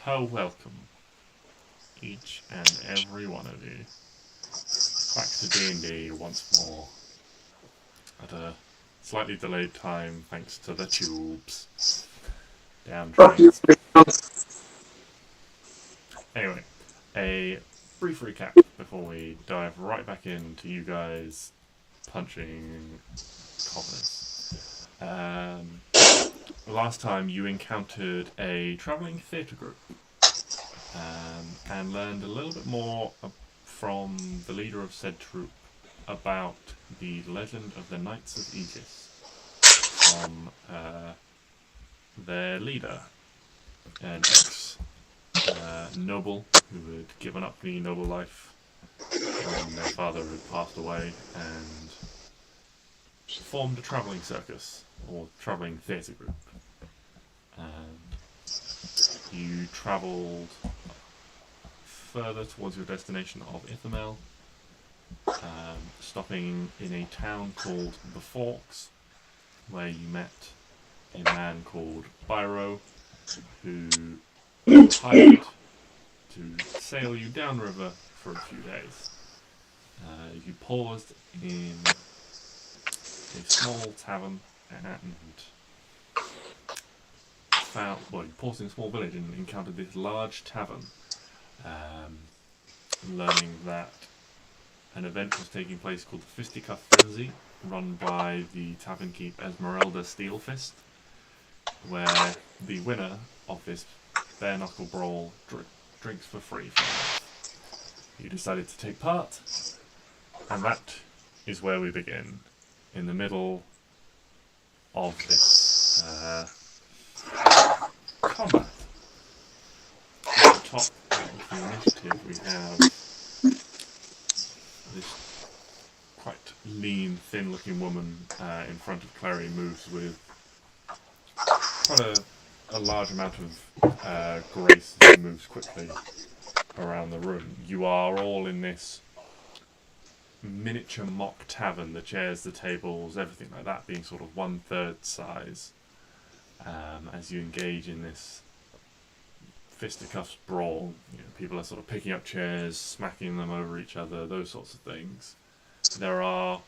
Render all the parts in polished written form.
welcome, each and every one of you, back to D&D once more, at a slightly delayed time thanks to the tubes, damn trains. Anyway, a brief recap before we dive right back into you guys punching commoners. Last time you encountered a travelling theatre group and learned a little bit more from the leader of said troupe about the legend of the Knights of Aegis from their leader, an ex-noble who had given up the noble life when their father had passed away and formed a travelling circus or travelling theatre group. And you travelled further towards your destination of Ithemel, stopping in a town called the Forks, where you met a man called Byro, who hired to sail you downriver for a few days. You paused in a small tavern and you paused in a small village and encountered this large tavern, learning that an event was taking place called the Fistycuffs Frenzy, run by the tavern keep Esmeralda Steelfist, where the winner of this bare knuckle brawl drinks for free for life. You decided to take part, and that is where we begin, in the middle of this combat. At the top of the initiative we have this quite lean, thin-looking woman in front of Klari, moves with quite a large amount of grace as she moves quickly around the room. You are all in this miniature mock tavern, the chairs, the tables, everything like that being sort of 1/3 size, as you engage in this fisticuffs brawl. People are sort of picking up chairs, smacking them over each other, those sorts of things. There are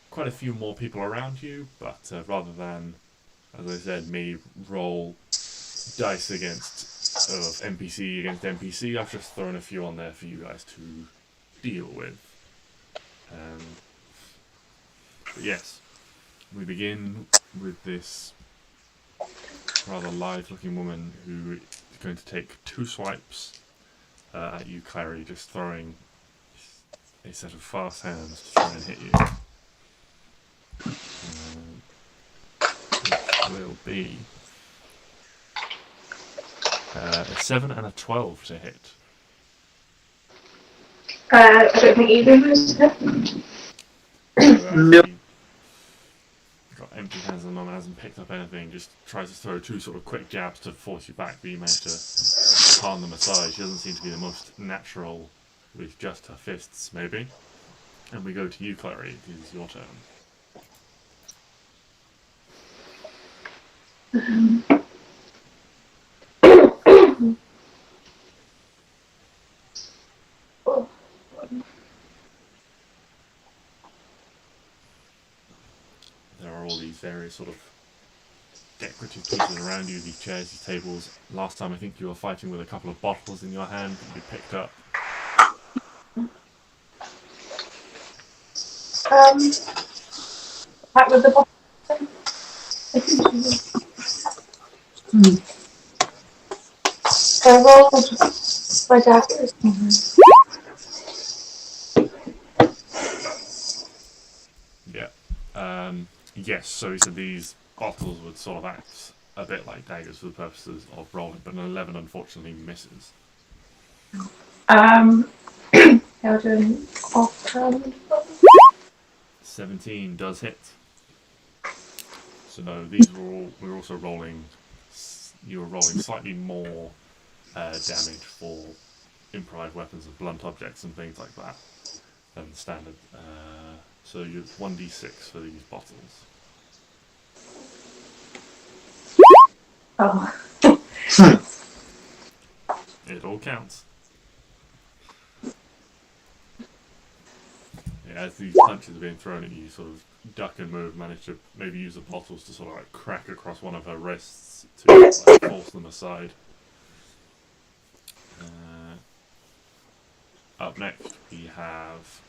quite a few more people around you, but rather than, as I said, me roll dice against NPC against NPC, I've just thrown a few on there for you guys to deal with. But yes, we begin with this rather lithe-looking woman who is going to take 2 swipes at you, Klari, just throwing a set of fast hands to try and hit you. It will be a 7 and a 12 to hit. I don't think either of us hit. Nope. Got empty hands and the moment hasn't picked up anything, just tries to throw 2 sort of quick jabs to force you back, but you manage to palm them aside. She doesn't seem to be the most natural with just her fists, maybe. And we go to you, Klari. It is your turn. There are all these various sort of decorative pieces around you, these chairs, these tables. Last time I think you were fighting with a couple of bottles in your hand that you picked up. Back with the bottom. So roll my daggers. Yeah. Yes, so he said these bottles would sort of act a bit like daggers for the purposes of rolling, but an 11 unfortunately misses. Eldon offhand. 17 does hit. So these were all, we were also rolling, you were rolling slightly more damage for improvised weapons and blunt objects and things like that than the standard. So you're 1d6 for these bottles. Oh. all counts. Yeah, as these punches are being thrown at you, you sort of duck and move, manage to maybe use the bottles to sort of like crack across one of her wrists to like, force them aside. Up next, we have.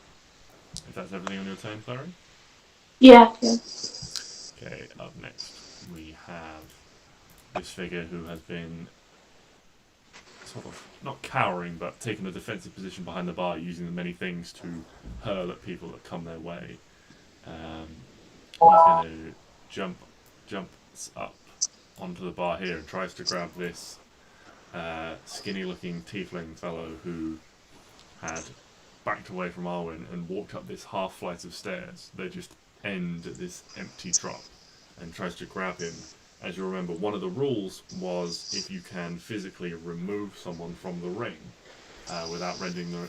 If that's everything on your turn, Klari? Yeah. Okay, up next, we have this figure who has been sort of not cowering, but taking a defensive position behind the bar, using the many things to hurl at people that come their way. He's going to jump up onto the bar here and tries to grab this skinny-looking tiefling fellow who had backed away from Arwen and walked up this half flight of stairs. They just end at this empty drop and tries to grab him. As you remember, one of the rules was if you can physically remove someone from the ring without rendering them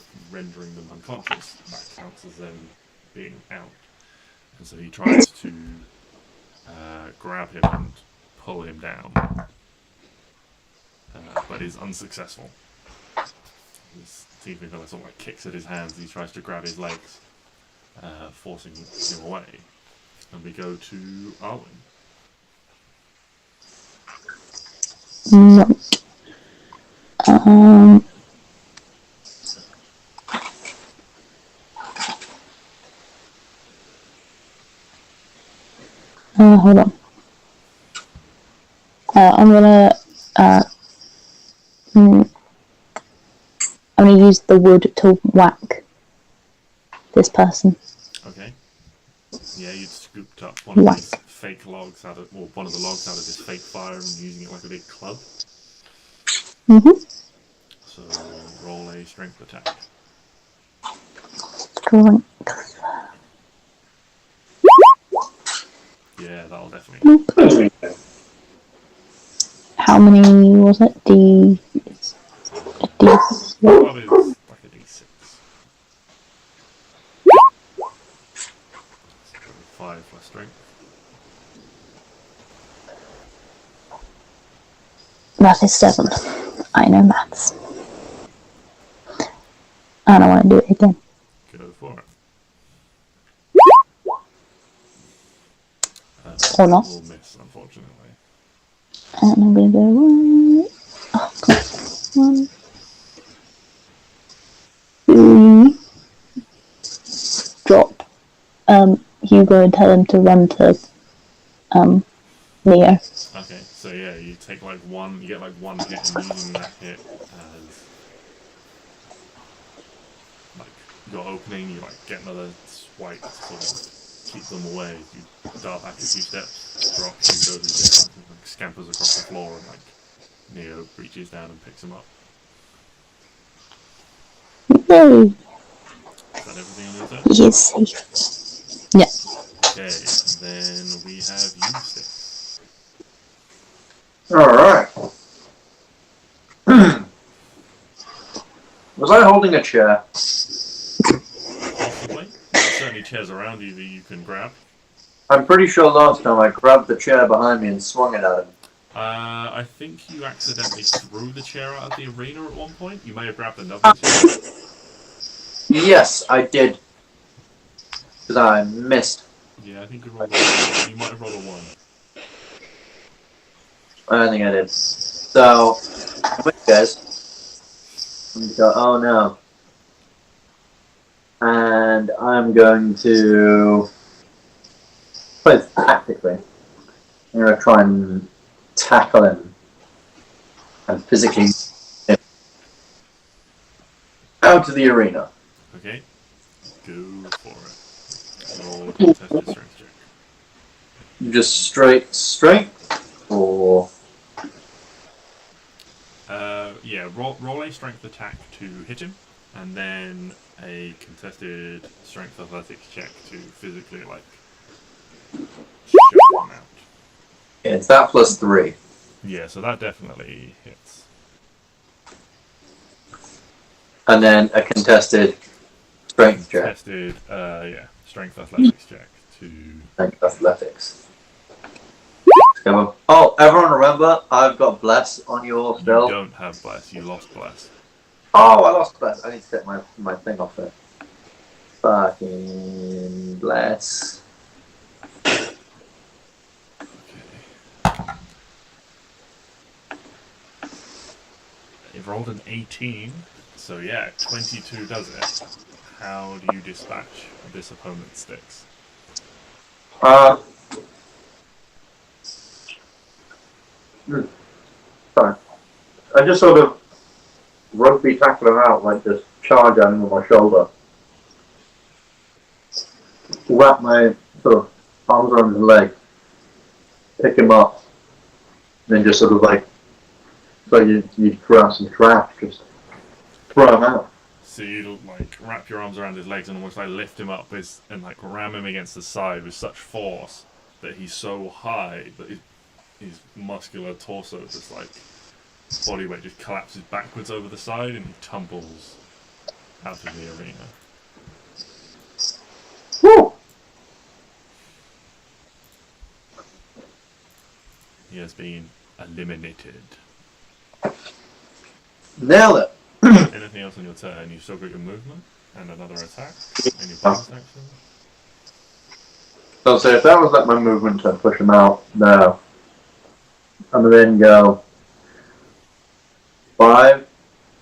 unconscious, that counts as them being out. And so he tries to grab him and pull him down, but is unsuccessful. This tiefling fellow sort of like kicks at his hands as he tries to grab his legs, forcing him away. And we go to Arwen. No. Hold on. I'm gonna use the wood to whack this person. Okay. Yeah, you'd scooped up one of these fake logs out of, or one of the logs out of this fake fire and using it like a big club. So roll a strength attack. Strength. Yeah, that'll definitely. How many was it? D6. Probably like a D6. 5 plus strength. That is 7. I know maths. And I want to do it again. Go for it. Or not. Will miss, unfortunately. And I'm going to go 1. Oh, God. 1. 3. Drop. Hugo and tell him to run to Neo. Okay, so yeah, you take like one, you get like one hit, and using that hit as like your opening, you like get another swipe to sort of keep them away. You dart back a few steps, drop, Hugo who's down, and like scampers across the floor, and like Neo reaches down and picks him up. Yay! Is that everything on your turn? He is safe. Yeah. Okay, then we have you, Stix. Alright. Was I holding a chair? Possibly. There's certainly chairs around you that you can grab. I'm pretty sure last time I grabbed the chair behind me and swung it at him. I think you accidentally threw the chair out of the arena at one point. You may have grabbed another chair. Yes, I did. Because I missed. Yeah, I think you rolled you might have rolled a 1. I don't think I did. So, wait guys. I'm gonna go, oh no. And I'm going to play this tactically. I'm going to try and tackle him. And physically out of the arena. Okay. Go for it. Roll a contested strength check. Just straight strength? Or... Yeah, roll a strength attack to hit him, and then a contested strength athletics check to physically, like, shove him out. Yeah, it's that plus 3. Yeah, so that definitely hits. And then a contested strength check. Contested, strength athletics check to... Strength athletics. Oh, everyone remember, I've got bless on your spell. You don't have bless, you lost bless. Oh, I lost that. I need to take my thing off it. Fucking bless. It rolled an 18, so yeah, 22 does it. How do you dispatch this opponent's Stix? Sorry. I just sort of rugby tackle him out, like just charge at him with my shoulder. Wrap my sort of arms around his leg, pick him up, then just sort of like you throw some trash, just throw him out. So you like wrap your arms around his legs and almost like lift him up and like ram him against the side with such force that he's so high that his muscular torso just like body weight just collapses backwards over the side and he tumbles out of the arena. Woo! He has been eliminated. Nail it! Anything else on your turn? You've still got your movement and another attack and your bonus action. So say if that was like my movement to push him out, no. I'm gonna then go 5,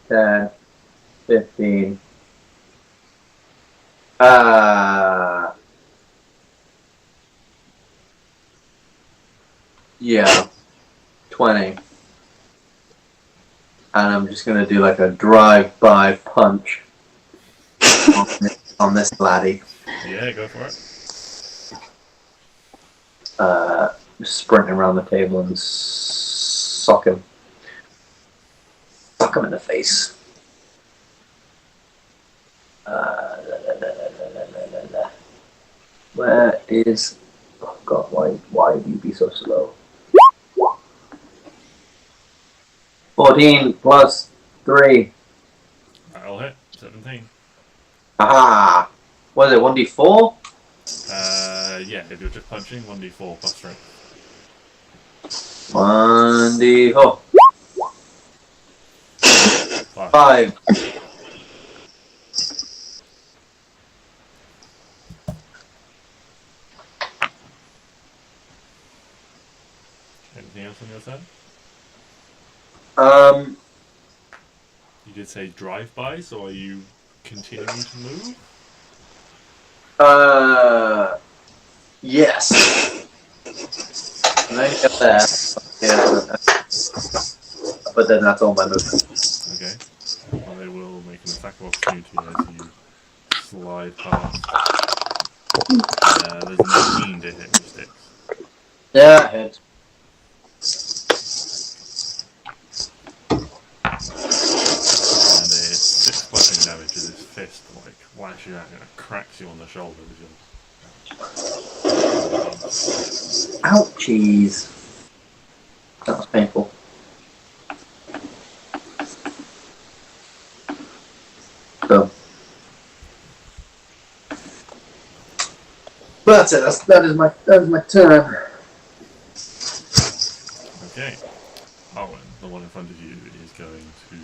10, 15. Yeah, 20. And I'm just gonna do like a drive-by punch on this laddie. Yeah, go for it. Sprinting around the table and sock him. Sock him in the face. Where is... Oh god, why do you be so slow? 14 plus 3. That'll hit. 17. Aha! What is it, 1d4? Yeah, if you're just punching, 1d4 plus strength. 1d4. 5. Anything else on your turn? You did say drive-by, so are you continuing to move? Yes. And then get there. Yeah. But then that's all my movement. Okay. Well, they will make an attack of opportunity as you slide past. There's 19 to hit with Stix. Yeah, hit. And it's 6 slashing damage as his fist like lashes out and it cracks you on the shoulder with yours. Ouchies. That was painful. So. But that's it. That is my turn. Okay. Arwen, the one in front of you, is going to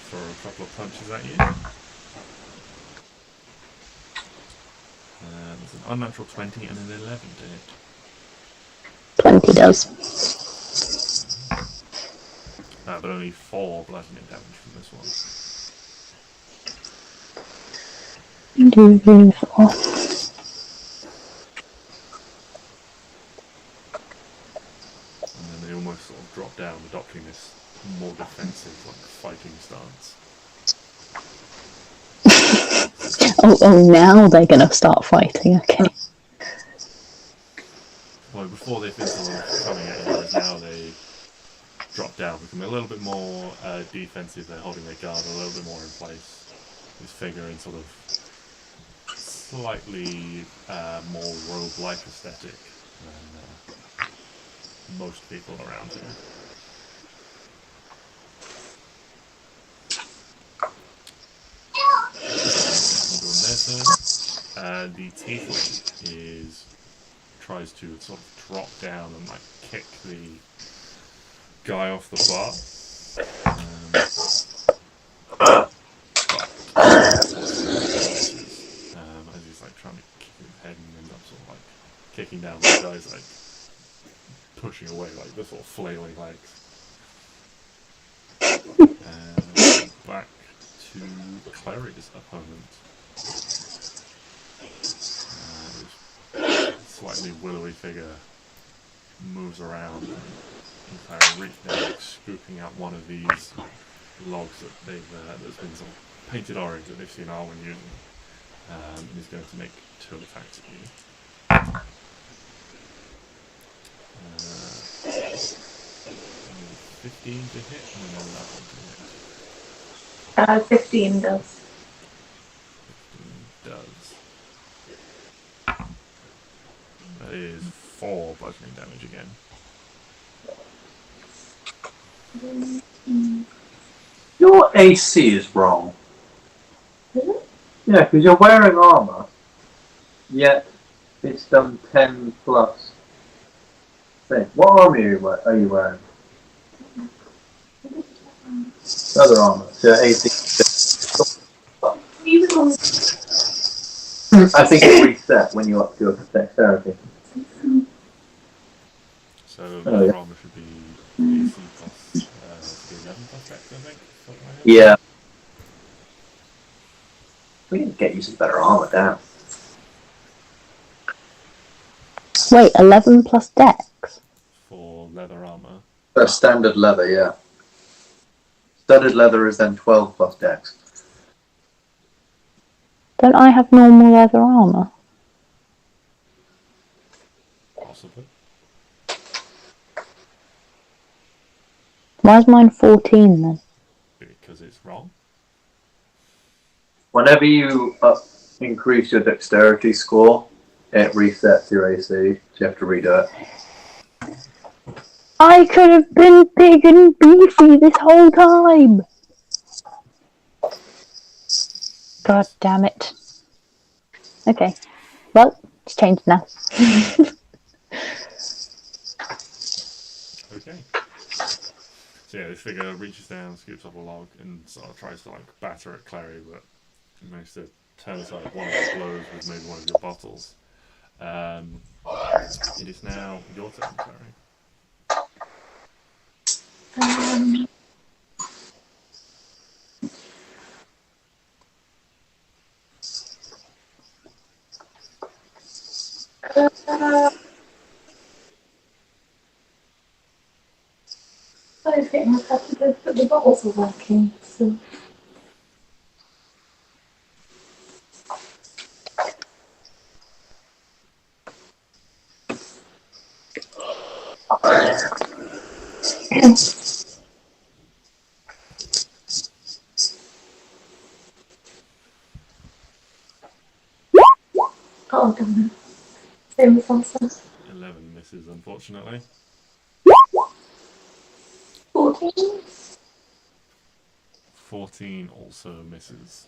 throw a couple of punches at you. There's an unnatural 20 and an 11 to hit. 20 does. But only 4 bludgeoning damage from this one. Beautiful. And then they almost sort of drop down, adopting this more defensive, like, fighting stance. Oh, now they're gonna start fighting, okay. Well, before they've been sort of coming at you, whereas now they drop down, become a little bit more defensive, they're holding their guard a little bit more in place. This figure in sort of slightly more rogue-like aesthetic than most people around here. The tiefling tries to sort of drop down and like kick the guy off the bar. As he's like trying to kick his head and end up sort of like kicking down the guy's like pushing away like the sort of flailing legs. Back to Clary's opponent. This slightly willowy figure moves around and kind of reach down, like, scooping out one of these logs that that's been sort of painted orange that they've seen Arwen using. And he's going to make 2 attacks at you. 15 to hit and then 11 to hit. 15 does. 15 does. That is 4 bludgeoning damage again. Your AC is wrong. Is it? Yeah, because you're wearing armor, yet it's done 10 plus. Thing. What armor are you wearing? Other armor. So AC. I think it reset when you up your dexterity. So the armor should be AC plus 11 plus dex, I think. Yeah. We need to get you some better armor down. Wait, 11 plus dex? For leather armor. Standard leather, yeah. Studded leather is then 12 plus dex. Don't I have normal leather armor? Possibly. Why is mine 14 then? Because it's wrong. Whenever you increase your dexterity score, it resets your AC, so you have to redo it. I could have been big and beefy this whole time! God damn it. Okay. Well, it's changed now. Okay. So yeah, this figure reaches down, scoops up a log, and sort of tries to like batter at Clary, but he managed to turn aside one of his blows with maybe one of your bottles. It is now your turn, Clary. I think I've had to go, but the bottles are working, so. Oh, damn it. Same as last time. 11 misses, unfortunately. 14? 14 also misses.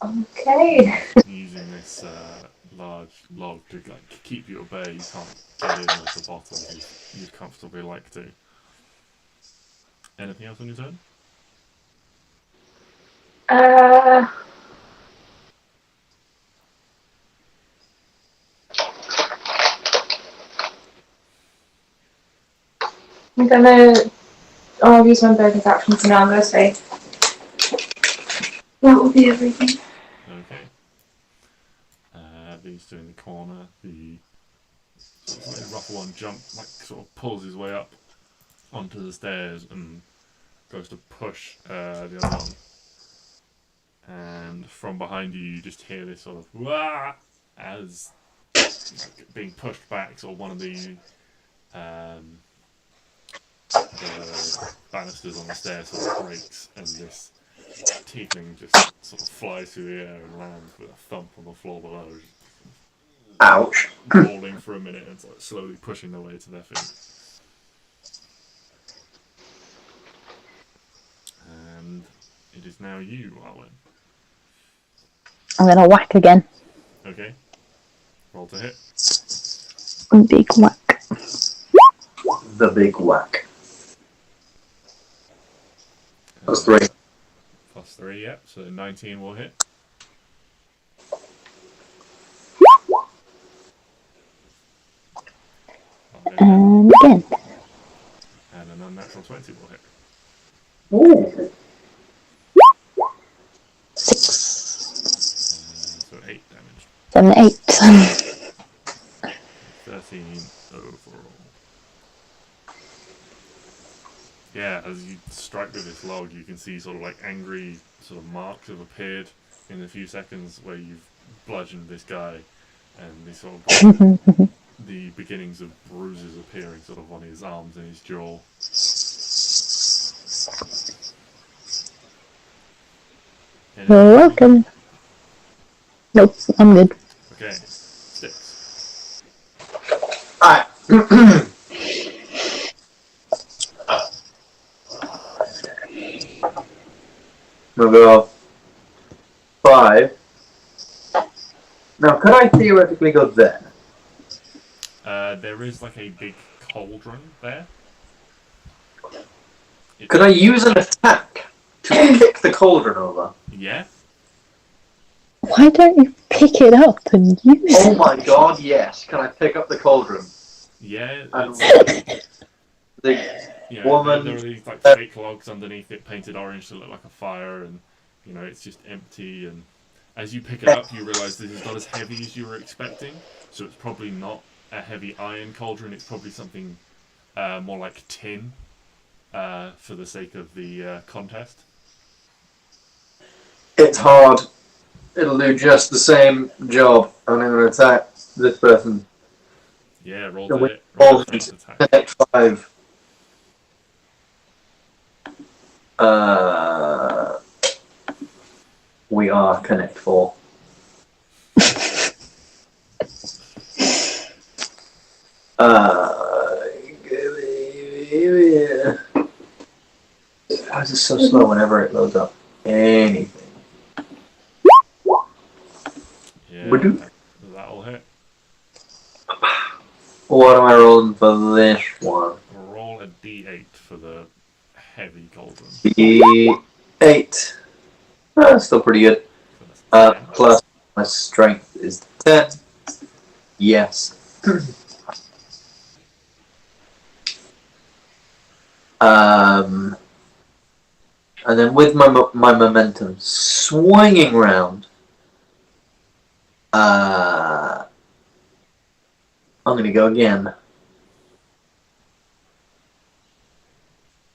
Okay. Using this large log to like keep you at bay, you can't get in with the bottles you'd comfortably like to. Anything else on your turn? I'm gonna. I'll use my bonus action, so now I'm gonna say. That will be everything. Okay. These two in the corner, the slightly rough one sort of pulls his way up onto the stairs and goes to push the other one. And from behind you, you just hear this sort of wah as being pushed back. Sort of one of the banisters on the stairs sort of breaks, and this tiefling just sort of flies through the air and lands with a thump on the floor below. Ouch. Rolling for a minute and like slowly pushing their way to their feet. And it is now you, Arwen. I'm gonna whack again. Okay. Roll to hit. Big whack. The big whack. +3. +3, yep. So 19 will hit. And again. And an unnatural 20 will hit. Ooh. 6, So 8 damage. 7, 8. 13 overall. Yeah, as you strike with this log, you can see sort of like angry sort of marks have appeared in the few seconds where you've bludgeoned this guy, and these sort of the beginnings of bruises appearing sort of on his arms and his jaw. You're welcome. Nope, I'm good. Okay, Stix. Alright. We'll go 5. Now, could I theoretically go there? There is like a big cauldron there. Could I use an attack to kick the cauldron over? Yeah. Why don't you pick it up and use Oh it? my god, yes. Can I pick up the cauldron? Yeah. And It's, the woman... there are these like fake logs underneath it painted orange to look like a fire, and you know it's just empty. And as you pick it up, you realise this is not as heavy as you were expecting. So it's probably not a heavy iron cauldron. It's probably something more like tin, for the sake of the contest. It's hard. It'll do just the same job. And I'm going to attack this person. Yeah, roll So it. Roll the first attack. Connect 5. We are Connect 4. Why is it so slow whenever it loads up? Anything. Yeah, Would that'll hit. What am I rolling for this one? Roll a d8 for the heavy cauldron. D8. Still pretty good. Plus my strength is 10. Yes. And then with my momentum swinging round, I'm gonna go again.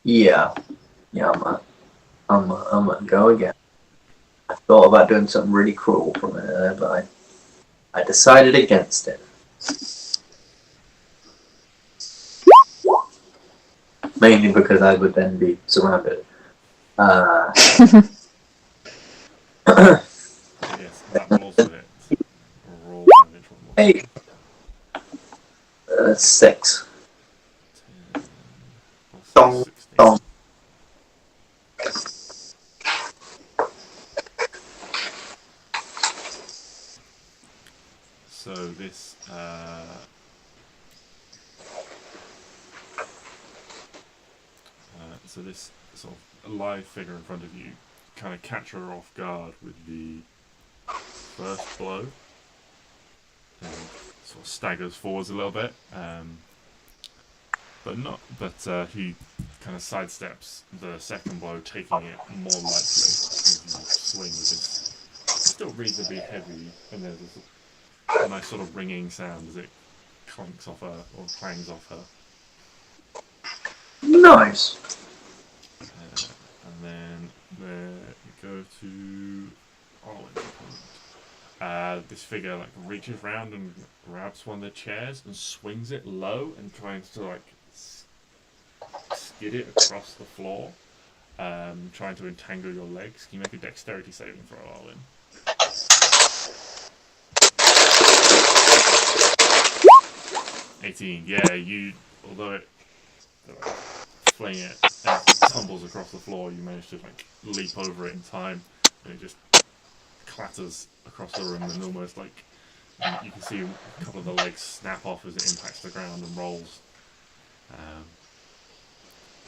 Yeah, I'm gonna go again. I thought about doing something really cruel from it there, but I decided against it. Mainly because I would then be surrounded. Yes, that will also hit. Roll damage one more. 8. 6. 10, Dong, 16. dong. So this this sort of live figure in front of you kind of catch her off guard with the first blow, and sort of staggers forwards a little bit, but he kind of sidesteps the second blow, taking it more lightly as you swing with this. It's still reasonably heavy, and there's a nice sort of ringing sound as it clunks off her or clangs off her. Nice. And then there you go to Arwen's opponent. This figure like reaches round and grabs one of the chairs and swings it low and tries to like skid it across the floor, trying to entangle your legs. Can you make a dexterity saving throw, Arwen? 18. Yeah, you. Although it fling it and it tumbles across the floor, you manage to like leap over it in time, and it just clatters across the room, and almost like you can see a couple of the legs snap off as it impacts the ground and rolls.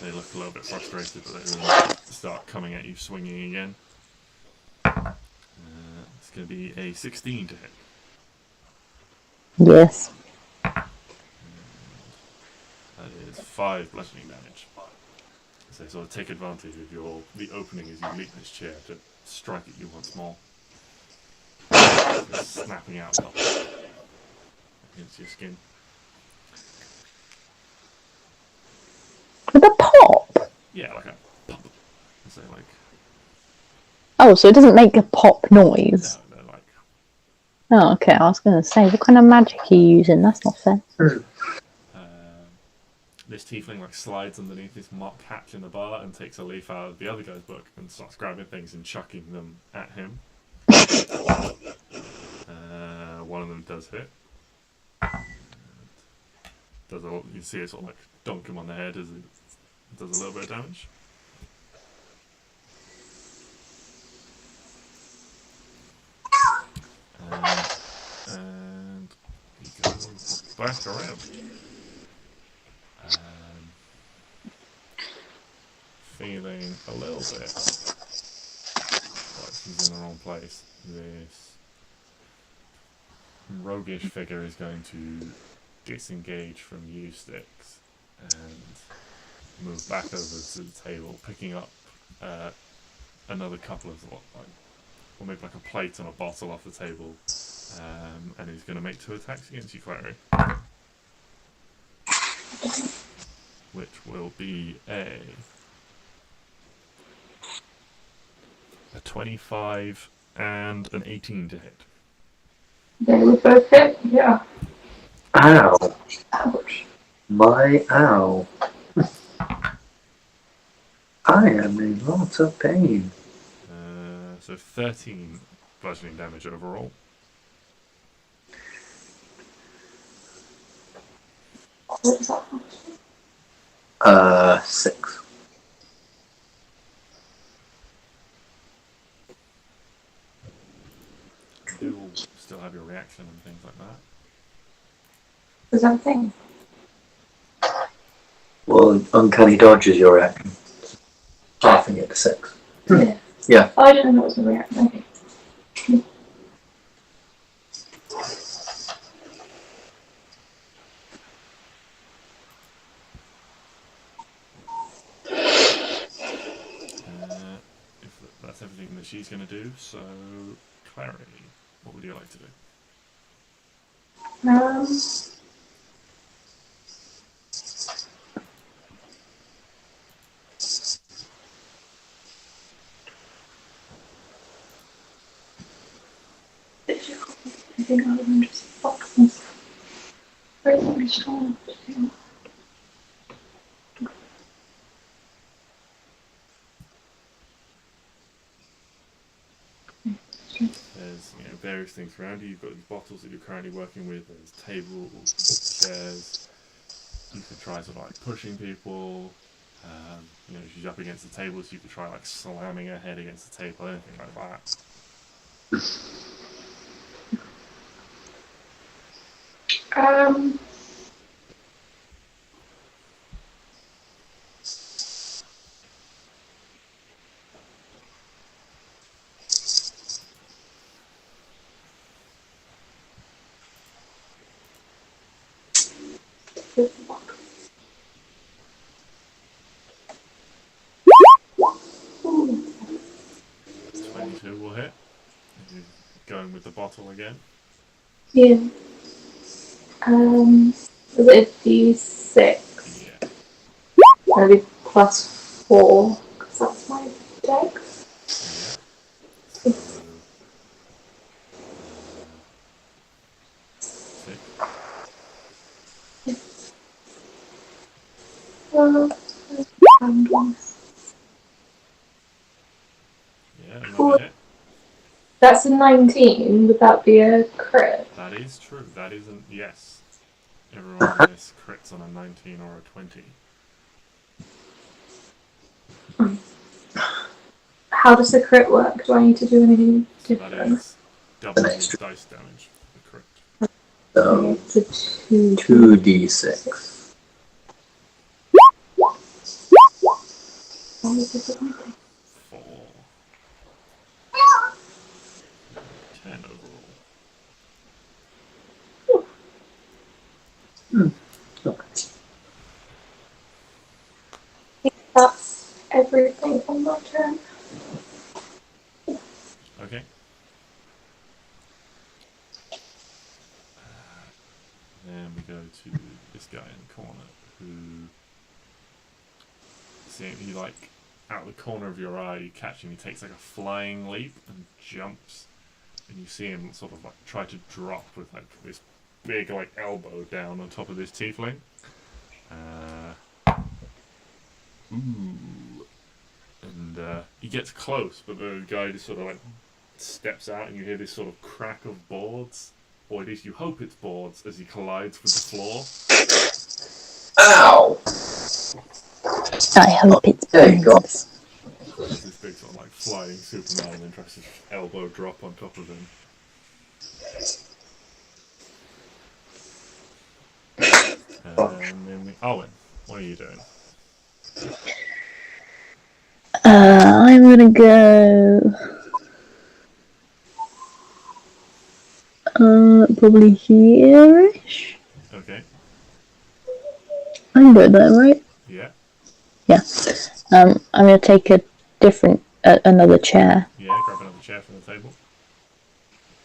They look a little bit frustrated, but they really start coming at you, swinging again. It's going to be a 16 to hit. Yes. That is 5 bludgeoning damage. So they sort of take advantage of the opening as you leap this chair to strike at you once more. It's snapping out against your skin. With a pop? Yeah, like a pop. So like. Oh, so it doesn't make a pop noise? No, they're like. Oh, okay. I was going to say, what kind of magic are you using? That's not fair. This tiefling like slides underneath this mock hatch in the bar and takes a leaf out of the other guy's book and starts grabbing things and chucking them at him. One of them does hit. You see it sort of like dunk him on the head as it does a little bit of damage. And he goes back around. Feeling a little bit like he's in the wrong place. This roguish figure is going to disengage from you, Stix, and move back over to the table, picking up another couple of or maybe like a plate and a bottle off the table, and he's going to make 2 attacks against you, Klari, which will be a 25 and an 18 to hit. They would both hit, yeah. Ow. Ouch. My ow. I am in lots of pain. So 13 bludgeoning damage overall. What was that? 6. You will still have your reaction and things like that. Was that a thing? Well, uncanny dodge is your action. Halving it to 6. Yeah. Yeah. Oh, I didn't know it was a reaction. Okay. If that's everything that she's going to do, so Klari, what would you like to do? I think I would just fuck myself. Very much time to do. There's various things around you. You've got these bottles that you're currently working with. There's tables, chairs. You could try sort of like pushing people. She's up against the table, so you could try like slamming her head against the table, anything like that. Ooh. 22 will hit. You're going with the bottle again. Yeah. Was it a D6? Yeah. Maybe +4, because that's my dex. Yeah. Yeah, another hit. That's a 19. Would that be a crit? That is true. That isn't. Yes. Everyone on this crits on a 19 or a 20. How does the crit work? Do I need to do anything So that different? is double dice damage for the crit. So, Okay, so 2d6. always disappointing. 4. 10 overall. That's everything on my turn. Okay. Then we go to this guy in the corner who, see, he like out the corner of your eye, you catch him. He takes like a flying leap and jumps, and you see him sort of like try to drop with like this big like elbow down on top of this tiefling. And he gets close, but the guy just sort of like steps out, and you hear this sort of crack of boards, or at least you hope it's boards, as he collides with the floor. Ow! I hope it's There you go. bones. There's this big sort of like flying Superman, and then tries to elbow drop on top of him. And then Arwen, what are you doing? I'm gonna go. Probably here-ish. Okay. I'm good though, right? Yeah. Yeah. I'm gonna take a different, another chair. Yeah, grab another chair from the table.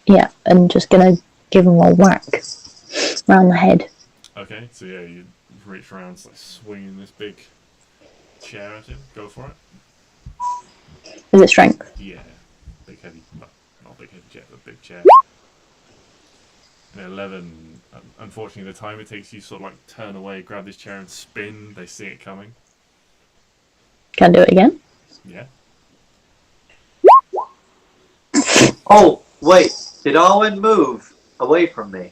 Yeah, and just gonna give him a whack round the head. Okay, so yeah, you reach around, like swinging this big chair at him. Go for it. Is it strength? Yeah. Big heavy, not big heavy chair, but big chair. An 11. Unfortunately, the time it takes you to sort of like turn away, grab this chair and spin, they see it coming. Can I do it again? Yeah. Oh, wait. Did Arwen move away from me?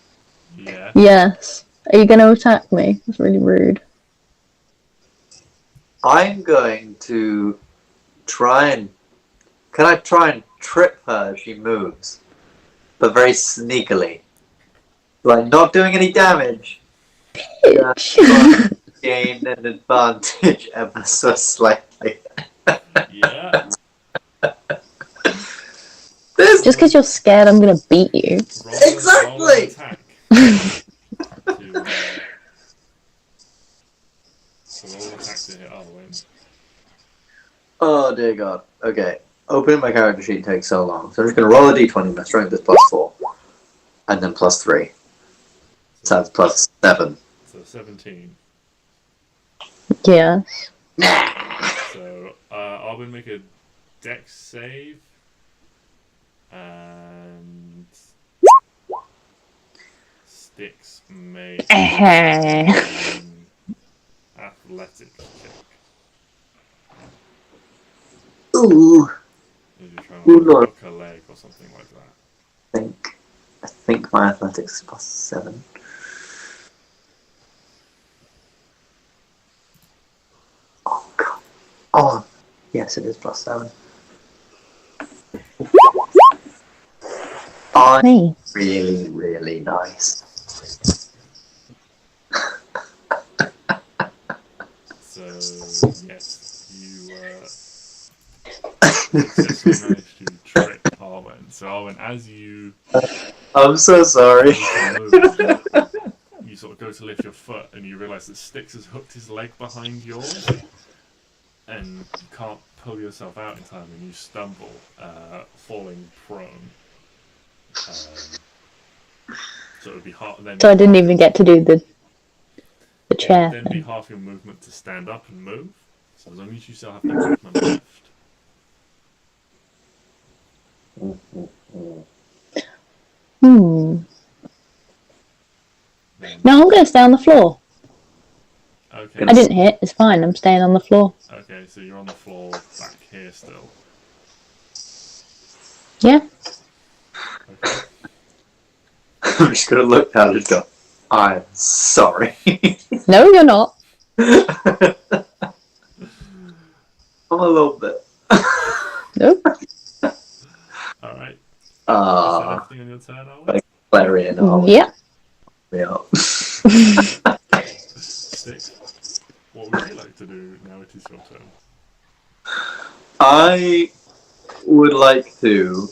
Yeah. Yes. Are you gonna attack me? That's really rude. I'm going to try and... Can I try and trip her as she moves? But very sneakily. Like, not doing any damage. Bitch. Gain an advantage ever so slightly. Yeah. This Just because you're scared, I'm gonna beat you. Roll an attack. So roll an attack to hit Arwen. Oh dear god. Okay. Opening my character sheet takes so long. So I'm just going to roll a d20. My strength is +4. And then +3. So that's +7. So 17. Yes. So Arwen make a dex save. And Stix make an athletics check. Ooh. If you're trying to like, hook a leg or something like that. I think my athletics is +7. Oh god. Oh, yes, it is +7. Oh, Me. really, really nice. So yes, you successfully managed to trick Arwen. So Arwen, as you I'm so sorry. move, you sort of go to lift your foot, and you realise that Stix has hooked his leg behind yours, and you can't pull yourself out in time, and you stumble, falling prone. So it would be hard. Then So I didn't even get to do the chair. Then be half your movement to stand up and move. So as long as you still have the movement left. Then, No, I'm gonna stay on the floor. okay. I didn't hit. It's fine. I'm staying on the floor. Okay, so you're on the floor back here still. Yeah. Okay. I'm just gonna look down and just go, I'm sorry. No, you're not. I'm a little bit. Nope. Alright. Is that everything on your turn, are we? Klari and Neo. Yeah. Yeah. Stix. What would you like to do now it is your turn? I would like to.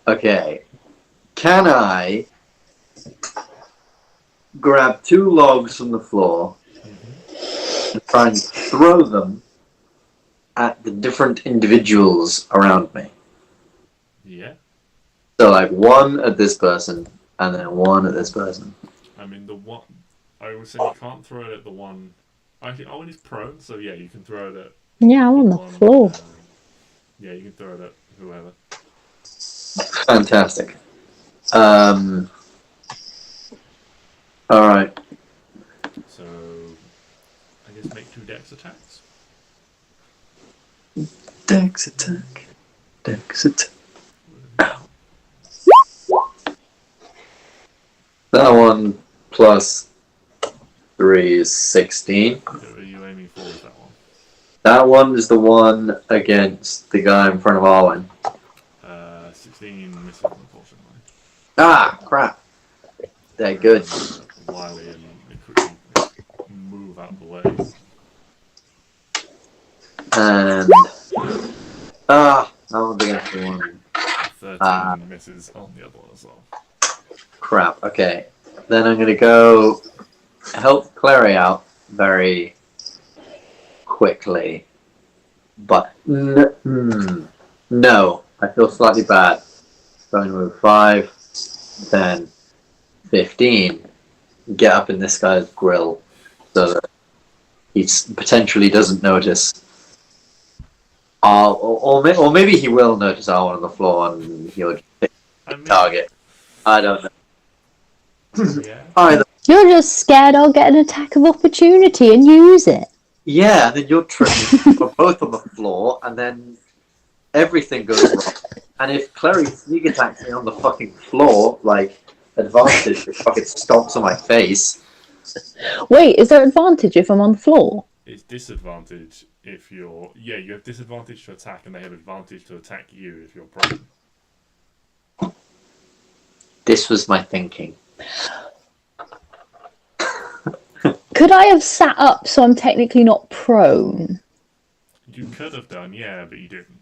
Okay. Can I grab 2 logs from the floor and try and throw them at the different individuals around me? Yeah. So, like, 1 at this person, and then 1 at this person. I mean, the one. I would say you can't throw it at the one. Actually, Owen is prone, so yeah, you can throw it at. Yeah, I'm on the one, floor. Yeah, you can throw it at whoever. Fantastic. Alright. So, I guess make 2 dex attacks. Dex attack. Dex attack. That one plus 3 is 16. Who are you aiming for with that one? That one is the one against the guy in front of Arwen. 16 misses, unfortunately. Ah, crap. They're good. Wiley and they quickly move out of the way. And... that one's against the one. 13 misses on the other one as well. Crap, okay. Then I'm gonna go help Klari out very quickly. But no, I feel slightly bad. So I'm gonna move 5, 10, 15. Get up in this guy's grill so that he potentially doesn't notice. Or maybe he will notice Arwen on the floor and he'll just pick the target. I don't know. Yeah. Either. You're just scared I'll get an attack of opportunity and use it. Yeah, and then you're tripping. We're both on the floor, and then everything goes wrong. And if Klari sneak attacks me on the fucking floor, like, advantage, it fucking stomps on my face. Wait, is there advantage if I'm on the floor? It's disadvantage if you're... Yeah, you have disadvantage to attack, and they have advantage to attack you if you're prone. This was my thinking. Could I have sat up so I'm technically not prone? You could have done, yeah, but you didn't.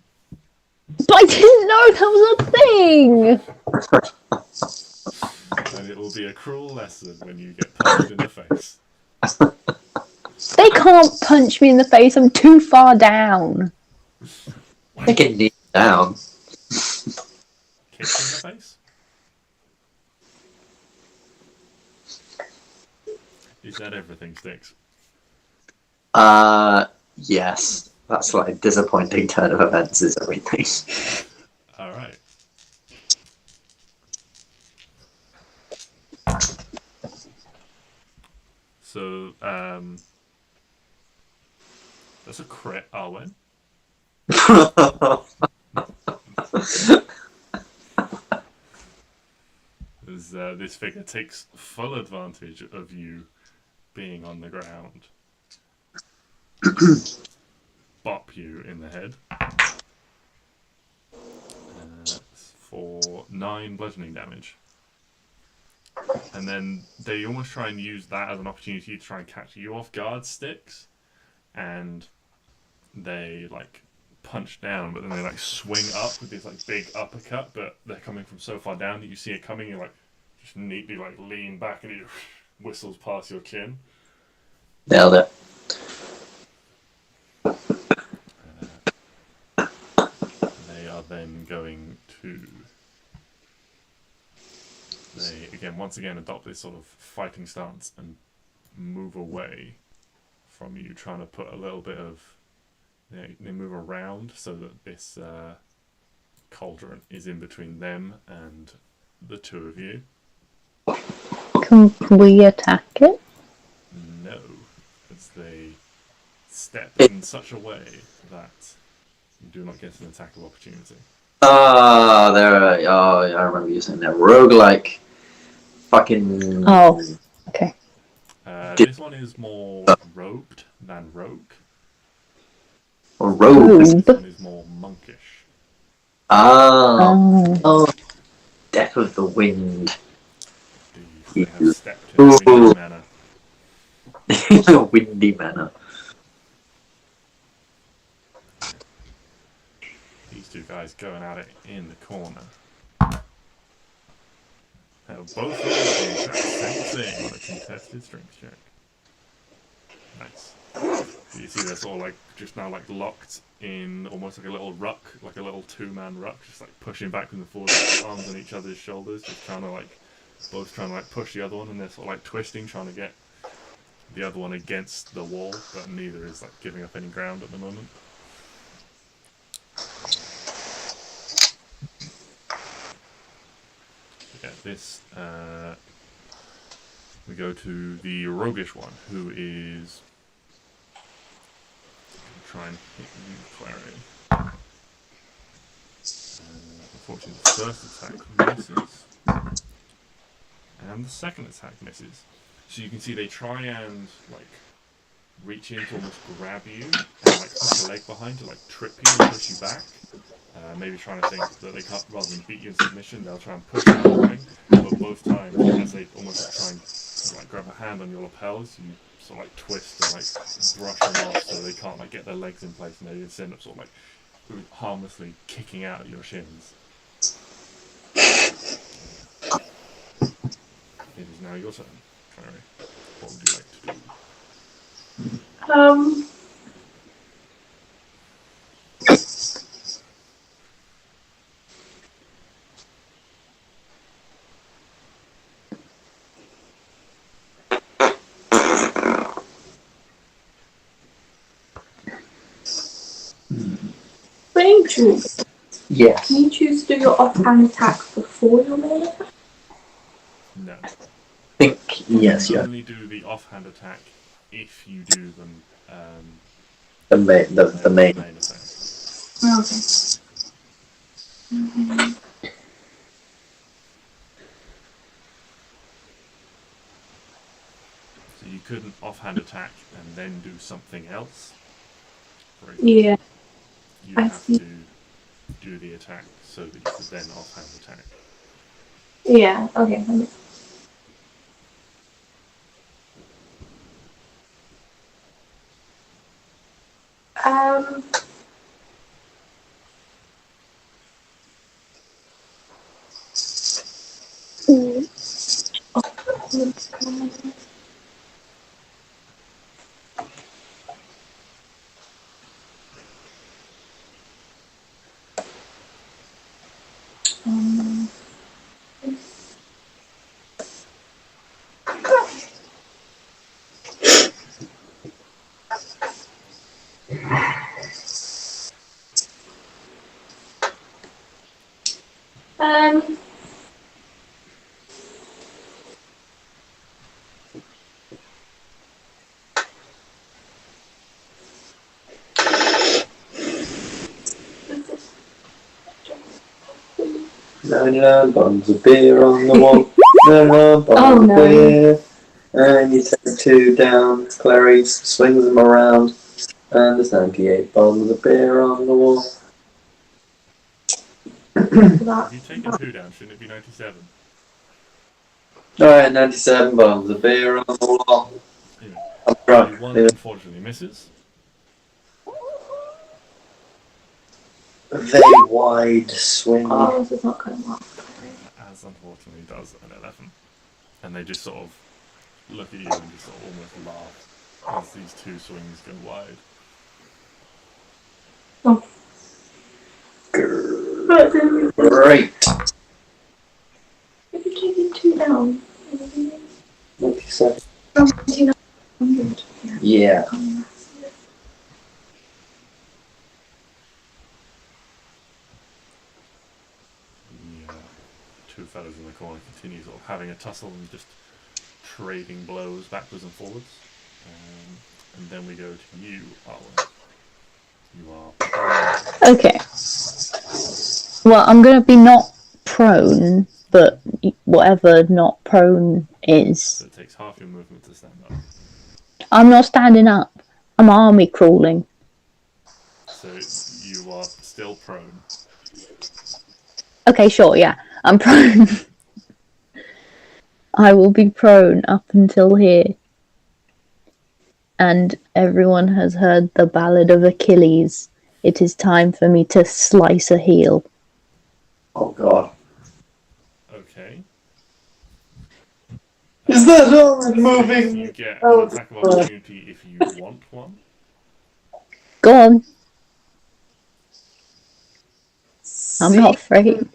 But I didn't know that was a thing! And it will be a cruel lesson when you get punched in the face. They can't punch me in the face, I'm too far down. I can kneel down. Kick in the face? Is that everything, Stix? Yes. That's like a disappointing turn of events is everything. Alright. So, that's a crit, Arwen. As this figure takes full advantage of you being on the ground. Bop you in the head. For 9 bludgeoning damage. And then they almost try and use that as an opportunity to try and catch you off guard, Stix. And they like punch down, but then they like swing up with this like big uppercut, but they're coming from so far down that you see it coming, you like just neatly like lean back and it whistles past your chin. Nailed it. They are then going to... They, again, once again adopt this sort of fighting stance and move away from you, trying to put a little bit of... They move around so that this cauldron is in between them and the two of you. Can we attack it? No, as they step in such a way that you do not get an attack of opportunity. I remember you saying that. Roguelike. Fucking... Oh, okay. This one is more robed than rogue. Or rogue. This one is more monkish. Oh, Death of the Wind. They have stepped in a manner. Windy manner. These two guys going at it in the corner. Both roll the exact same thing on a contested strength check. Nice. So you see they're sort of like just now like locked in almost like a little ruck, like a little two-man ruck, just like pushing back and forth, arms on each other's shoulders, just trying to like both trying to like push the other one, and they're sort of like twisting, trying to get the other one against the wall, but neither is like giving up any ground at the moment. Yeah, this we go to the roguish one, who is try and hit you, Klari. Unfortunately, the first attack misses, and the second attack misses. So you can see they try and like reach in to almost grab you and like hook a leg behind to like trip you and push you back. Maybe trying to think that they can't, rather than beat you in submission, they'll try and push you away. But both times, as they almost like, try and like grab a hand on your lapels, you sort of like twist and like brush them off so they can't like get their legs in place, and they just end up sort of like harmlessly kicking out at your shins. It is now your turn, Klari. What would you like to do? When you choose, Yes. can you choose to do your offhand attack before your main attack? No. I think yes, You yeah. only do the offhand attack if you do them. The main. Attack. Oh, okay. So you couldn't offhand attack and then do something else. For example, Yeah. you I have see. to do the attack so that you could then offhand attack. Yeah. Okay. Bottles of beer on the wall. Bottles of beer. And you take 2 down. Klari swings them around. And there's 98 bottles of beer on the wall. If you've taken 2 down, shouldn't it be 97? Alright, 97 bottles of beer on the wall. Anyway, I'm drunk. one unfortunately misses. Very wide swing. Oh, this is not going well. As unfortunately does an 11. And they just sort of look at you and just sort of almost laugh as these 2 swings go wide. Oh. Great. If you're taking 2 down, 97. 100. Yeah. The 2 fellows in the corner continue sort of having a tussle and just trading blows backwards and forwards. And then we go to you, Arwen. You are prone. Okay. Well, I'm going to be not prone, but whatever not prone is. So it takes half your movement to stand up. I'm not standing up. I'm army crawling. So you are still prone. Okay, sure, yeah. I'm prone. I will be prone up until here. and everyone has heard the ballad of Achilles. It is time for me to slice a heel. Oh god. Okay. Is that all You moving? get an attack of opportunity if you want one. Go on. I'm not afraid.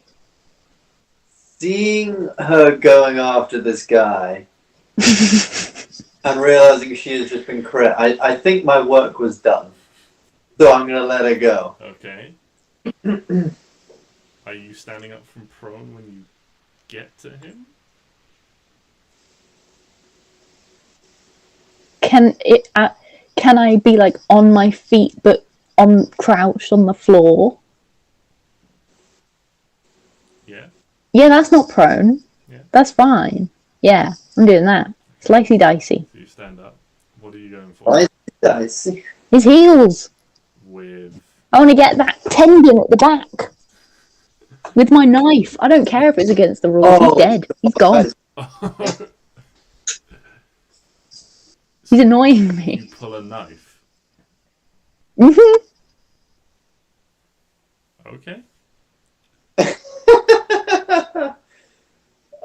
Seeing her going after this guy and realizing she has just been crit, I think my work was done. So I'm going to let her go. Okay. Are you standing up from prone when you get to him? Can I be like on my feet but on crouched on the floor? Yeah. Yeah, that's not prone. Yeah. That's fine. Yeah, I'm doing that. Slicey dicey. So you stand up. What are you going for? I see. His heels. With I want to get that tendon at the back with my knife. I don't care if it's against the rules. He's dead. He's gone. He's annoying You me. pull a knife. Mhm. Okay.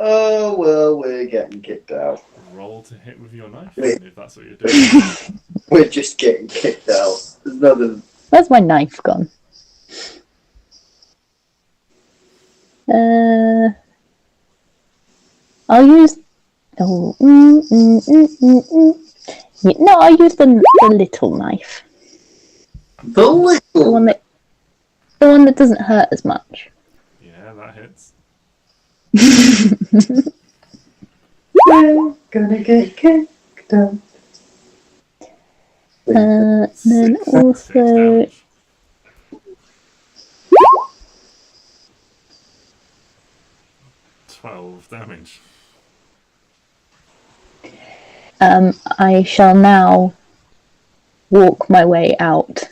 Oh, well, we're getting kicked out. Roll to hit with your knife, Wait. if that's what you're doing. We're just getting kicked out. There's nothing. Where's my knife gone? I'll use. Oh, Yeah, no, I'll use the little knife. The little. The one that doesn't hurt as much. Yeah, that hits. We're gonna get kicked out. Then 6 also. damage. $12 damage. I shall now walk my way out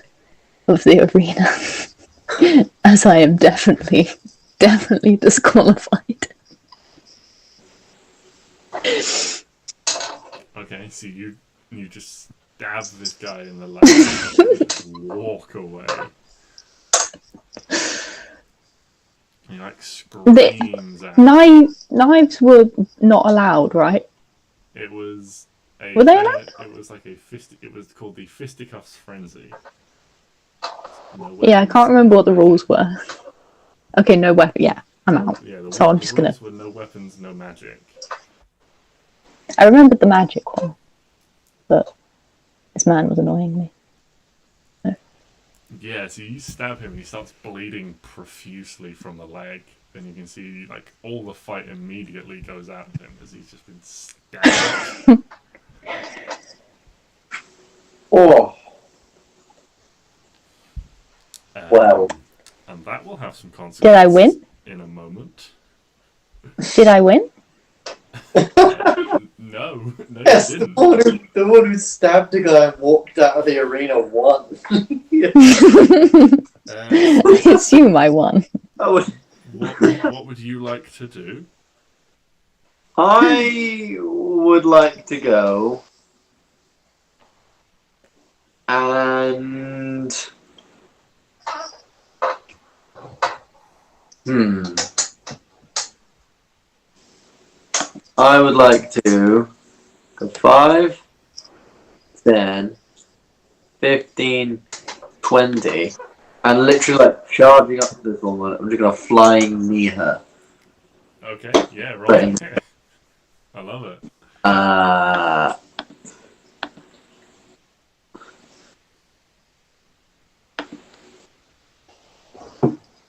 of the arena, as I am definitely disqualified. Okay, so you just stab this guy in the leg and just walk away. He like screams out. Knives were not allowed, right? It was a. Were they allowed? It was like it was called the fistycuffs frenzy. No Yeah, I weapons, can't remember what the no rules were. Okay, no weapon. Yeah, I'm out. Yeah, So I'm the just gonna. rules were no weapons, no magic. I remembered the magic one, but this man was annoying me. Yeah, so you stab him and he starts bleeding profusely from the leg. Then you can see like all the fight immediately goes out of him as he's just been stabbed. Oh. Wow. And that will have some consequences. Did I win? In a moment. Did I win? No, Yes, you the didn't. one who stabbed a guy and walked out of the arena won. I assume I won. What would you like to do? I would like to go and I would like to go 5, 10, 15, 20, and literally like charging up to this woman. I'm just gonna flying knee her. Okay, yeah, roll. Right. I love it.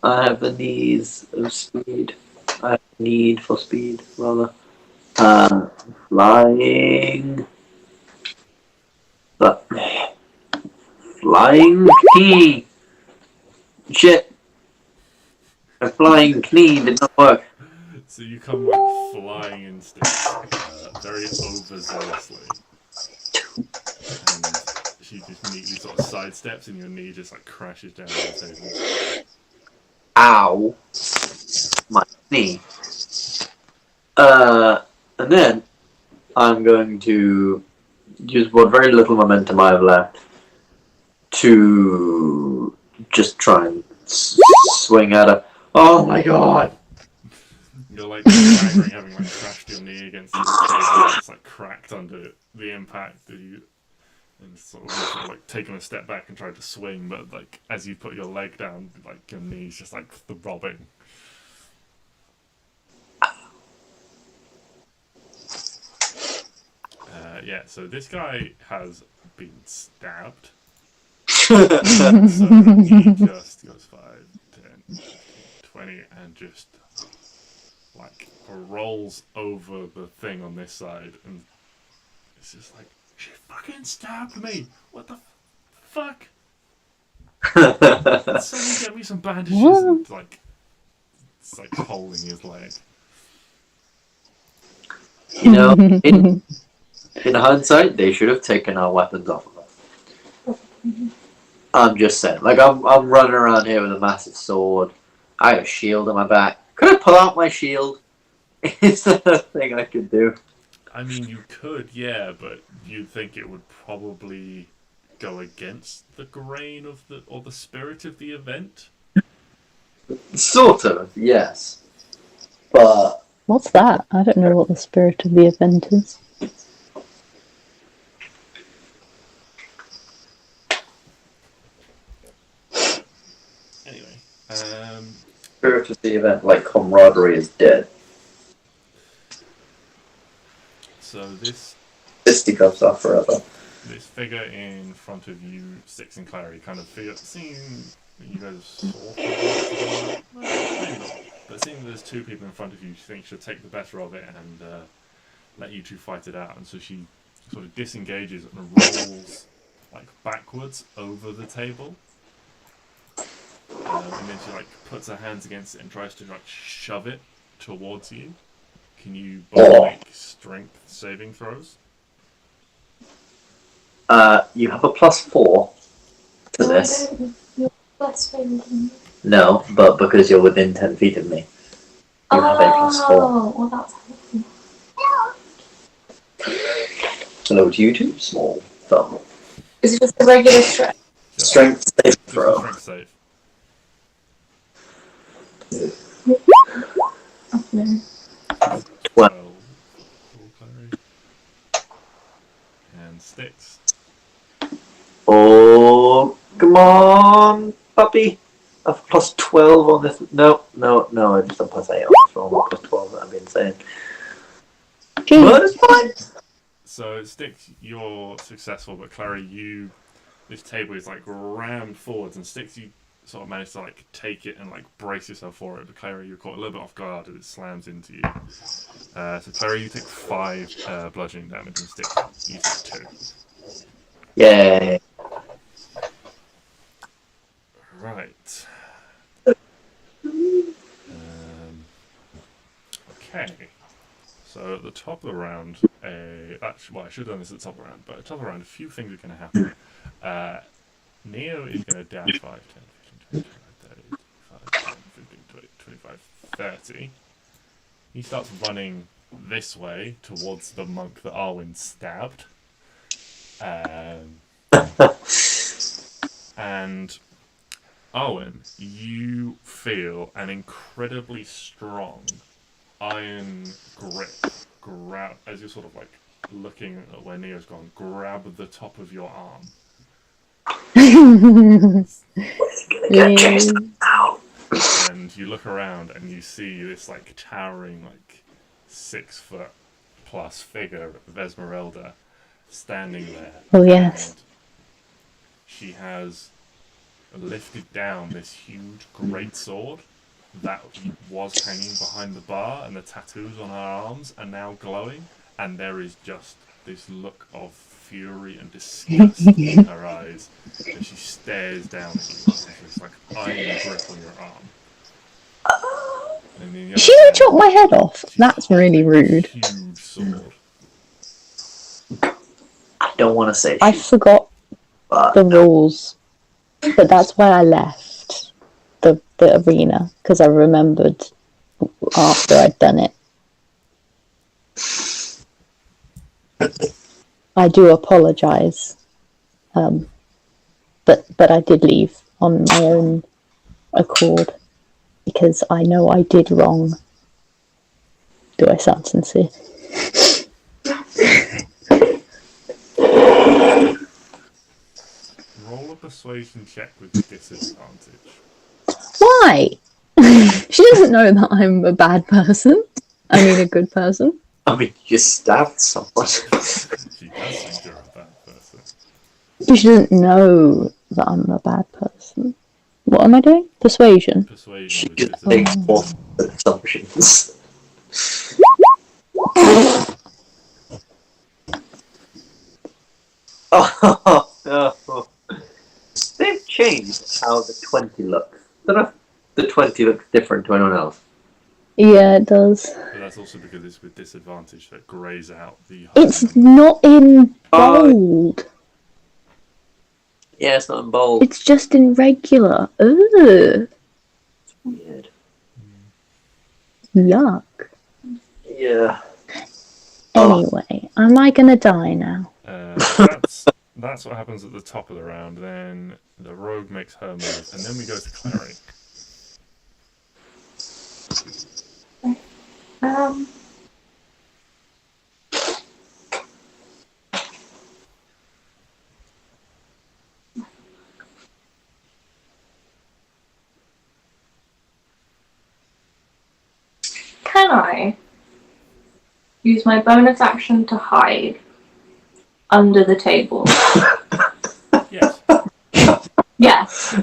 I have the knees of speed. I have need for speed, rather. Flying. But flying knee. Shit. A flying knee did not work. So you come like flying in Stix, very overzealously, and she just neatly sort of sidesteps, and your knee just like crashes down on the table. Ow. My knee. And then I'm going to use what very little momentum I have left to just try and swing at her. Oh my god! You're like staggering, having like crashed your knee against the table, just like cracked under the impact that you, and sort of like taking a step back and tried to swing, but like as you put your leg down, like your knee's just like throbbing. Yeah, so this guy has been stabbed. So he just goes 5, 10, 15, 20, and just like rolls over the thing on this side, and it's just like, she fucking stabbed me! What the fuck? Someone get me some bandages, and like, it's like holding his leg. You know, in hindsight, they should have taken our weapons off of us. I'm just saying. Like, I'm running around here with a massive sword. I have a shield on my back. Could I pull out my shield? Is that a thing I could do? I mean, you could, yeah, but you'd think it would probably go against the grain of the, or the spirit of the event. Sort of, yes. But What's that? I don't know what the spirit of the event is. Anyway, spirit of the event, like camaraderie, is dead. so this Fistycuffs are forever. this figure in front of you, Stix and Klari, kind of feel, seeing that you guys sort of maybe not, but seeing that there's two people in front of you, she thinks she'll take the better of it and let you two fight it out. And so she sort of disengages and rolls like backwards over the table, and then she like puts her hands against it and tries to like shove it towards you. Can you both make strength saving throws? You have a +4 to this. You're less favored than me. No, but because you're within 10 feet of me, you have a +4. Oh, well, that's helpful. Hello to you too, small thumb. Is it just a regular strength? Strength save Just a throw. strength save. Oh, no. 12. Klari. And Stix. Oh, come on, puppy. I have +12 on this. No, I just have +8 on this roll, not +12 that I've been saying. But it's fine. So Stix, you're successful, but Klari, this table is like rammed forwards, and Stix, you sort of managed to like take it and like brace yourself for it, but Klari, you're caught a little bit off guard as it slams into you. So Klari, you take 5 bludgeoning damage, and Stix, you take 2. Yay. Right. Okay. So at the top of the round, actually, I should have done this at the top of the round, but at the top of the round, a few things are going to happen. Neo is going to dash 5, 10, 15, 20, 25, 30, 5, 10, 15, 20, 25, 30. He starts running this way towards the monk that Arwen stabbed. And Arwen, you feel an incredibly strong iron grab as you're sort of like looking at where Neo's gone, grab the top of your arm. And you look around and you see this like towering like 6 foot plus figure of Esmeralda standing there. Oh yes. And she has lifted down this huge great sword that was hanging behind the bar, and the tattoos on her arms are now glowing, and there is just this look of fury and disgust in her eyes as she stares down at you. It's like iron grip on your arm. And then the other She hand, chop my head off. she's That's holding really a rude. huge sword. I don't want to say I shit, forgot but the rules, but that's why I left the arena, because I remembered after I'd done it. I do apologise. But I did leave on my own accord because I know I did wrong. Do I sound sincere? Roll a persuasion check with disadvantage. Why? She doesn't know that I'm a bad person. I mean, a good person. I mean, you stabbed someone. She does think you're a bad person. But she doesn't know that I'm a bad person. What am I doing? Persuasion. Persuasion with You just make disadvantage. more assumptions. Oh. They've changed how the 20 looks. I don't know if the 20 looks different to anyone else. Yeah, it does. But that's also because it's with disadvantage that greys out the... It's not in bold. Yeah, it's not in bold. It's just in regular. Ugh. It's weird. Yuck. Yeah. Anyway, am I gonna die now? That's what happens at the top of the round. Then the rogue makes her move, and then we go to cleric. Can I use my bonus action to hide under the table? Yes. Yes.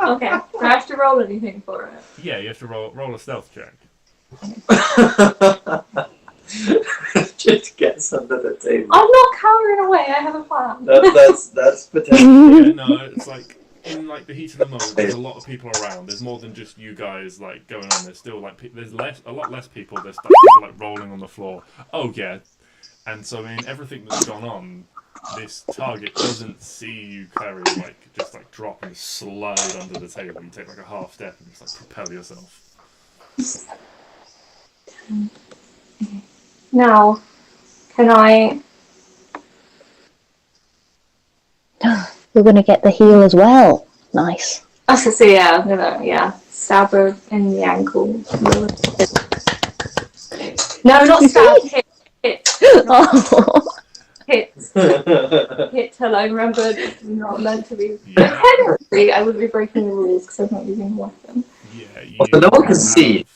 Okay. Do I have to roll anything for it? Yeah, you have to roll a stealth check. Just gets under the table. I'm not cowering away. I have a plan. That's potential. Yeah, no, it's like in like the heat of the moment. There's a lot of people around. There's more than just you guys like going on. There's still like there's a lot less people. There's like, people like rolling on the floor. Oh yeah, and so I mean everything that's gone on. This target doesn't see you, Clary, like just like drop and slide under the table. You take like a half step and just like propel yourself. Now, can I? You're gonna get the heal as well. Nice. I was gonna say yeah. I'm gonna stab her in the ankle. No, not stab. Hit. Oh. Hit till I remembered I'm not meant to be. Technically, I would be breaking the rules because I'm not using a weapon. Yeah, you Well, so no one can see.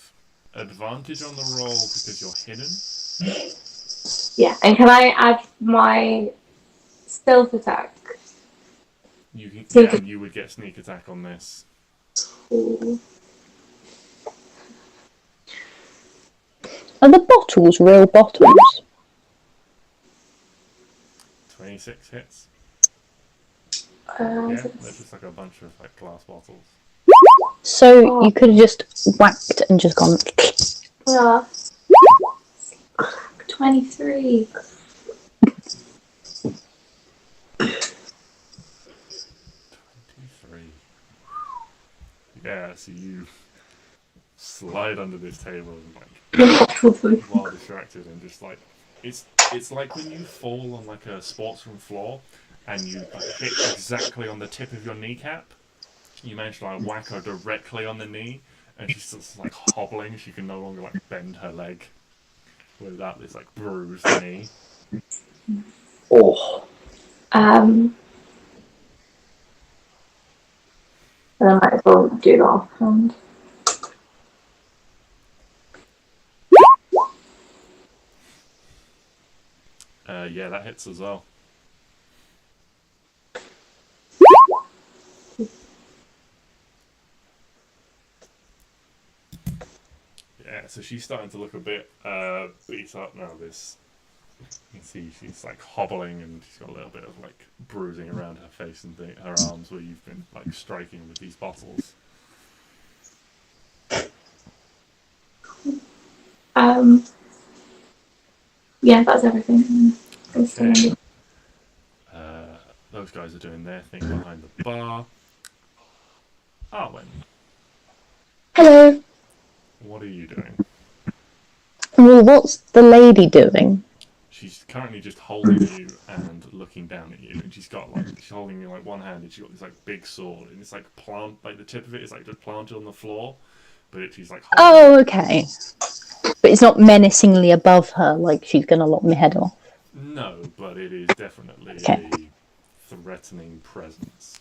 have advantage on the roll because you're hidden. Yeah, and can I add my stealth attack? You can, yeah, you would get sneak attack on this. Ooh. Are the bottles real bottles? 26 hits. Uh, Yeah, they're just like a bunch of like glass bottles. So you could have just whacked and just gone. Yeah. 23. 23. Yeah, so you slide under this table and like while distracted and just like it's like when you fall on like a sportsroom floor and you like, hit exactly on the tip of your kneecap. You manage to like whack her directly on the knee and she's just like hobbling. She can no longer like bend her leg without this like bruised knee. Oh. And I might as well do the offhand. Yeah, that hits as well. Yeah, so she's starting to look a bit beat up now. This, you can see she's like hobbling and she's got a little bit of like bruising around her face and her arms where you've been like striking with these bottles. Yeah, that's everything. Okay. Those guys are doing their thing behind the bar. Arwen, Hello. what are you doing? Well, what's the lady doing? She's currently just holding you and looking down at you, and she's holding you like one hand, and she's got this like big sword, and it's like the tip of it is like just planted on the floor, but she's like holding Oh, okay. But it's not menacingly above her, like she's gonna lock my head off. No, but it is definitely Okay. a threatening presence.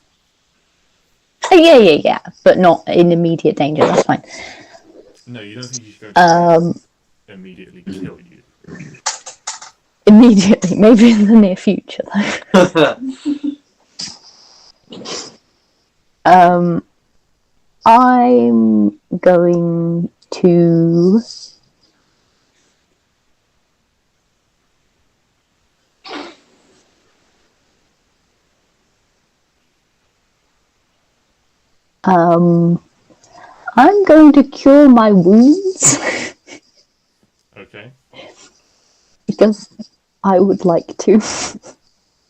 Yeah. But not in immediate danger, that's fine. No, you don't think she's going to immediately kill you? Immediately, maybe in the near future, though. I'm going to... I'm going to cure my wounds. Okay. Because I would like to.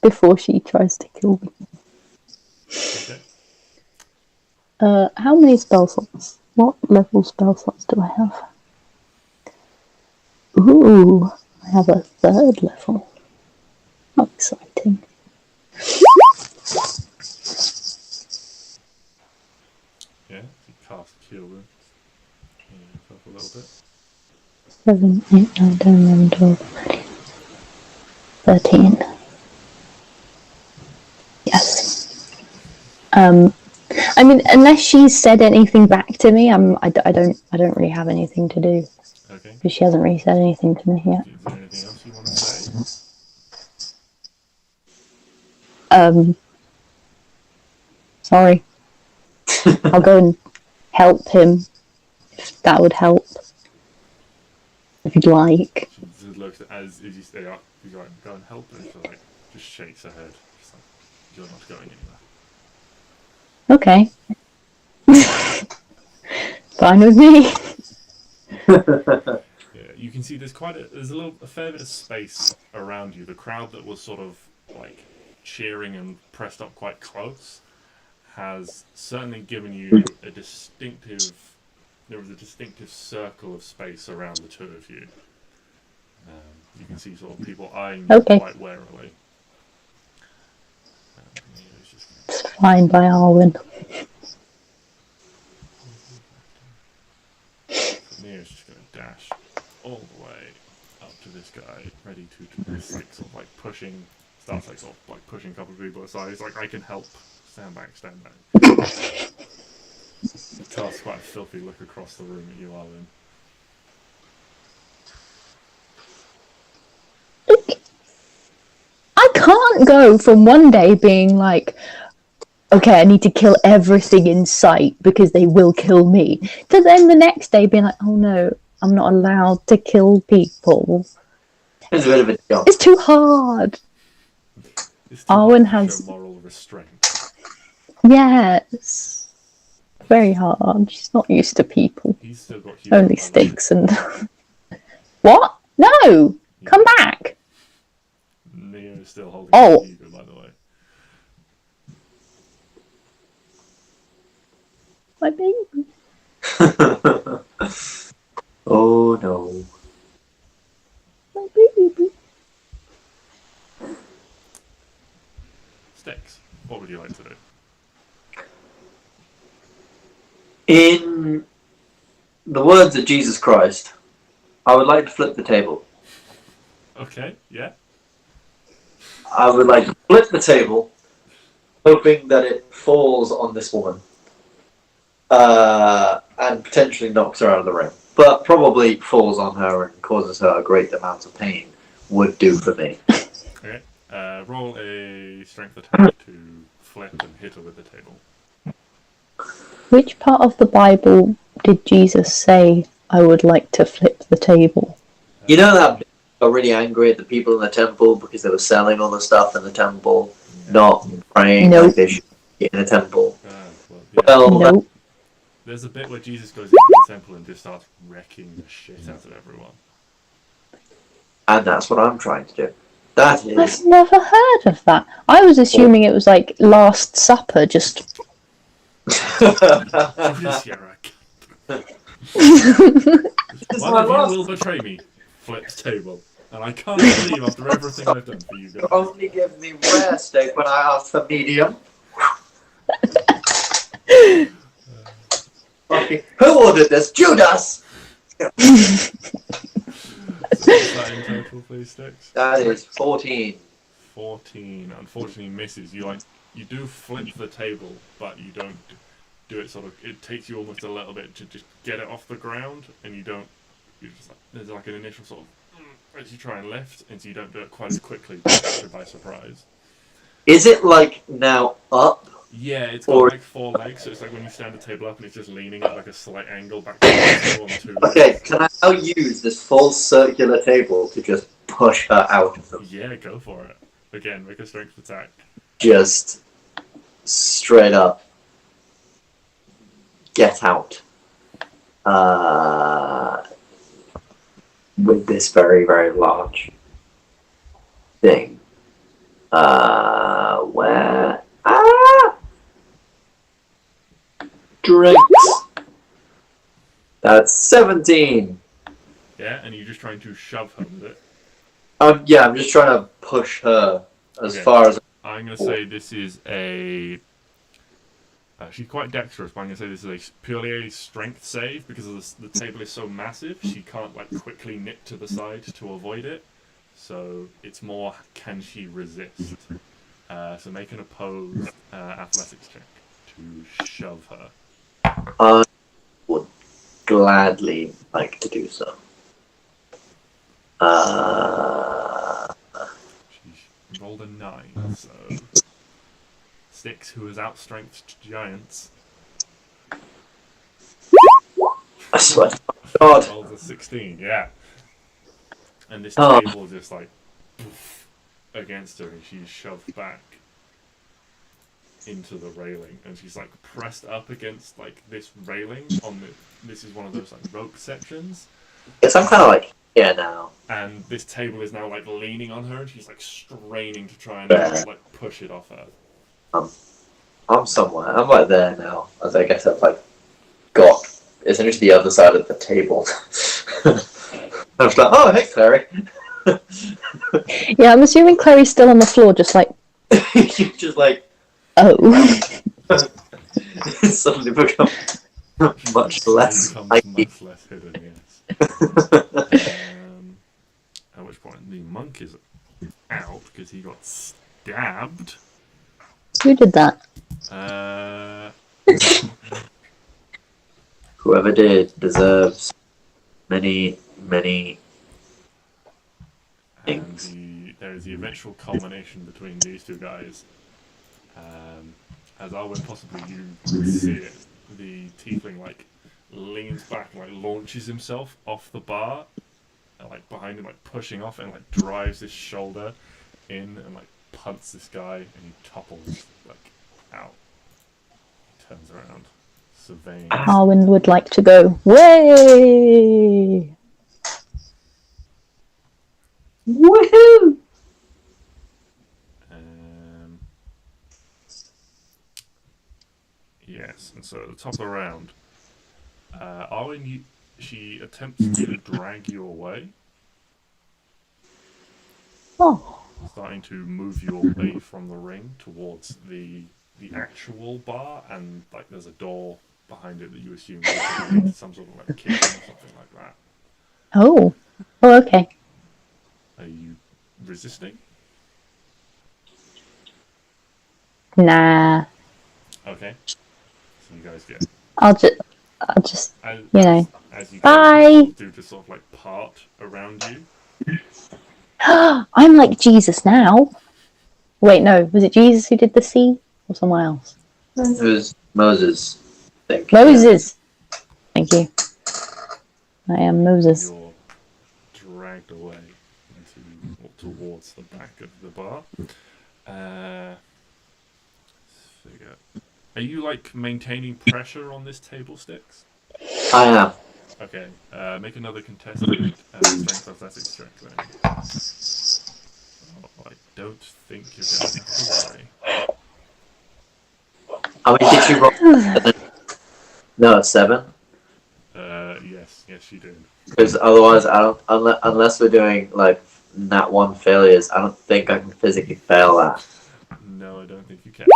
Before she tries to kill me. Okay. How many spell slots? What level spell slots do I have? Ooh, I have a 3rd level. How exciting. Yeah, you cast Cure Wounds. Yourself a little bit. 7, 8, 9, 10, 11, 12, 13. Yes. I mean, unless she's said anything back to me, I don't really have anything to do. Okay. Because she hasn't really said anything to me yet. Is there anything else you want to say? Sorry. I'll go and help him. If that would help. If you'd like. She just looks as you stay up, you like, go and help her. She like just shakes her head. Just like, you're not going anywhere. Okay. Fine with me. Yeah, you can see there's a fair bit of space around you. The crowd that was sort of like cheering and pressed up quite close has certainly given you a distinctive circle of space around the two of you. You can see sort of people eyeing you quite warily. It's fine by Arwen. Neo's just going to dash all the way up to this guy, ready to Stix, sort of like pushing a couple of people aside. He's like, I can help. Stand back. He casts quite a filthy look across the room at you, Arwen. I can't go from one day being like, okay, I need to kill everything in sight because they will kill me, to then the next day being like, oh no, I'm not allowed to kill people. It's a bit of a jump. It's too hard. Arwen has moral restraint. Yes. Very hard. She's not used to people. He's still got only Stix and... What? No! Yeah. Come back! Neo is still holding Hugo, by the way. My baby. Oh no. My baby. Stix, what would you like to do? In the words of Jesus Christ, I would like to flip the table. Okay, yeah. I would like to flip the table, hoping that it falls on this woman. And potentially knocks her out of the ring. But probably falls on her and causes her a great amount of pain would do for me. Okay. Roll a strength attack to flip and hit her with the table. Which part of the Bible did Jesus say, I would like to flip the table? You know that got really angry at the people in the temple because they were selling all the stuff in the temple, not praying like they should be in a temple. Nope. There's a bit where Jesus goes into the temple and just starts wrecking the shit out of everyone. And that's what I'm trying to do. That is... I've never heard of that. I was assuming it was like Last Supper, just... One of you will betray me. Flip table. And I can't believe after everything I've done for you guys. Only give me rare steak when I ask for medium. Okay. Who ordered this? Judas! So what's that in total, please, Stix? That is 14. 14. Unfortunately misses. You do flip the table, but you don't do it sort of. It takes you almost a little bit to just get it off the ground, and you don't. You just like, there's like an initial sort of as you try and lift, and so you don't do it quite as quickly. Captured by surprise. Is it like now up? Yeah, it's got like 4 legs, so it's like when you stand the table up and it's just leaning at like a slight angle back to on 2 legs. Okay, can I now use this full circular table to just push her out of them? Yeah, go for it. Again, make a strength attack. Just straight up get out. With this very, very large thing. Where? Drinks. That's 17. Yeah, and you're just trying to shove her with it. Yeah, I'm just trying to push her as Okay. far as. I'm going to say this is a... she's quite dexterous, but I'm going to say this is purely a strength save, because the table is so massive, she can't like quickly nip to the side to avoid it. So it's more, can she resist? So make an opposed athletics check to shove her. I would gladly like to do so. She rolled a 9, so... Stix, who has outstrengthed giants, I swear to God. rolls a 16, yeah. And this Oh. table just like poof, against her, and she's shoved back into the railing, and she's like pressed up against like this railing on the. This is one of those like rope sections, Yes, I'm kind of like here now. and this table is now like leaning on her, and she's like straining to try and like push it off her. I'm somewhere. I'm like there now. As I guess I've like got essentially the other side of the table. I'm just like, oh hey, Clary. Yeah, I'm assuming Clary's still on the floor, just like, You just like oh. suddenly become much less. Becomes much less hidden, yes. At which point the monk is out because he got stabbed. Who did that? Whoever did deserves many, many And things. there is the eventual culmination between these two guys. As Arwen, possibly you see it, the tiefling like leans back and like launches himself off the bar, and, like behind him, like pushing off, and like drives his shoulder in and like punts this guy, and he topples like out. He turns around, surveying. Arwen would like to go, way! Woohoo! Yes, and so at the top of the round, Arwen, she attempts to drag you away, Oh, starting to move you away from the ring towards the actual bar, and like there's a door behind it that you assume will lead to some sort of like kitchen or something like that. oh, oh, okay. Are you resisting? Nah, Okay. So you guys get I'll just, as, you know. as you Bye. guys do just sort of like part around you. I'm like Jesus now. Wait, no, was it Jesus who did the sea, or someone else? It was Moses. I think. Moses. Thank you. I am Moses. You're dragged away towards the back of the bar. Let's figure. Are you like maintaining pressure on this table, Stix? I am. Okay. Make another contested strength athletics check then. Oh, I don't think you're going to have to worry. I mean, did you roll? No, 7. Yes, you did. Because otherwise, I don't. Unless we're doing like nat 1 failures. I don't think I can physically fail that. No, I don't think you can.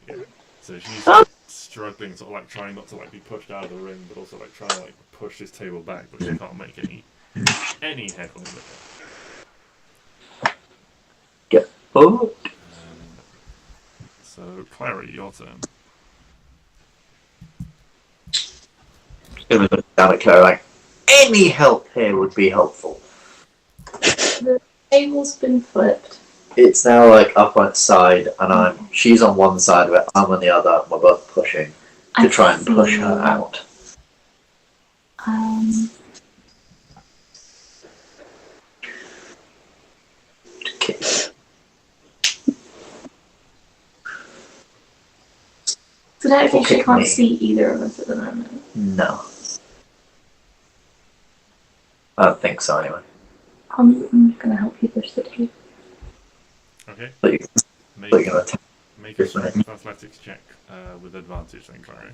Yeah. So she's Ah! struggling, sort of like trying not to like be pushed out of the ring, but also like trying to like push this table back, but she can't make any headway with Get fucked. it. So Clary, your turn. Just gonna be looking down at Claire like, any help here would be helpful. The table's been flipped. It's now like up on its side, and she's on one side of it, I'm on the other. We're both pushing to try and push her out. Okay. So technically Okay, she can't me. see either of us at the moment. No. I don't think so, anyway. I'm gonna help you push the table. Okay. But you're Make, gonna attack. make a strength athletics check with advantage then, Clary.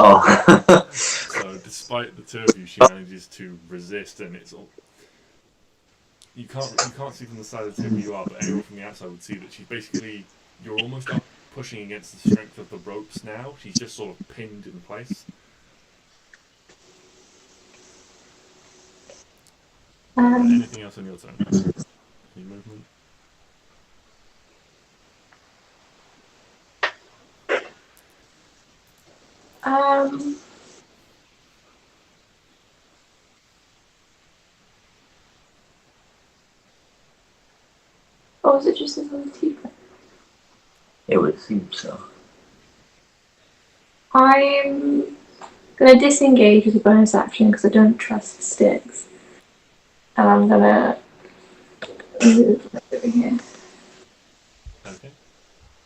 Oh. So despite the two of you, she manages to resist, and it's all. You can't see from the side of the table you are, but anyone from the outside would see that she's basically, you're almost up pushing against the strength of the ropes now. She's just sort of pinned in place. Anything else on your turn? Any movement? Or was it just a little teapot? It would seem so. I'm gonna disengage as a bonus action because I don't trust Stix. And I'm gonna move over here. Okay.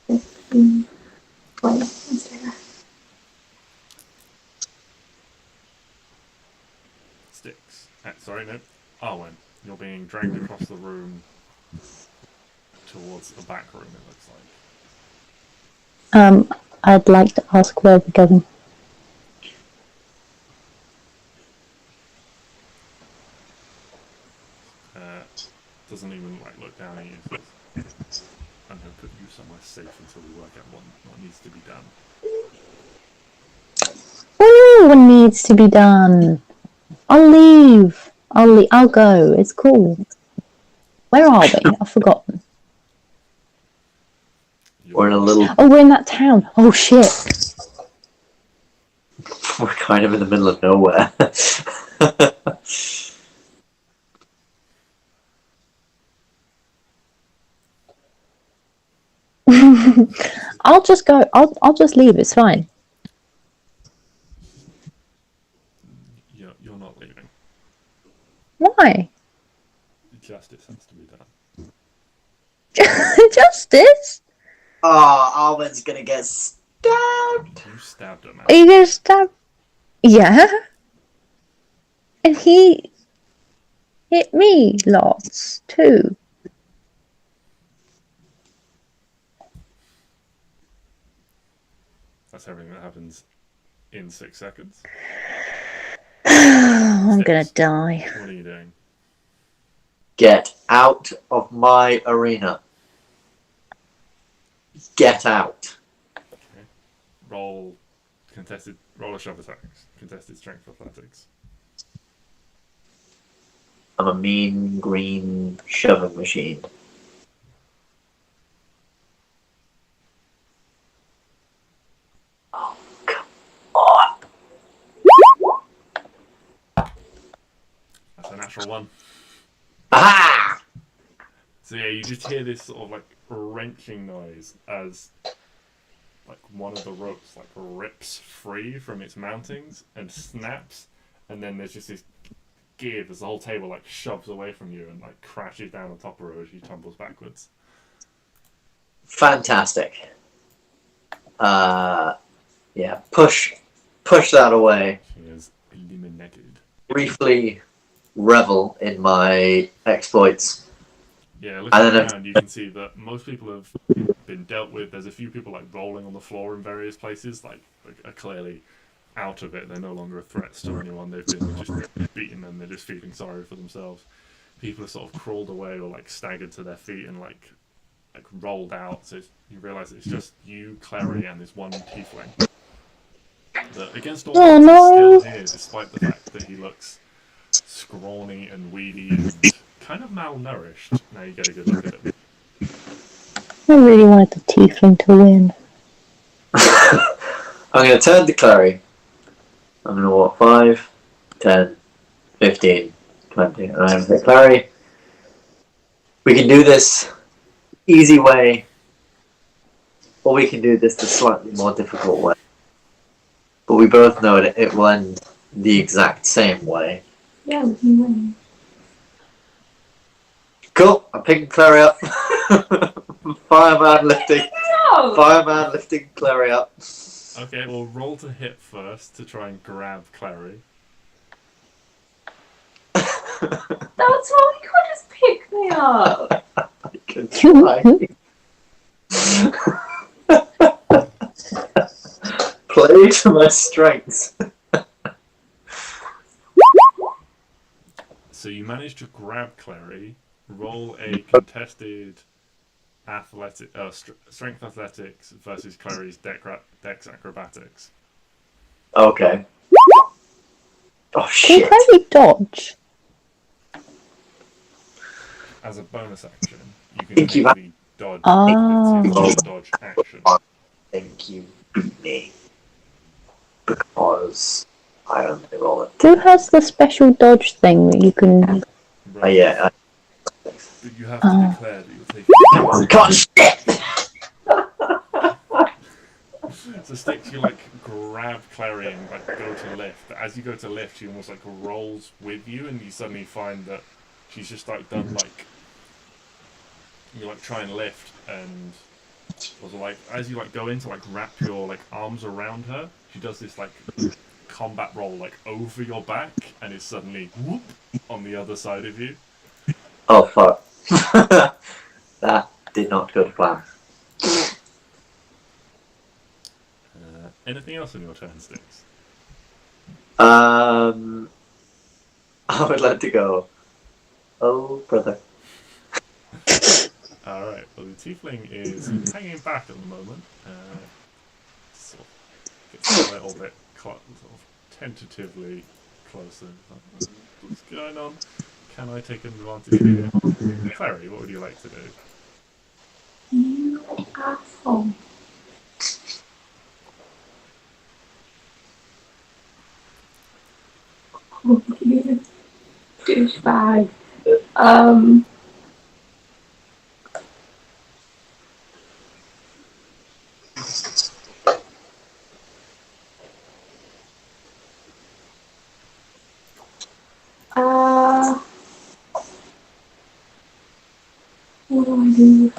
15, 20, and stay there. Stix. Sorry, no. Arwen, you're being dragged across the room towards the back room, it looks like. I'd like to ask where we're going. Doesn't even like look down at you. Says, I'm going to put you somewhere safe until we work out what needs to be done. Ooh, what needs to be done? I'll leave. I'll go. It's cool. Where are we? I've forgotten. We're in a little. Oh, we're in that town. Oh shit. We're kind of in the middle of nowhere. I'll just go. I'll just leave. It's fine. You're not leaving. Why? Justice has to be done. Justice? Oh, Arwen's gonna get stabbed. You stabbed him. Are you gonna stab? Yeah. And he hit me lots too. That's everything that happens in 6 seconds. I'm gonna die. What are you doing? Get out of my arena. Get out. Okay. Roll a shove attacks. Contested strength athletics. I'm a mean green shoving machine. Oh, come on. That's a natural one. Aha! So yeah, you just hear this sort of like wrenching noise as like one of the ropes like rips free from its mountings and snaps, and then there's just this give as the whole table like shoves away from you and like crashes down on top of her as she tumbles backwards. Fantastic. Yeah, push that away. She is eliminated. Briefly revel in my exploits. Yeah, And looking then around, you can see that most people have been dealt with. There's a few people like rolling on the floor in various places, like are clearly out of it. They're no longer a threat to anyone. They've been just beaten and they're just feeling sorry for themselves. People have sort of crawled away or like staggered to their feet and like rolled out. So you realise it's just you, Klari, and this one tiefling. That against all odds is still here, despite the fact that he looks scrawny and weedy and kind of malnourished. Now you get a good look at him. I really wanted the tiefling to win. I'm going to turn to Klari. I'm going to walk 5, 10, 15, 20. And I'm going to say, Klari, we can do this easy way, or we can do this the slightly more difficult way. But we both know that it will end the exact same way. Yeah, we can win. Cool, I'm picking Klari up. Fireman lifting. No! Fireman lifting Klari up. Okay, well, roll to hit first to try and grab Klari. That's why you can't just pick me up. I can try. Play to my strengths. So you manage to grab Klari, roll a contested strength athletics versus Clary's dex acrobatics. Okay. Oh Can shit. Klari dodge? As a bonus action, you can Thank you. take the dodge. Ah. It's your dodge action. Think you beat me because I only roll it. Who has the special dodge thing that you can... Right. Yeah. But you have to declare that you're taking. I got shit. So Stix, you like grab Klari and like go to lift. But as you go to lift, she almost like rolls with you, and you suddenly find that she's just like done like you like try and lift, and also like as you like go in to like wrap your like arms around her, she does this like combat roll like over your back, and is suddenly whoop on the other side of you. Oh fuck. That did not go to plan. Anything else on your turn, Stix? I would like to go. Oh, brother. Alright, well the tiefling is hanging back at the moment. Sort of gets a little bit sort of tentatively closer. What's going on? Can I take advantage here? Klari, what would you like to do? You asshole. Oh, you douchebag. What do I do?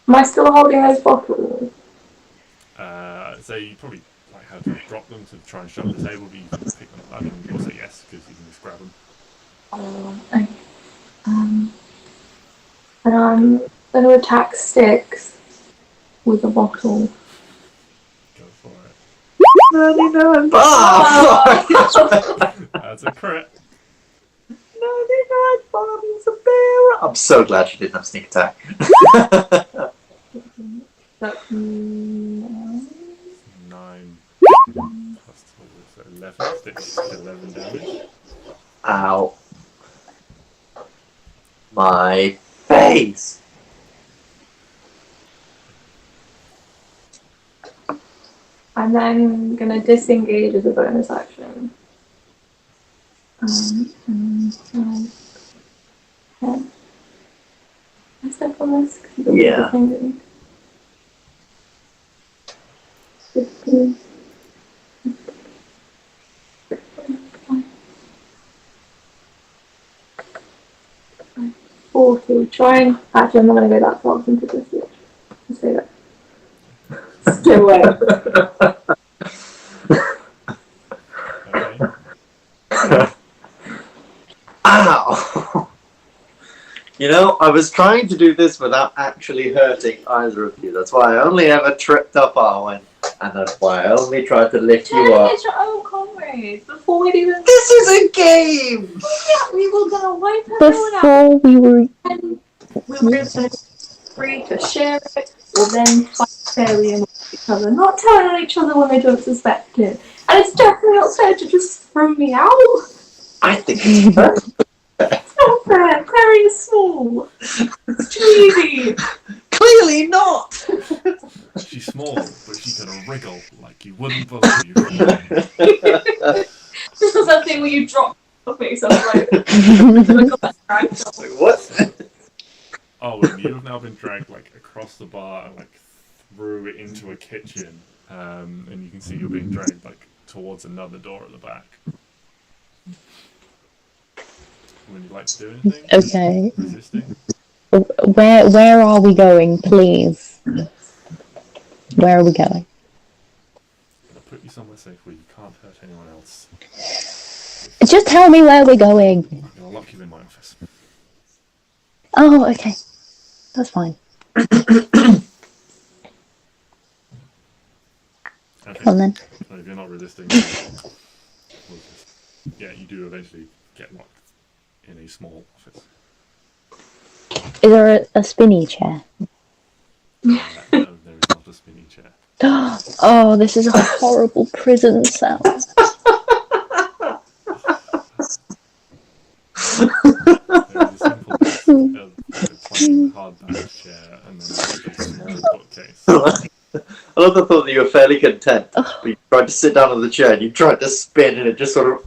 Am I still holding those bottles? So you probably like have to drop them to try and shut the table, but you can pick them up. I mean, you'll say yes because you can just grab them. Okay. And I'm going to attack Stix with a bottle. Go for it. 99 That's a crit. 99 bottles of beer. I'm so glad she didn't have sneak attack. That's 9 plus 12, so 11. Stix 11 damage. Ow. My face. I'm then going to disengage as a bonus action. I step on this? Yeah. 15. 40. Try and... Actually, I'm not going to go that far into this yet. Let's say that. Stay away. Okay. Ow! You know, I was trying to do this without actually hurting either of you. That's why I only ever tripped up Arwen. And that's why I only tried to lift you up. It's your own comrades before we'd even... This is a game! Yeah, we were going to wipe everyone out. Before we were... And we were going to agree to share it, or then fight fairly amongst each other. Not telling on each other when they don't suspect it. And it's definitely not fair to just throw me out. I think it's perfect. It's not fair. Clary is small. It's too easy. Clearly not! She's small, but she can wriggle like you wouldn't believe. This was that thing where you drop your face. I was like, What? Oh, and you've now been dragged like across the bar and like through it into a kitchen, and you can see you're being dragged like towards another door at the back. Would you like to do anything? Okay. Resisting? Where are we going, please? Where are we going? I'll put you somewhere safe where you can't hurt anyone else. Just tell me where we're going. I'm gonna lock you in my office. Oh, okay. That's fine. Okay. Come on then. So if you're not resisting, we'll just, yeah, you do eventually get locked in a small office. Is there a spinny chair? No, there is not a spinning chair. Oh, this is a horrible prison cell. There is a simple plain hardback chair and then a small bookcase. I love the thought that you were fairly content, but you tried to sit down on the chair and you tried to spin and it just sort of...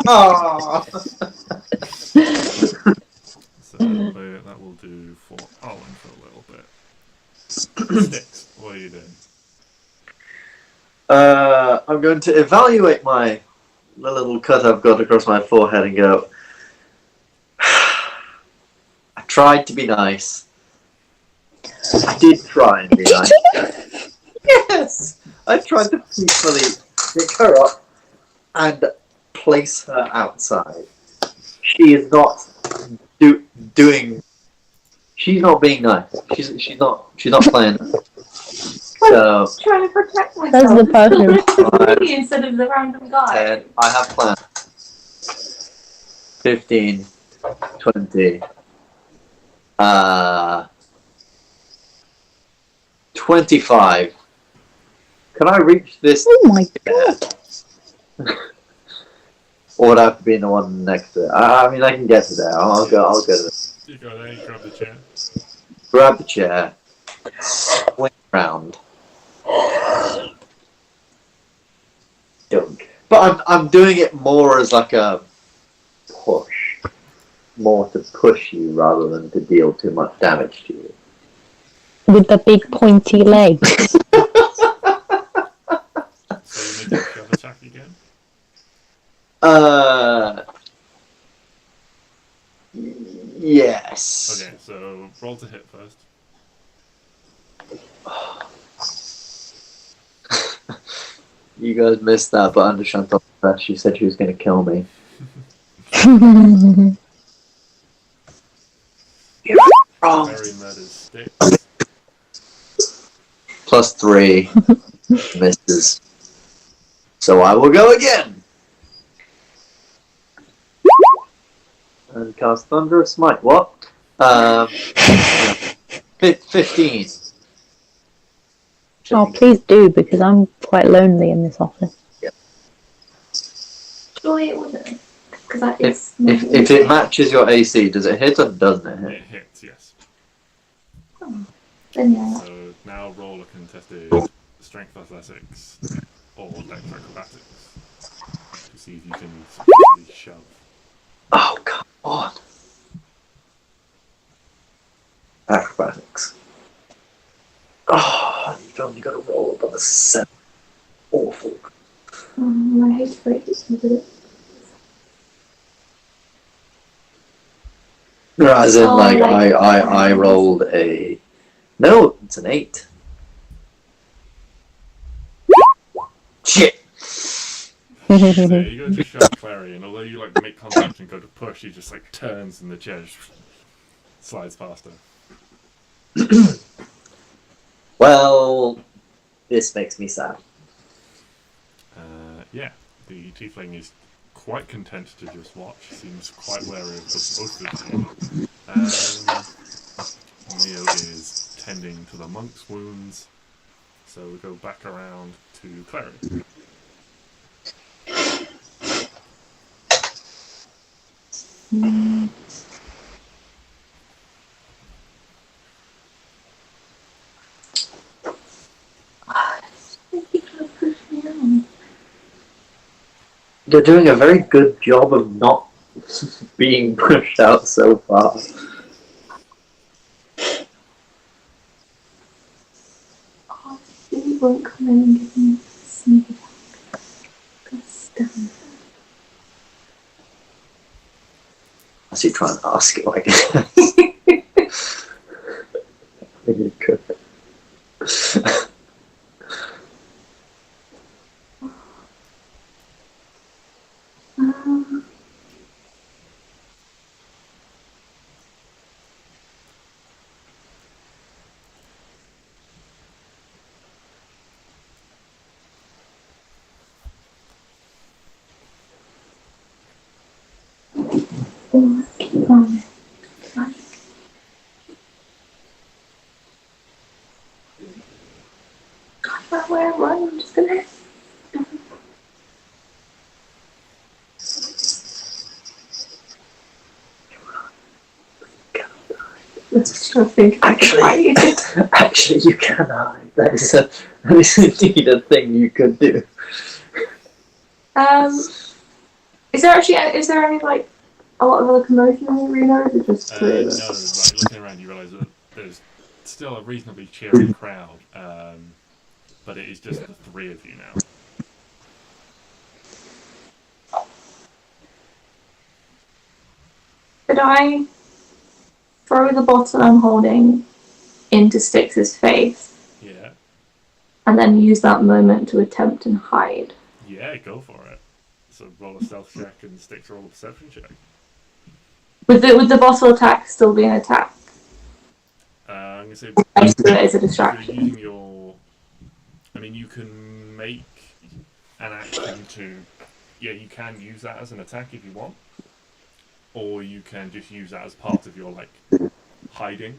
Oh. So that will do for Arwen for a little bit. Stix, what are you doing? I'm going to evaluate the little cut I've got across my forehead and go, I tried to be nice. I did try and be nice. Yes! I tried to peacefully pick her up and place her outside. She is not doing... She's not being nice. She's not playing. So... trying to protect myself. That's the partner. Me instead of the random guy. 10. I have planned. 15. 20. 25. Can I reach this? Oh my god. Or would I have to be in the one next to it? I mean, I can get to there. I'll go to it. You go there, you grab the chair. Grab the chair. Swing around. Dunk. But I'm doing it more as like a push. More to push you rather than to deal too much damage to you. With the big pointy legs. So you make a shove attack again? Yes. Okay, so roll to hit first. You guys missed that, but under Chantal, she said she was going to kill me. Wrong. Very murders Stix. +3 misses. So I will go again. And cast Thunderous Smite. What? 15. Oh, please do, because I'm quite lonely in this office. Surely it wouldn't. Because that If is... it matches your AC, does it hit or doesn't it hit? It hits, yes. Then yeah. So now roll a contested strength athletics or dex acrobatics to see if you can successfully shove. Oh, come on. Acrobatics. Oh, you've only got to roll above a 7. Awful. I hate to break it, but it. As in, Oh, like, like- I rolled a... No, it's an 8. Shit! So yeah, you go to shove Clary, and although you like make contact and go to push, he just like turns and the chair just slides past her. Well, this makes me sad. Yeah, the tiefling is quite content to just watch. Seems quite wary of both of you. Neo is tending to the monk's wounds, so we go back around to Clary. You're doing a very good job of not being pushed out so far. Oh, he won't come in and give me a sneak attack. God damn it. As you try and ask it like really good. Where am I? I'm just gonna. Let's try to think. Actually, you can hide. That is indeed a thing you could do. Is there any like a lot of other commotion in the arena, or is it just three of No, us? like looking around, you realise that there's still a reasonably cheering crowd, but it is just the three of you now. Could I throw the bottle I'm holding into Stix's face Yeah, and then use that moment to attempt and hide? yeah, go for it. So roll a stealth check and Stix roll a perception check. Would the bottle attack still be an attack? I'm gonna say I just do it as a if you're distraction. using your, I mean, you can make an action to, yeah, you can use that as an attack if you want, or you can just use that as part of your like hiding.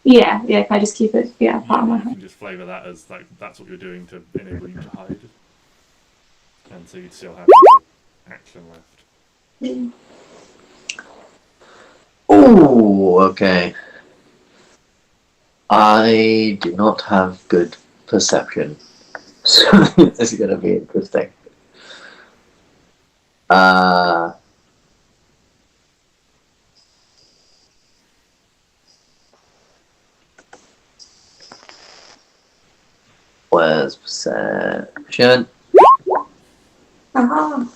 Yeah, can I just keep it? Yeah, part of my You hide. can just flavour that as like that's what you're doing to enable you to hide, and so you'd still have your action left. Ooh, okay. I do not have good perception, so this is gonna be interesting. Where's perception? Aha.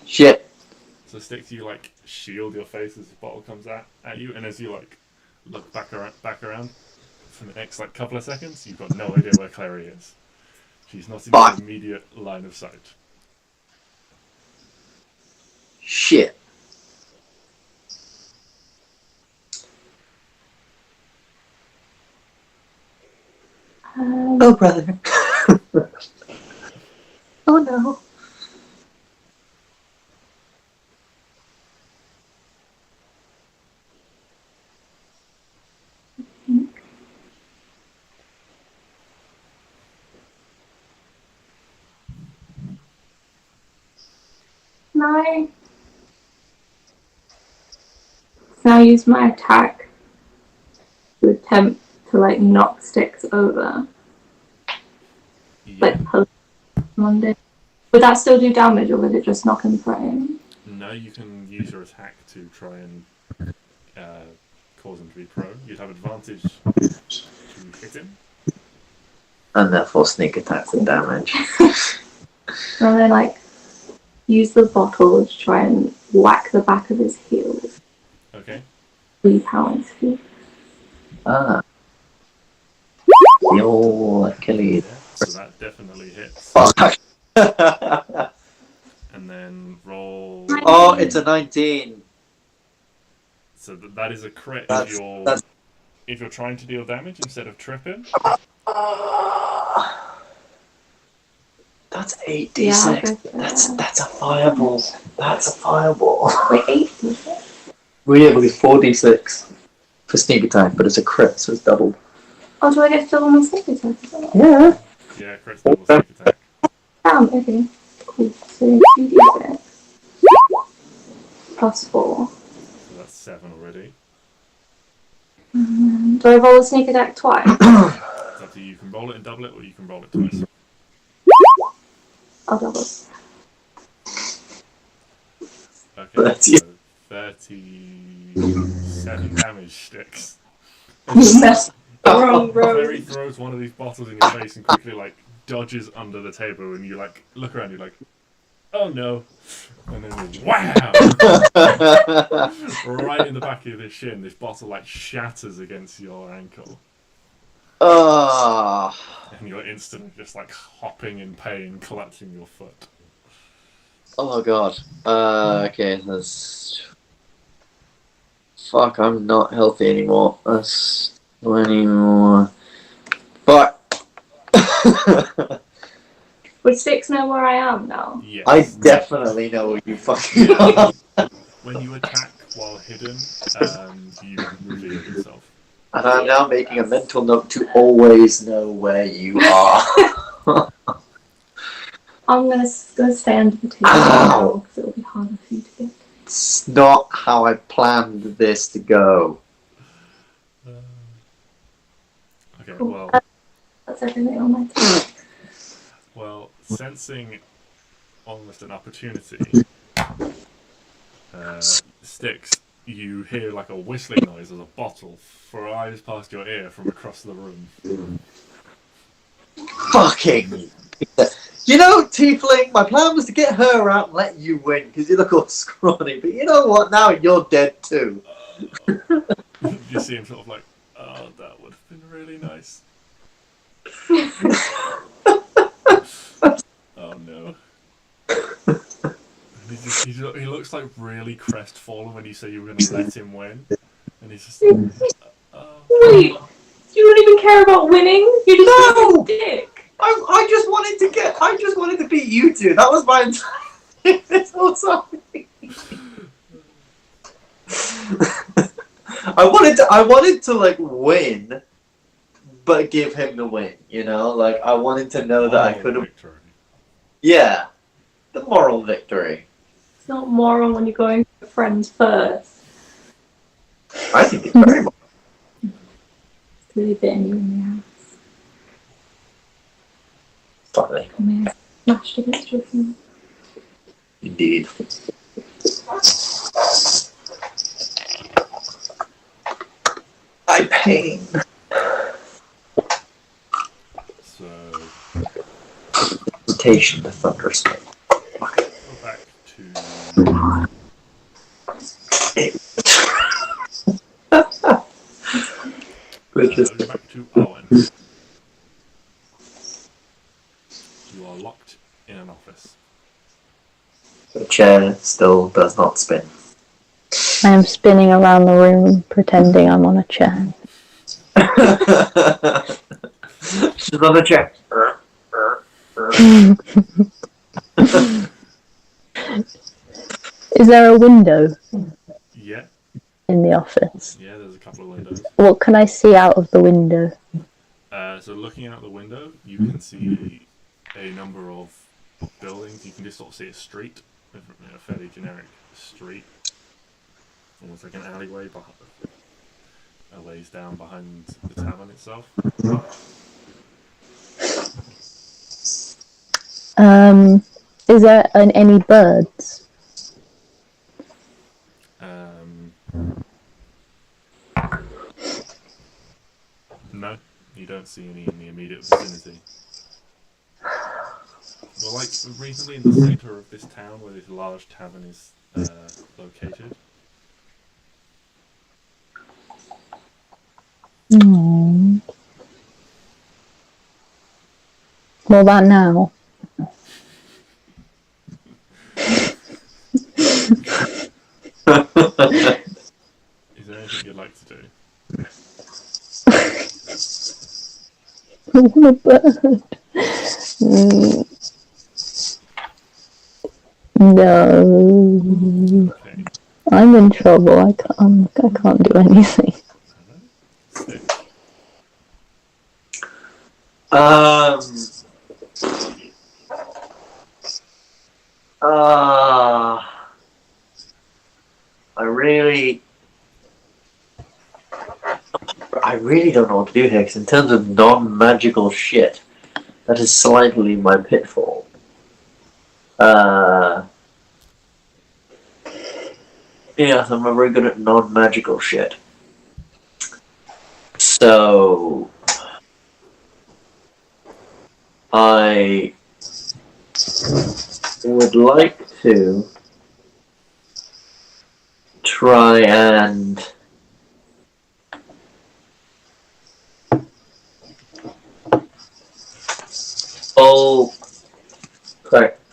Shit. So Stix, you like shield your face as the bottle comes at you, and as you like look back around for the next like couple of seconds, you've got no idea where Clary is. She's not in Fuck. your immediate line of sight. Shit. Oh, brother. Oh no. Can I use my attack to attempt to like knock Stix over? Yeah. Like post Monday. Would that still do damage, or would it just knock him prone? No, you can use your attack to try and cause him to be prone. You'd have advantage to hit him. And therefore sneak attacks and damage. And then like use the bottle to try and whack the back of his heels. Okay. power speed. Ah. The old Achilles. Yeah, so that definitely hits. Fuck. And then roll. Oh, it's a 19. So that is a crit That's- if you're trying to deal damage instead of tripping. That's 8d6. Yeah, That's a fireball. That's a fireball. Wait, 8d6? Well, yeah, but it's 4d6 for sneak attack, but it's a crit, so it's doubled. Oh, do I get still on my sneak attack as well? Yeah. Yeah, crit's double sneak attack. Okay. Cool. So 2d6 plus 4. So that's 7 already. Do I roll a sneak attack twice? It's up to you. You can roll it and double it, or you can roll it twice. I'll double it. Okay, That's so 37 damage sticks. Mess. Wrong, Clary throws one of these bottles in your face and quickly like dodges under the table, and you like look around, you're like, oh no, and then wow, right in the back of your shin, this bottle like shatters against your ankle, Oh. and you're instantly just like hopping in pain, clutching your foot. Oh god. Okay, that's... Fuck, I'm not healthy anymore. That's 20 more. Fuck! Would Stix know where I am now? Yes. I definitely know what you fucking are. When you attack while hidden, you reveal yourself. And I'm now making a mental note to always know where you are. I'm gonna stay under the table Ow. because it'll be harder for you to get. It's not how I planned this to go. Okay, Cool. well, That's everything on my turn. well, sensing almost an opportunity, Stix, you hear like a whistling noise as a bottle flies past your ear from across the room. Fucking... You know, Tiefling, my plan was to get her out and let you win, because you look all scrawny, but you know what, now you're dead too. You see him sort of like, oh, that would have been really nice. Oh no. And he looks like really crestfallen when you say you were going to let him win. And he's just, oh. Wait, you don't even care about winning? You're just being a dick. I just wanted to beat you two. That was my entire this whole time. I wanted to like win, but give him the win. You know, like I wanted to know that I could have. Yeah, the moral victory. It's not moral when you're going for friends first. I think it's very moral. It's really bitting you in the ass. Funny. Come here. Smashed against your feet. Indeed. I pain. So, Invitation to Thunderstorm. go back to... go back to Arwen. You are locked in an office. The chair still does not spin. I am spinning around the room, pretending I'm on a chair. She's on the chair. Is there a window Yeah, in the office? yeah, there's a couple of windows. What can I see out of the window? So looking out the window, you can see a number of buildings. You can just sort of see a street, a fairly generic street. Almost like an alleyway a ways down behind the tavern itself. Is there any birds? No, you don't see any in the immediate vicinity. Well, like reasonably in the centre of this town where this large tavern is located. What about now? Is there anything you'd like to do? I want a bird. No. Okay. I'm in trouble. I can't do anything. Stix. I really don't know what to do here, because in terms of non-magical shit, that is slightly my pitfall. Yeah, I'm very good at non-magical shit. So I would like to try and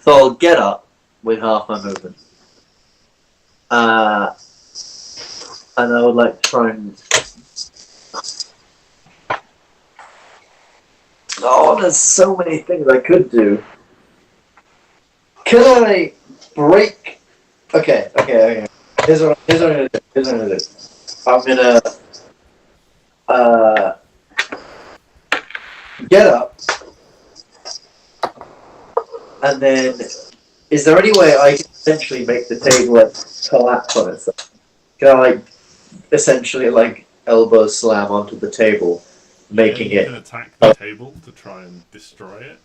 so I'll get up with half my movement. And I would like to try and... Oh, there's so many things I could do. Could I break... Okay. Here's what I'm gonna do. I'm gonna... get up. And then... Is there any way I can essentially make the table collapse on itself? Can I essentially elbow slam onto the table, making you it can attack the table to try and destroy it.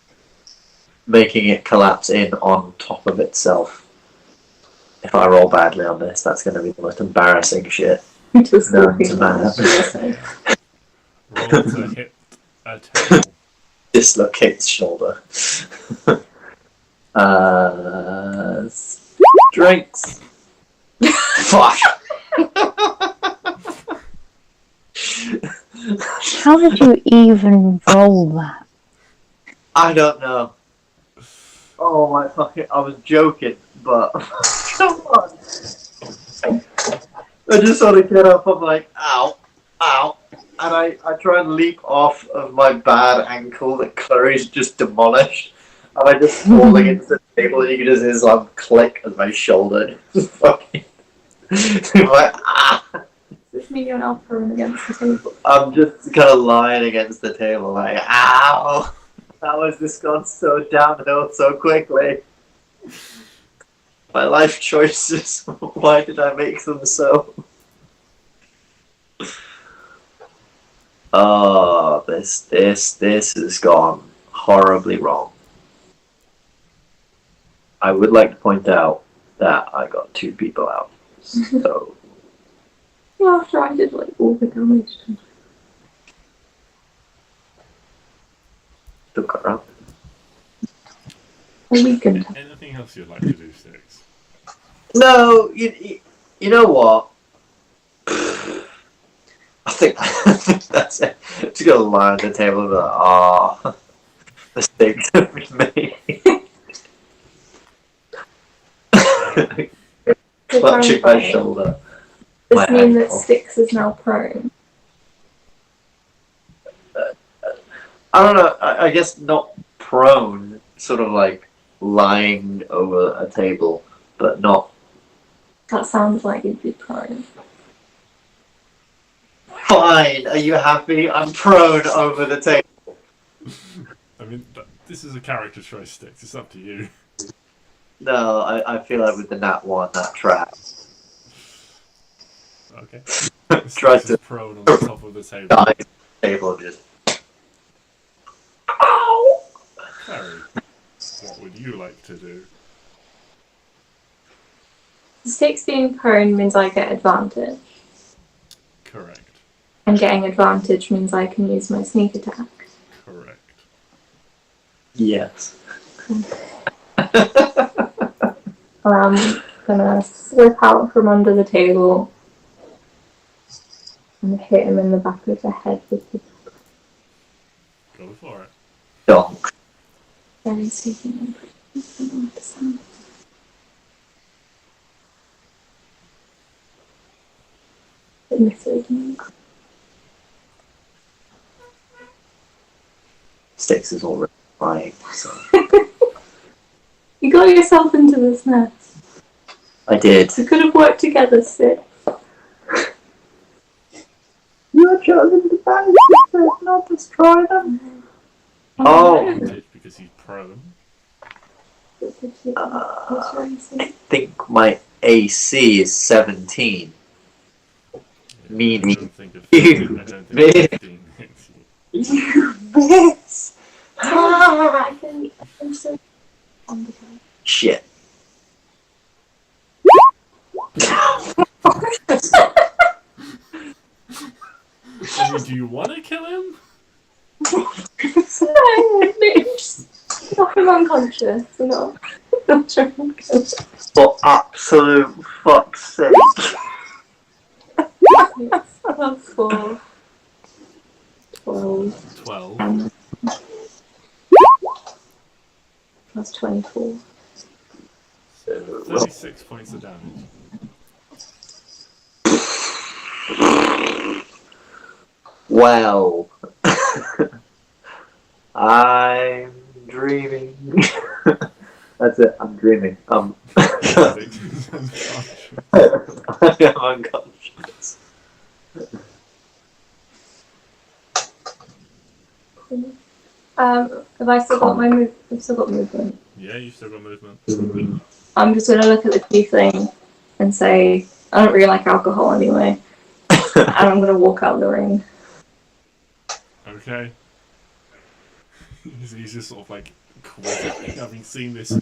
Making it collapse in on top of itself? If I roll badly on this, that's going to be the most embarrassing shit Just known to man. Roll to hit a table. Dislocates shoulder. Drinks. Fuck. How did you even roll that? I don't know. Oh my fucking! I was joking, but come on. I just sort of get up. I'm like, ow, and I try and leap off of my bad ankle that Clary's just demolished. And I just fall against the table, and you can just hear some click as my shoulder just fucking. Like, ah. Me and Alpha are against the table. I'm just kind of lying against the table, like, ow! How has this gone so downhill so quickly? My life choices, why did I make them so? Oh, this has gone horribly wrong. I would like to point out that I got 2 people out, so... Yeah, after I did all the damage. Took her out. A weekend. Anything else you'd like to do, Stix? No, you know what? I think that's it. Just gonna lie on the table and be like, ah, mistakes have been made. Clutching my shoulder. Does this mean that Stix is now prone? I don't know, I guess not prone, sort of like lying over a table, but not... That sounds like you'd be prone. Fine, are you happy? I'm prone over the table. I mean, this is a character choice, Stix. It's up to you. No, I feel like with the nat 1, that trap. Okay. Try Stix to is prone on the top of the table. die on the table just... Ow! Clary, what would you like to do? Stix being prone means I get advantage. Correct. And getting advantage means I can use my sneak attack. Correct. Yes. I'm gonna slip out from under the table and hit him in the back of the head with the... Go for it. Donk. Very speaking I don't understand. Misleading. Stix is already crying, so You got yourself into this mess. I did. You could have worked together, Sid. You're chosen to banish yourself, not destroy them. Oh. He did because he's prone. I think my AC is 17. Meaning I don't think of 15, I don't think of 15 hits you. you miss. I can still Shit. I mean, do you want to kill him? Knock him unconscious, not sure I'm unconscious. For absolute fuck's sake. That's 4. 12. 12. That's 24. So 36 points of damage. Well, I'm dreaming. That's it. I'm dreaming. I'm unconscious. Have I still got my move? I've still got movement. Yeah, you've still got movement. I'm just gonna look at the key thing and say, I don't really like alcohol anyway. And I'm gonna walk out the ring. Okay. He's just sort of like quivering, having seen this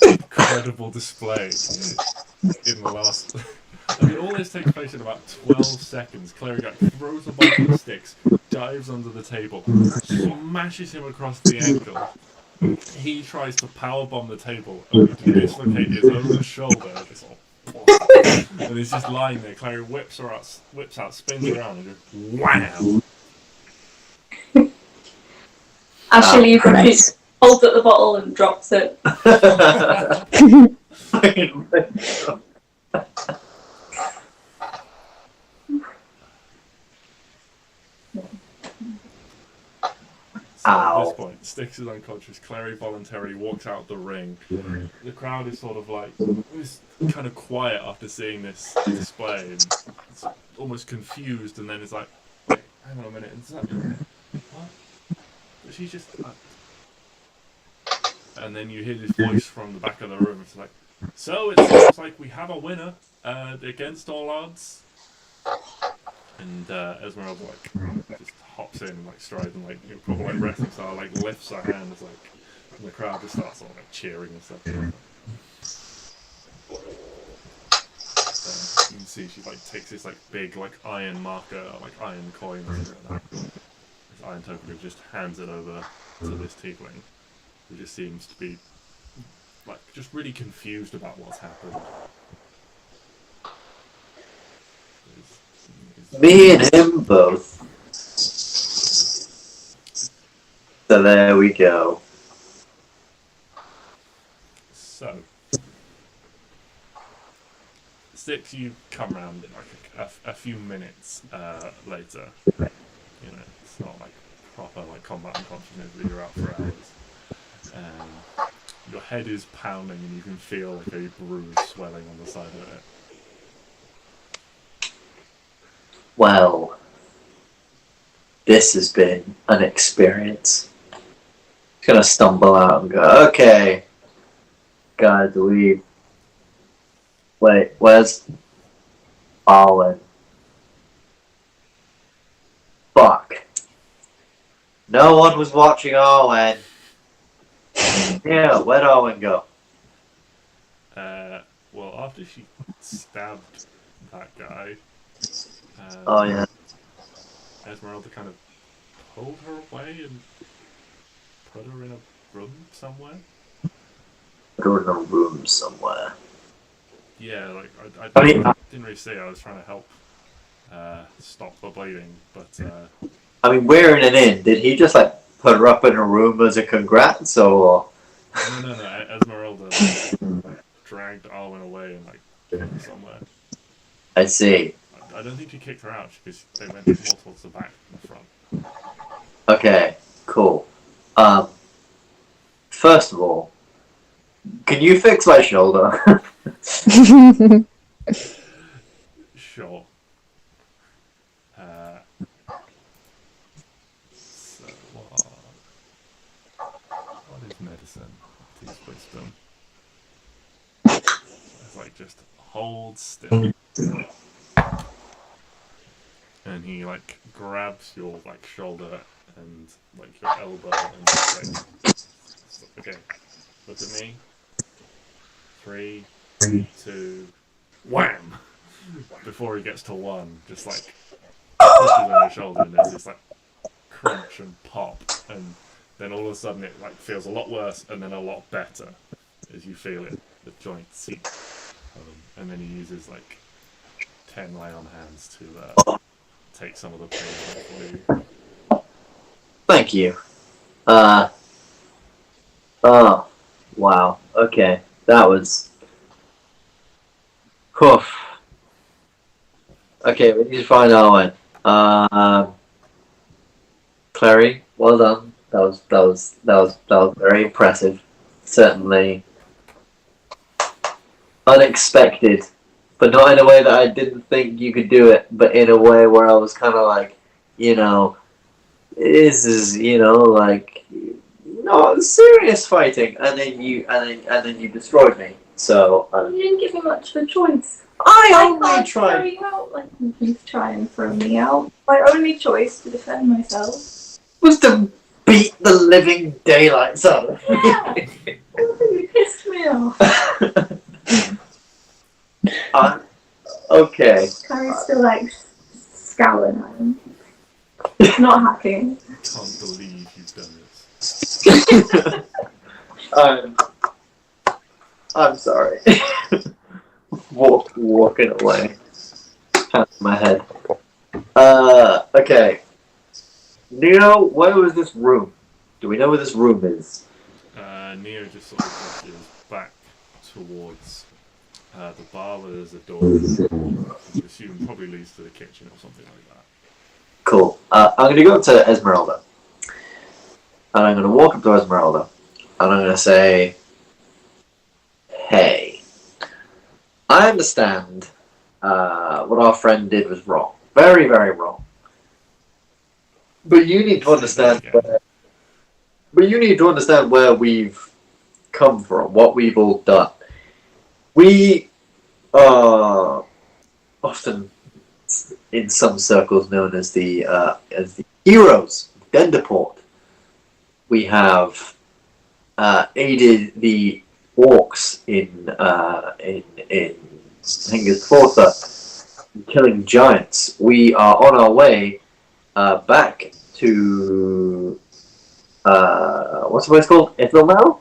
incredible display in the last. I mean, all this takes place in about 12 seconds. Klari throws a bottle of Stix, dives under the table, smashes him across the ankle. He tries to powerbomb the table, only to dislocate his own shoulder. Just and he's just lying there. Klari whips out, spins around, and just wham! Actually, nice. Holds up the bottle and drops it. So at this point, Stix is unconscious. Klari voluntarily walks out the ring. The crowd is sort of like kind of quiet after seeing this display, and it's almost confused. And then it's like, wait, hang on a minute, is that what? But she's just. And then you hear this voice from the back of the room. It's like, so it seems like we have a winner against all odds. And Esmeralda just hops in and strides and proper wrestling style, lifts her hands and the crowd just starts sort of cheering and stuff. You can see she takes this big iron marker, iron coin, this iron token, and just hands it over to this tiefling, who just seems to be just really confused about what's happened. Me and him both. So there we go. So, Stix, you come round in a few minutes later. It's not proper combat unconsciousness, but you're out for hours. Your head is pounding and you can feel a bruise swelling on the side of it. Well, this has been an experience. Just gonna stumble out and go, okay, guys, wait, where's Arwen? Fuck. No one was watching Arwen. Yeah, where'd Arwen go? Well, after she stabbed that guy, Oh yeah. Esmeralda kind of pulled her away and put her in a room somewhere. Put her in a room somewhere. Yeah, I mean, didn't really see. I was trying to help stop the bleeding, but I mean, we're in an inn. Did he just put her up in a room as a congrats, or? No. Esmeralda dragged Arwen away and like put her somewhere. I see. I don't think she kicked her out because they went more towards the back than the front. Okay, cool. First of all, can you fix my shoulder? Sure. So what is medicine? Teach wisdom. It's like just hold still. And he like grabs your like shoulder and like your elbow and just like, okay, look at me. 3, 2, wham! Before he gets to 1, just like pushes on your shoulder and there's this like crunch and pop, and then all of a sudden it like feels a lot worse and then a lot better as you feel it, the joint seat. And then he uses like 10 lay on hands to take some of the pain away for you. Thank you. Oh, wow. Okay, that was. Whew. Okay, we need to find Arwen. Clary, well done. That was very impressive. Certainly unexpected, but not in a way that I didn't think you could do it, but in a way where I was kind of like, this is, like, not serious fighting, and then you destroyed me. So You didn't give me much of a choice. I I only can't tried. throw you out like you try and throw me out. My only choice to defend myself. Was to beat the living daylights out of me. Yeah. You pissed me off. Okay. Carrie's still like scowling at him. He's not happy. Can't believe you've done this. I'm sorry. Walking away. Pat my head. Okay. Neo, where was this room? Do we know where this room is? Neo just sort of pushes back towards the bar where there's a door. I assume probably leads to the kitchen or something like that. Cool. I'm going to go up to Esmeralda. And I'm going to walk up to Esmeralda. And I'm going to say, hey, I understand what our friend did was wrong. Very, very wrong. But you need to understand where we've come from, what we've all done. We are often in some circles known as the heroes of Denderport. We have aided the orcs in Henger's Forza, killing giants. We are on our way back to what's the place called? Ithemel?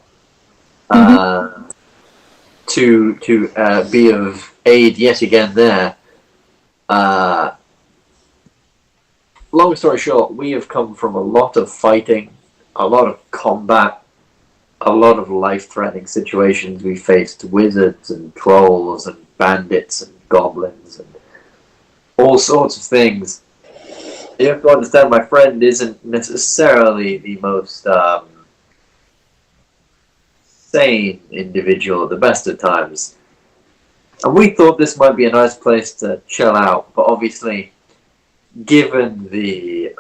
To be of aid yet again there. Long story short, we have come from a lot of fighting, a lot of combat, a lot of life-threatening situations. We faced wizards and trolls and bandits and goblins and all sorts of things. You have to understand, my friend isn't necessarily the most sane individual at the best of times. And we thought this might be a nice place to chill out, but obviously, given the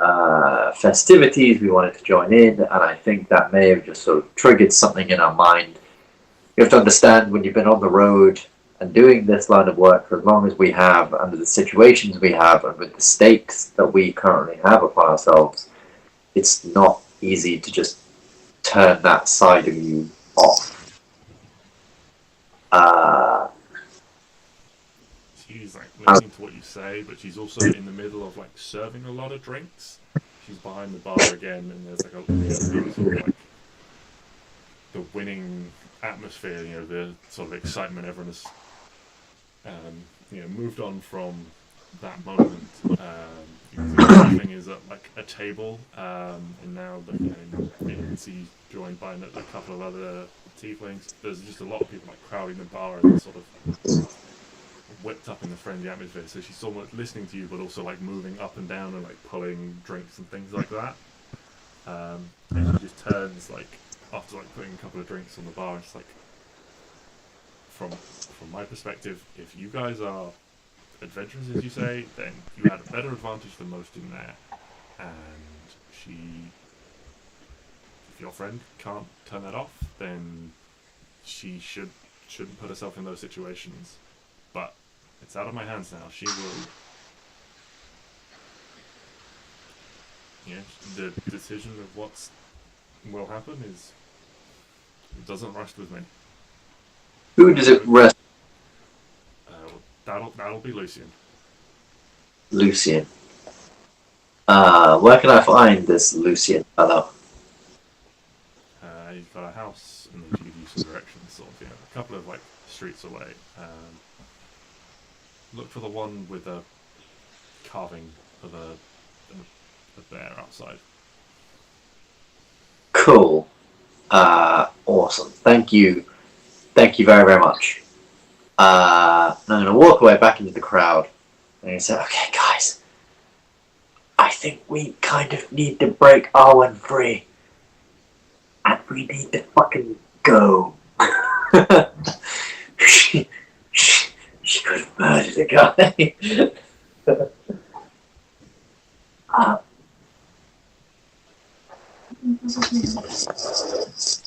festivities, we wanted to join in, and I think that may have just sort of triggered something in our mind. You have to understand, when you've been on the road and doing this line of work for as long as we have, under the situations we have, and with the stakes that we currently have upon ourselves, it's not easy to just turn that side of you off. She's like listening to what you say, but she's also in the middle of like serving a lot of drinks. She's behind the bar again, and there's like a sort of like the winning atmosphere, the sort of excitement. Everyone has moved on from that moment, the thing is at like a table, and now you can see joined by a couple of other tieflings. There's just a lot of people like crowding the bar and sort of whipped up in the friendly atmosphere. So she's sort of listening to you, but also like moving up and down and like pulling drinks and things like that. And she just turns like after like putting a couple of drinks on the bar. It's like from my perspective, if you guys are adventurers, as you say, then you had a better advantage than most in there. And if your friend can't turn that off, then she shouldn't put herself in those situations. But it's out of my hands now. She will. The decision of what will happen it doesn't rest with me. Who does it rest? That'll be Lucian. Lucian. Where can I find this Lucian fellow? You've got a house, and they give you some directions, sort of, a couple of like streets away. Look for the one with a carving of a bear outside. Cool. Awesome. Thank you. Thank you very, very much. I'm going to walk away back into the crowd and say, okay, guys, I think we kind of need to break Arwen free. And we need to fucking go. She could have murdered a guy.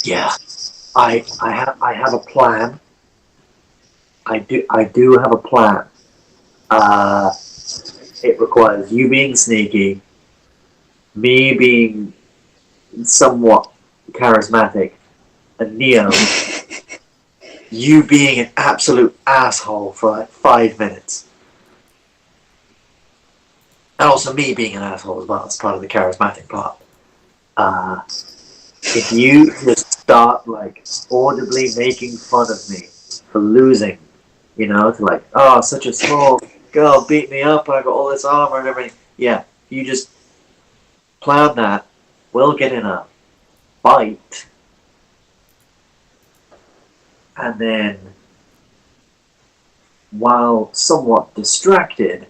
Yeah, I have a plan. I do have a plan. It requires you being sneaky, me being somewhat charismatic, and Neo, you being an absolute asshole for like 5 minutes. And also me being an asshole as well, as part of the charismatic part. If you just start like audibly making fun of me for losing, to like, oh, such a small girl beat me up and I got all this armor and everything. Yeah, you just plan that, we'll get in a fight, and then while somewhat distracted,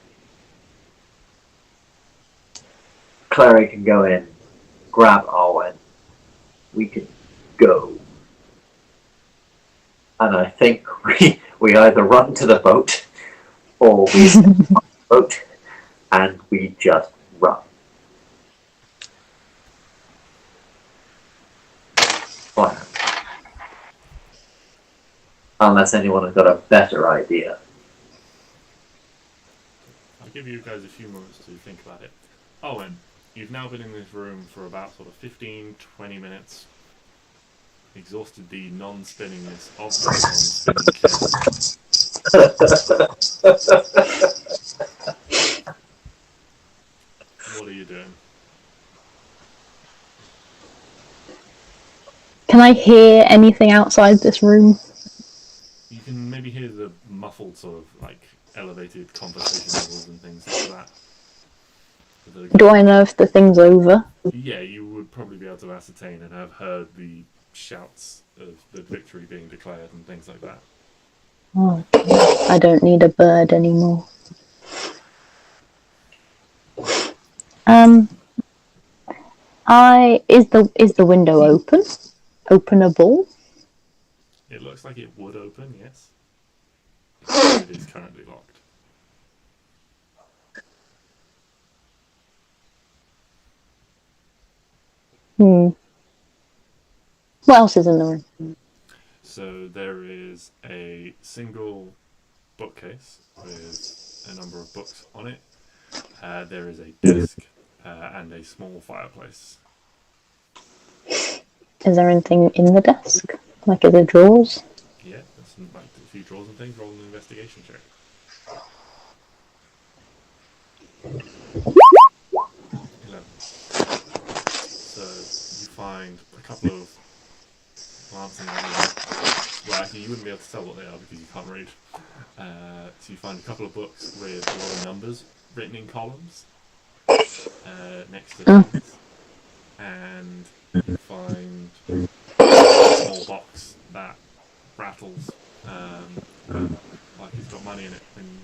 Klari can go in, grab Arwen, we can go. And I think we either run to the boat or we step on the boat and we just run. Plan. Unless anyone has got a better idea. I'll give you guys a few moments to think about it. Owen, you've now been in this room for about sort of 15-20 minutes. Exhausted the non-spinningness of the non-spinning kid. What are you doing? Can I hear anything outside this room? You can maybe hear the muffled sort of like elevated conversation levels and things like that. Do I know if the thing's over? Yeah, you would probably be able to ascertain and have heard the shouts of the victory being declared and things like that. Oh, I don't need a bird anymore. Is the window open? Openable? It looks like it would open, yes. It is currently locked. What else is in the room? So there is a single bookcase with a number of books on it. There is a desk and a small fireplace. Is there anything in the desk? Like, are there drawers? Yeah, there's some, like, a few drawers and things. Roll an investigation check. 11. So you find a couple of glancing at him, where he you wouldn't be able to tell what they are because you can't read. So you find a couple of books with a lot of numbers written in columns next to things, and you find a small box that rattles like it's got money in it, and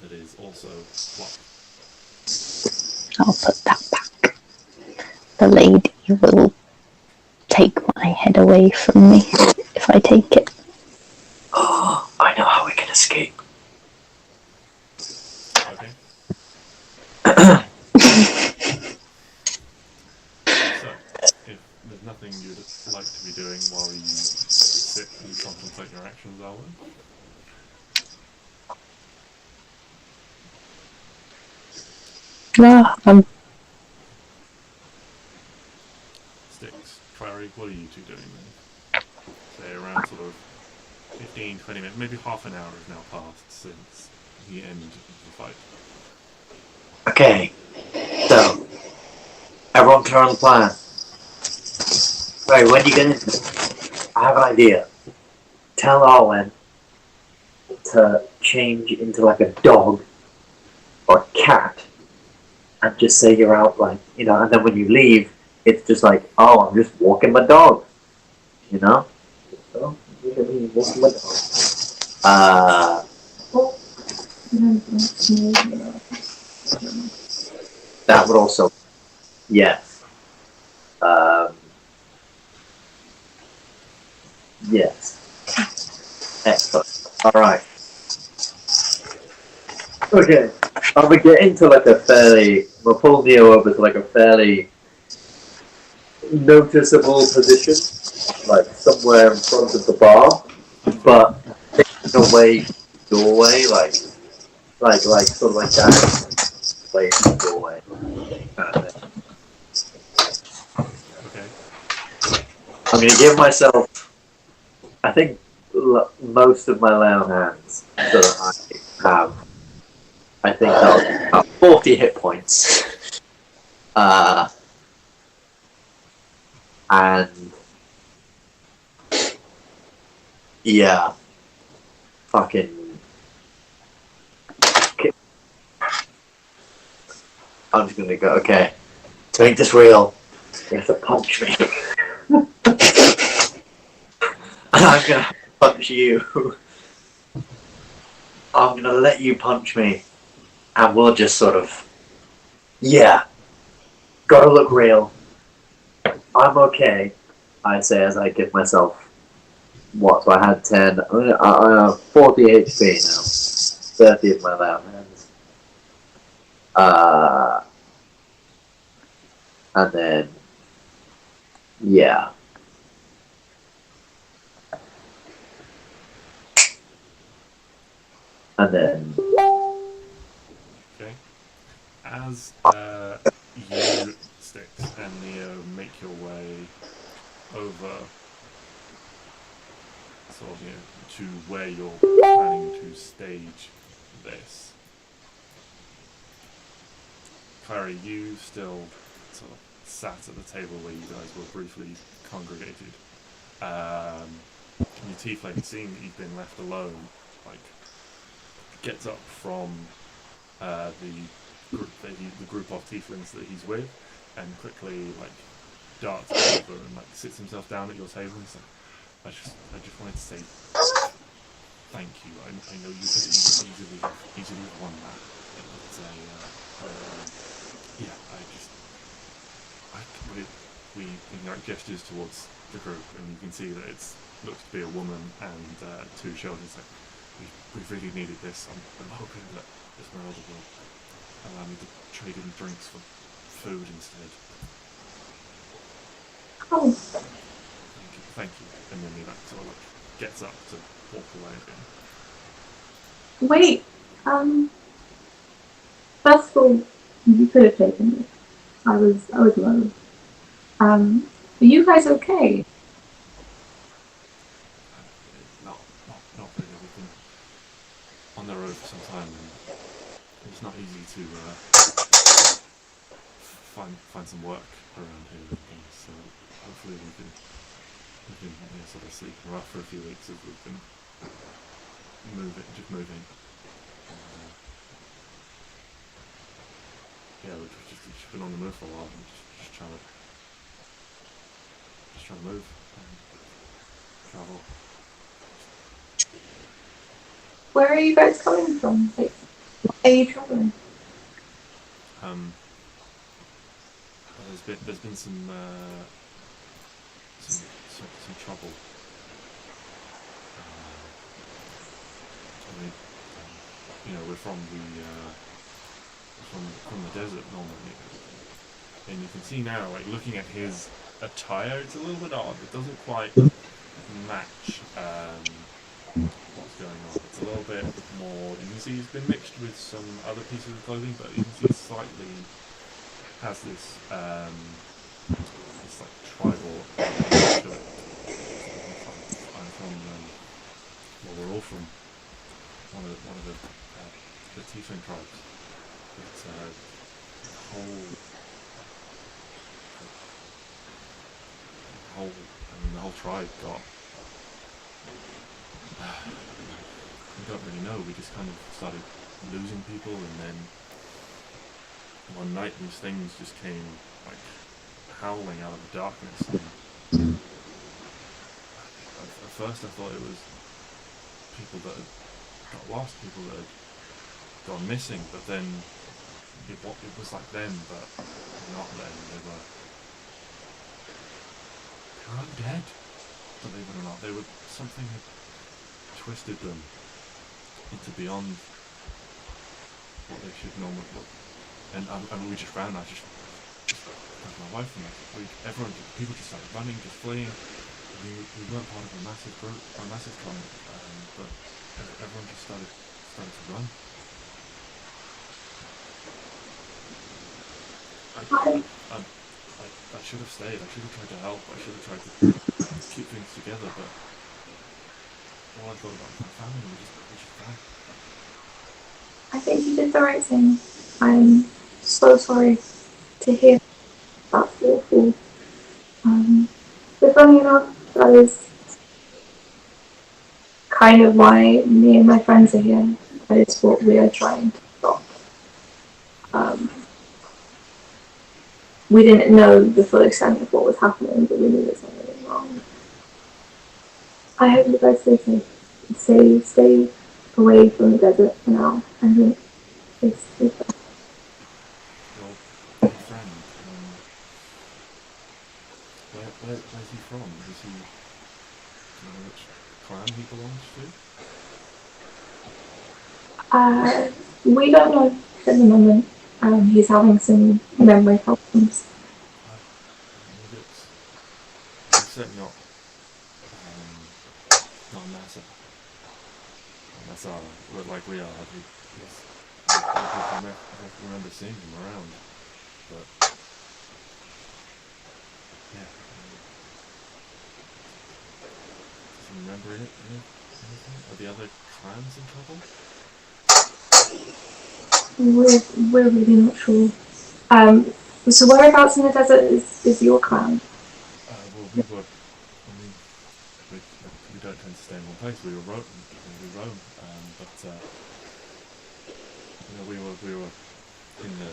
that is also locked. I'll put that back. The lady will take my head away from me if I take it. Oh, I know how we can escape. Okay. So, if there's nothing you'd like to be doing while you sit and contemplate your actions, Arwen? Stix, Klari, what are you two doing then? Say around sort of 15, 20 minutes, maybe half an hour has now passed since the end of the fight. Okay, so everyone turn on the plan. Right, when do you get into it? I have an idea. Tell Arwen to change into like a dog or a cat and just say you're out, like, you know, and then when you leave, it's just like, oh, I'm just walking my dog, you know? So, walking my dog. That would also, yes. Yes. Excellent. Alright. Okay. I'm gonna get into like a fairly, we'll pull Neo over to like a fairly noticeable position, like somewhere in front of the bar, but away doorway, like sort of like that, away from the doorway. Okay. I'm gonna give myself, I think, most of my lay on hands, so that I have, I think I'll have 40 hit points. And yeah, fucking. I'm just gonna go. Okay, to make this real, you have to punch me, and I'm gonna punch you. I'm gonna let you punch me, and we'll just sort of, yeah, gotta look real. I'm okay, I say as I give myself, what, so I had 10, I have 40 HP now, 30 of my lay on hands. And then, yeah. And then... Okay. As you, Stix, and Neo make your way over sort of, you know, to where you're planning to stage this, Klari, you still sort of sat at the table where you guys were briefly congregated. Your tiefling, seeing that you've been left alone, like, gets up from the group of tieflings that he's with, and quickly like darts over and like sits himself down at your table. He's like, I just wanted to say thank you. I know you could easily have won that, but yeah, we like gestures towards the group, and you can see that it's looks to be a woman and two children. Like, we've really needed this. I'm hoping that Esmeralda will allow me to trade in drinks for food instead. Oh. Thank you. And then he like sort of like gets up to walk away again. Wait. First of all, you could have taken me. I was low. Are you guys okay? Not really. We've been on the road for some time, and it's not easy to find some work around here and things. So hopefully we can We've been sort of sleeping rough for a few weeks as we've been moving. We've just been on the move for a while and just trying to move and travel. Where are you guys coming from? Like, why are you traveling? There's been some trouble. We're from the desert normally, and you can see now, like looking at his attire, it's a little bit odd. It doesn't quite match what's going on. It's a little bit more. You can see he's been mixed with some other pieces of clothing, but you can see slightly has this like tribal element to it. I'm from we're all from one of the Tiefling tribes. It's the whole tribe got. We don't really know. We just kind of started losing people, and then one night these things just came like howling out of the darkness. And at first I thought it was people that had got lost, people that had gone missing, but then it was like them, but not them. They were undead, believe it or not. Something had twisted them into beyond what they should normally look. And we just ran. I just got my wife and people just started running, just fleeing. We weren't part of a massive group, a massive clan, but everyone just started to run. I should have stayed. I should have tried to help. I should have tried to keep things together, but all I thought about was my family. We just died. I think you did the right thing. I'm so sorry to hear that's awful. But funny enough, that is kind of why me and my friends are here. That is what we are trying to stop. We didn't know the full extent of what was happening, but we knew that something was wrong. I hope you guys stay safe. Stay away from the desert for now. I think it's best. Your friend, where's he from? Do you know which clan he belongs to? We don't know at the moment. He's having some memory problems. It's certainly not Nasa. Nasa like we are. I remember seeing him around, but yeah. Does he remember anything? Are the other clans in trouble? We're really not sure. So whereabouts in the desert is your clan? We don't tend to stay in one place. We roam, but we were in the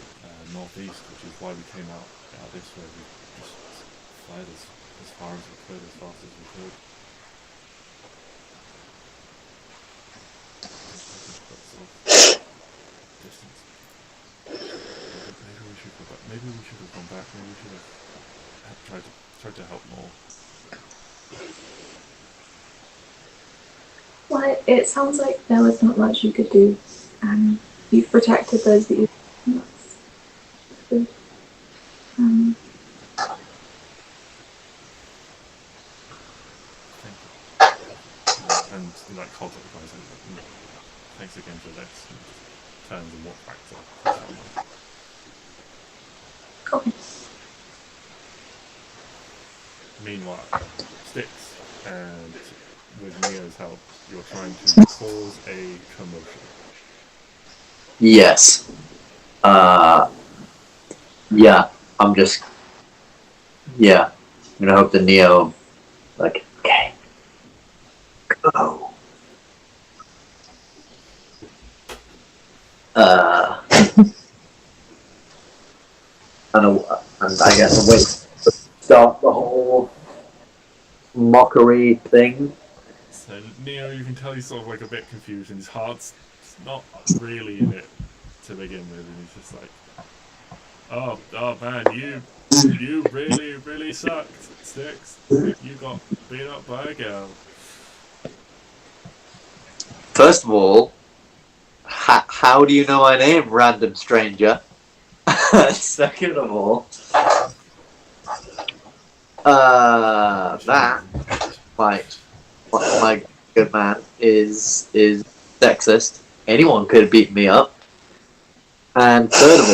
northeast, which is why we came out this way. We just fled as far as we could, as fast as we could. Distance. Maybe we should go back. Maybe we should have gone back. Maybe we should have tried to help more. Well, it sounds like there was not much you could do. You've protected those that you. That's good. Thank you. And like hold up the guys and thanks again for this. And turns and walks back to his family. Okay. Meanwhile, Stix, and with Neo's help, you're trying to cause a commotion. Yes. Yeah, I'm gonna hope that Neo Like, okay, go. And I guess I'll wait to start the whole mockery thing. So Neo, you can tell he's sort of like a bit confused, and his heart's not really in it to begin with, and he's just like, oh man, you really sucked, Stix. You got beat up by a girl. First of all, how do you know my name, random stranger? Second of all, that my good man is sexist. Anyone could have beaten me up. And third of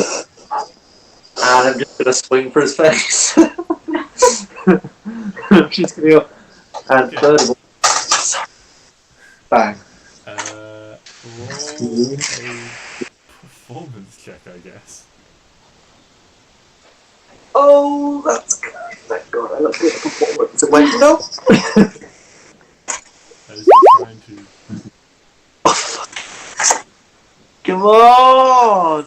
all, and I'm just gonna swing for his face. I'm just gonna go. And third of all, bang. Roll a performance check, I guess. Oh, that's good. Thank God, I looked at the performance and went, nope. As you're trying to. Come on!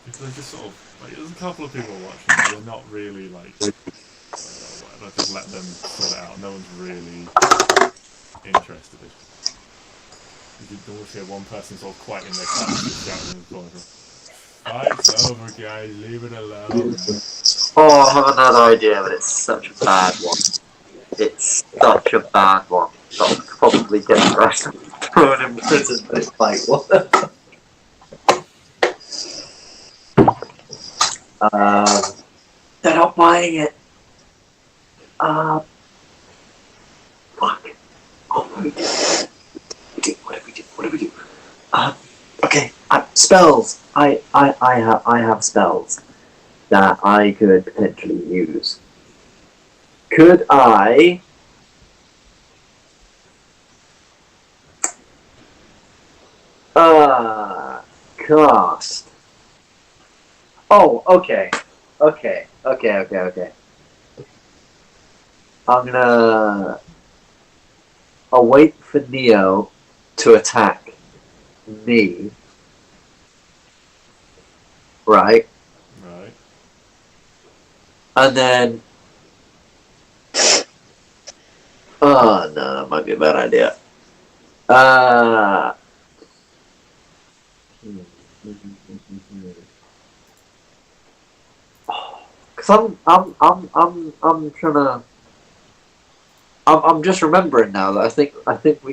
Because they're just sort of like, there's a couple of people watching, but they're not really like, whatever, just let them sort it out. No one's really interested. You can almost hear one person sort of quite in their class just shouting in the corner. Fight's over, guys, leave it alone. Oh, I have another idea, but it's such a bad one. It's such a bad one. I'll probably get thrown in prison, but it's like, what? They're not buying it. Fuck. Oh, what do we do? Okay, spells. I have spells that I could potentially use. Could I cast? Oh, okay. I'll wait for Neo to attack me. Right? Right. And then... Oh, no, that might be a bad idea. Cause I'm trying to... I'm just remembering now that I think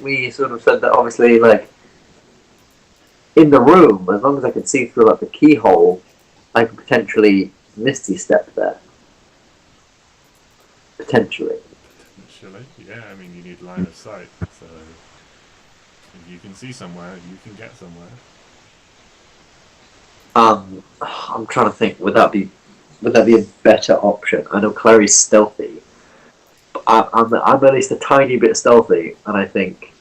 we sort of said that obviously, like, in the room, as long as I could see through like the keyhole, I could potentially Misty Step there. Potentially. Yeah, I mean, you need line of sight, so if you can see somewhere, you can get somewhere. I'm trying to think. Would that be a better option? I know Clary's stealthy, but I'm at least a tiny bit stealthy, and I think.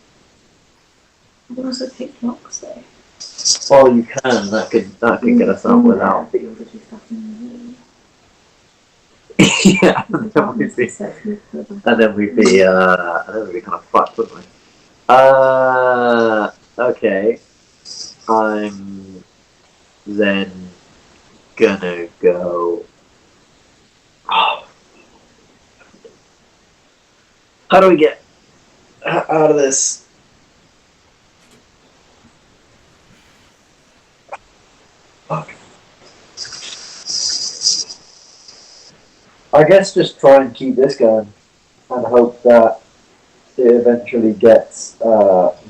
You can also pick locks though. Oh, you can. That could get us out without. But you're literally stuck in the room. Yeah, and then we'd be kind of fucked, wouldn't we? Okay. I'm then gonna go. Oh. How do we get out of this? Fuck. I guess just try and keep this going and hope that it eventually gets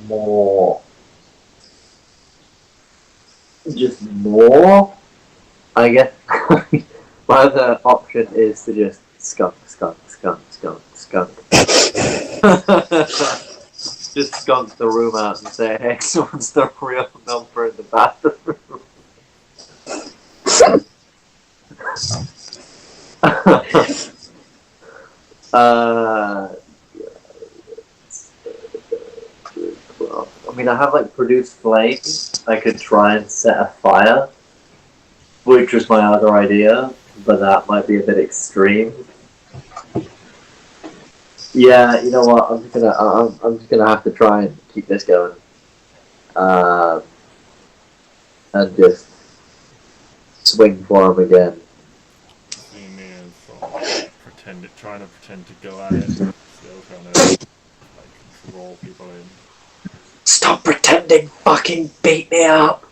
more. Just more? I guess my other option is to just skunk. Just skunk the room out and say, hey, someone's the real number in the bathroom. I mean, I have like produced flames. I could try and set a fire. which was my other idea, but that might be a bit extreme. Yeah, you know what? I'm just gonna have to try and keep this going, and just swing for him again. Seeing me and sort of trying to pretend to go at it, still trying to like draw people in. Stop pretending, fucking beat me up!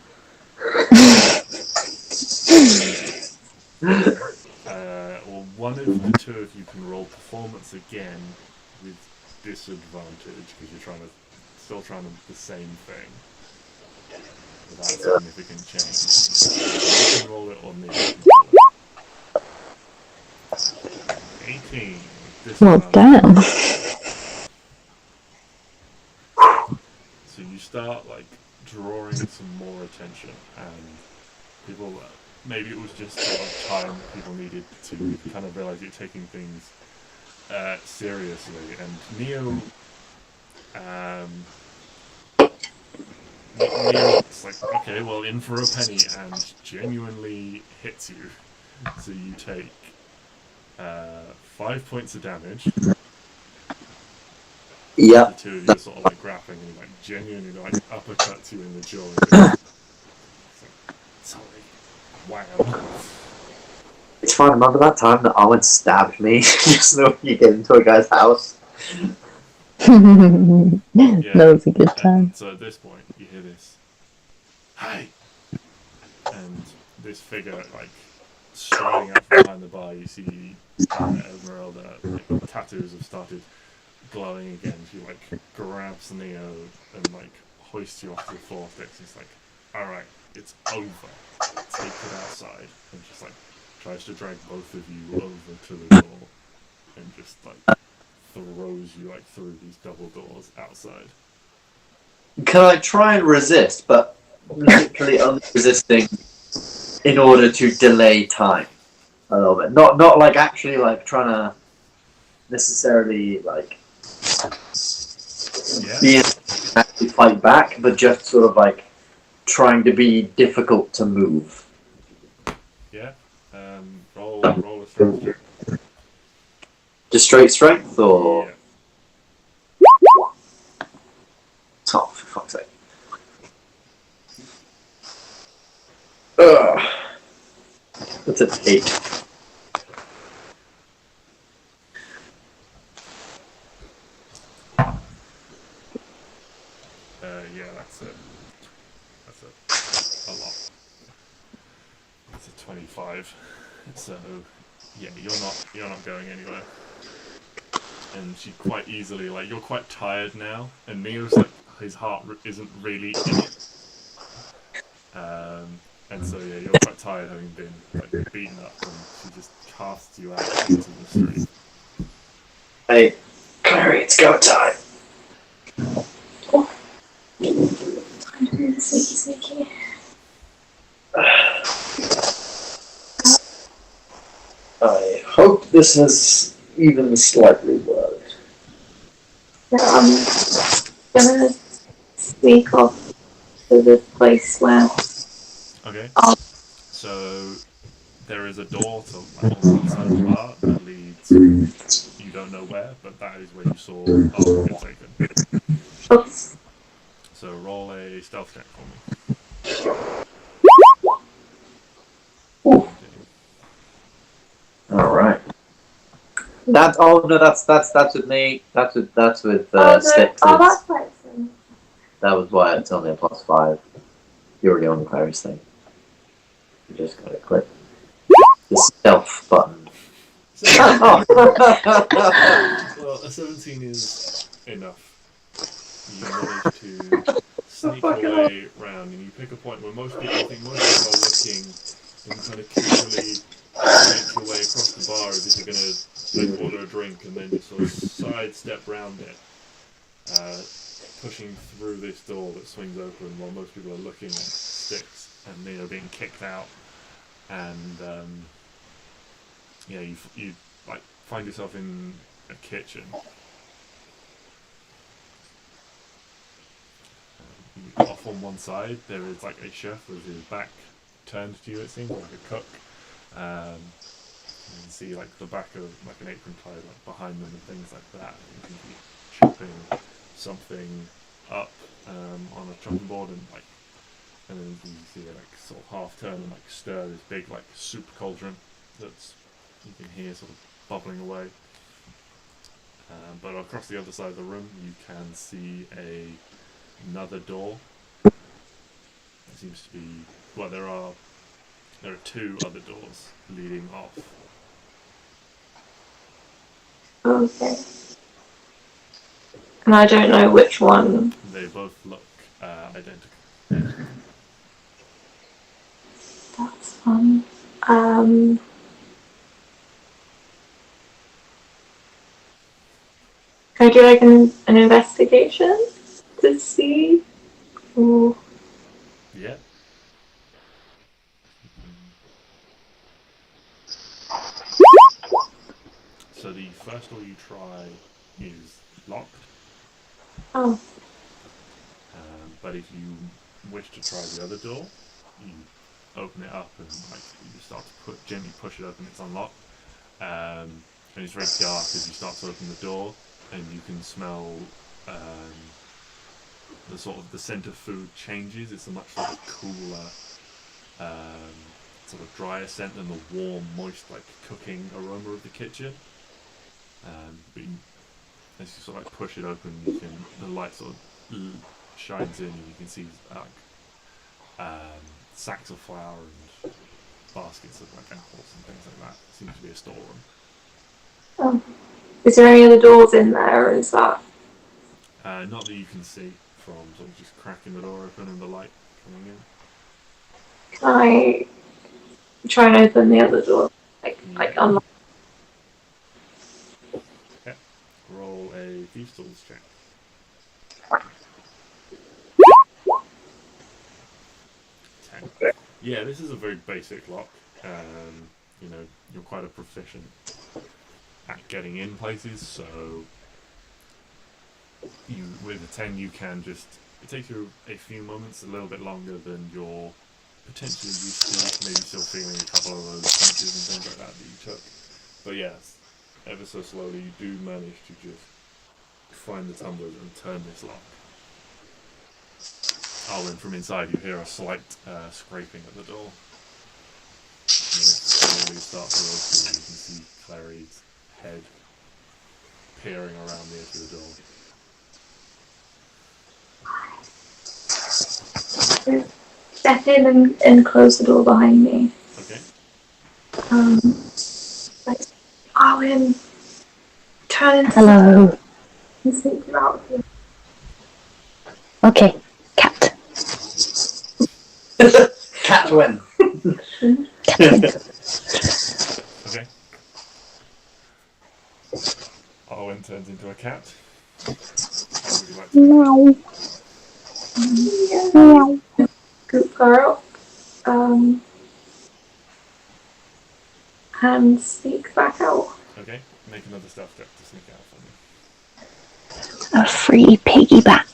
Well, one of the two of you can roll performance again with disadvantage because you're still trying the same thing without significant change. You can roll it or me. 18. Well, damn. So you start like drawing some more attention, and people. Maybe it was just sort of time people needed to kind of realize you're taking things seriously. And Neo, Neo's like, okay, well, in for a penny, and genuinely hits you. So you take 5 points of damage. Yep. The two of you are sort of like grappling and like genuinely like uppercuts you in the jaw. It's like, sorry. Wow. It's fine. Remember that time that Arwen stabbed me just so you get into a guy's house? That was a good time. So at this point, you hear this, "Hey!" And this figure, like, striding out from behind the bar, you see Esmeralda, like, tattoos have started glowing again. She, like, grabs Neo and, like, hoists you off the floor. Stix is like, alright, it's over. Take it outside. And just, like, tries to drag both of you over to the door and just, like, throws you, like, through these double doors outside. Can I try and resist, but literally only resisting in order to delay time a little bit? Not like actually like trying to necessarily like be actually fight back, but just sort of like trying to be difficult to move. Yeah. Roll a strength. Just straight strength, or Yeah. oh, for fuck's sake! Ugh. That's an 8. Yeah, that's it. That's a lot. That's a 25. So yeah, you're not going anywhere. And she quite easily, like, you're quite tired now, and Neo's like, his heart isn't really in it. And so yeah, you're quite tired having been like beaten up, and she just casts you out into the street. Hey, Klari, it's go time. Time to do the sneaky. I hope this has even slightly worked. So I'm gonna sneak off to the place where. Okay. So there is a door to, like, on one side of the bar that leads, you don't know where, but that is where you saw Arwen get taken. Oops. So roll a stealth check for me. All right. That's with me. That's with Stix. Oh, that's right. That was why it's only a +5. You already on the Clari's thing. You just gotta click the stealth button. Well, a 17 is enough. You manage to sneak away round, and you pick a point where most people are looking, and kind of casually make your way across the bar as if you're going to, like, order a drink, and then just sort of sidestep round it, pushing through this door that swings open while most people are looking at Stix and Neo being kicked out, and yeah, you like find yourself in a kitchen. Off on one side, there is like a chef with his back turned to you. It seems like a cook. You can see like the back of like an apron tied like behind them and things like that. You can be chopping something up on a chopping board and then you see it like sort of half turn and like stir this big like soup cauldron that's you can hear sort of bubbling away. But across the other side of the room you can see another door. It seems to be there are two other doors leading off. Okay. And I don't know which one. They both look identical. That's fun. Can I do like an investigation to see? Ooh. Yeah. So the first door you try is locked. Oh. But if you wish to try the other door, you open it up and like you start to gently push it open. It's unlocked, and it's very dark as you start to open the door, and you can smell the sort of the scent of food changes. It's a much sort of cooler, sort of drier scent than the warm, moist, like cooking aroma of the kitchen. But as you sort of like push it open, the light sort of shines in, and you can see like sacks of flour and baskets of like apples and things like that. It seems to be a storeroom. Oh. Is there any other doors in there, or is that? Not that you can see from sort of just cracking the door open and the light coming in. Can I try and open the other door? Like unlock? Yeah. Roll a thieves' tools check. 10. Yeah, this is a very basic lock. You know, you're quite a proficient at getting in places, so with a 10 you can just, it takes you a few moments, a little bit longer than you're potentially used to, maybe still feeling a couple of those punches and things like that you took. But yes, ever so slowly you do manage to just find the tumblers and turn this lock. And from inside you hear a slight scraping at the door. And it slowly starts to open, and you can see Clary's head peering around the edge of the door. Step in and close the door behind me. Okay. Like, Arwen, turn into Hello. and think about you. Okay, cat. Catwin. Okay. Arwen turns into a cat. How would you like to Meow. Meow. Scoop her up. And sneak back out. Okay, make another stealth check to sneak out for me. A free piggyback.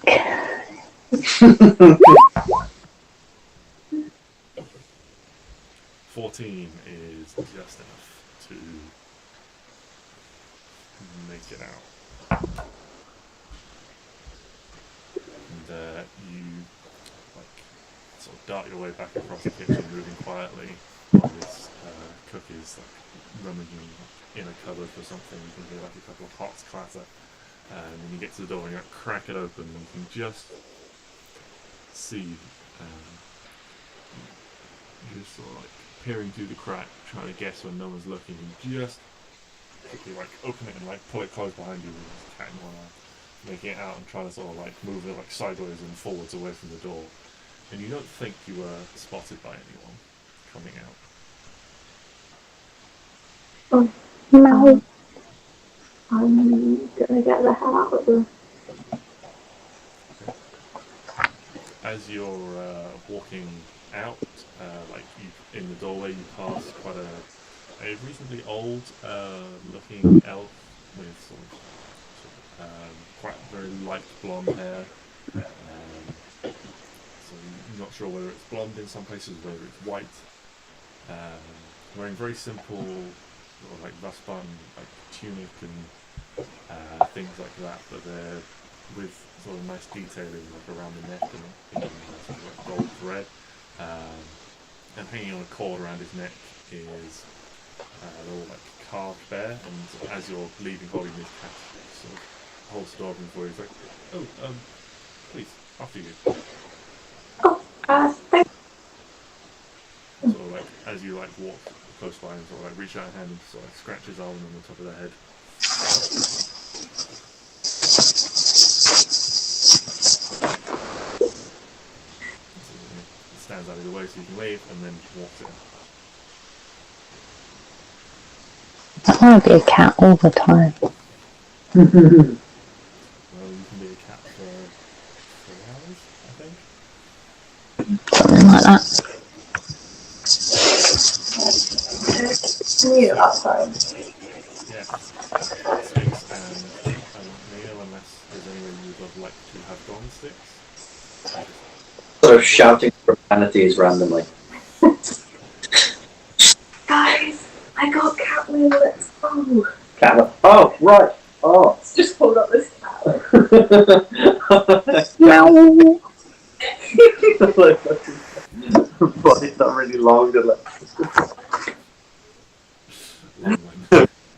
14 is just enough to make it out. And you like sort of dart your way back across the kitchen, moving quietly while this cook is like rummaging in a cupboard for something. You can hear like a couple of pots clatter, and then you get to the door and you like crack it open, and you can just see just sort of like peering through the crack, trying to guess when no one's looking, and just quickly like open it and like pull it closed behind you with this cat in one eye, making it out and trying to sort of like move it like sideways and forwards away from the door. And you don't think you were spotted by anyone coming out. Meow. I'm gonna get the hell out of here. As you're walking out, like you in the doorway, you pass quite a reasonably old looking elf with sort of quite very light blonde hair. So you're not sure whether it's blonde in some places, whether it's white. Wearing very simple, sort of like Vespan, like tunic and things like that, but they're with sort of nice detailing like around the neck and sort of like gold thread. And hanging on a cord around his neck is a little like carved bear, and sort of as you're leaving holding this cat, sort of holds the door open for you. He's like, oh, please, after you. Thank Sort of like as you like walk close by and sort of like reach out a hand and sort of like scratch his arm on the top of their head. Stands out of the way so you can leave, and then walks in. I want to be a cat all the time. Well, you can be a cat for 3 hours, I think. Something like that. you outside. Yeah. Stix and Neo, unless there's any way you would like to have gone Stix. Sort of shouting profanities randomly. Guys, I got Catwin, let's go. Cat. Oh, right. Oh. Just hold up this cat. Meow. Body's not really long to let.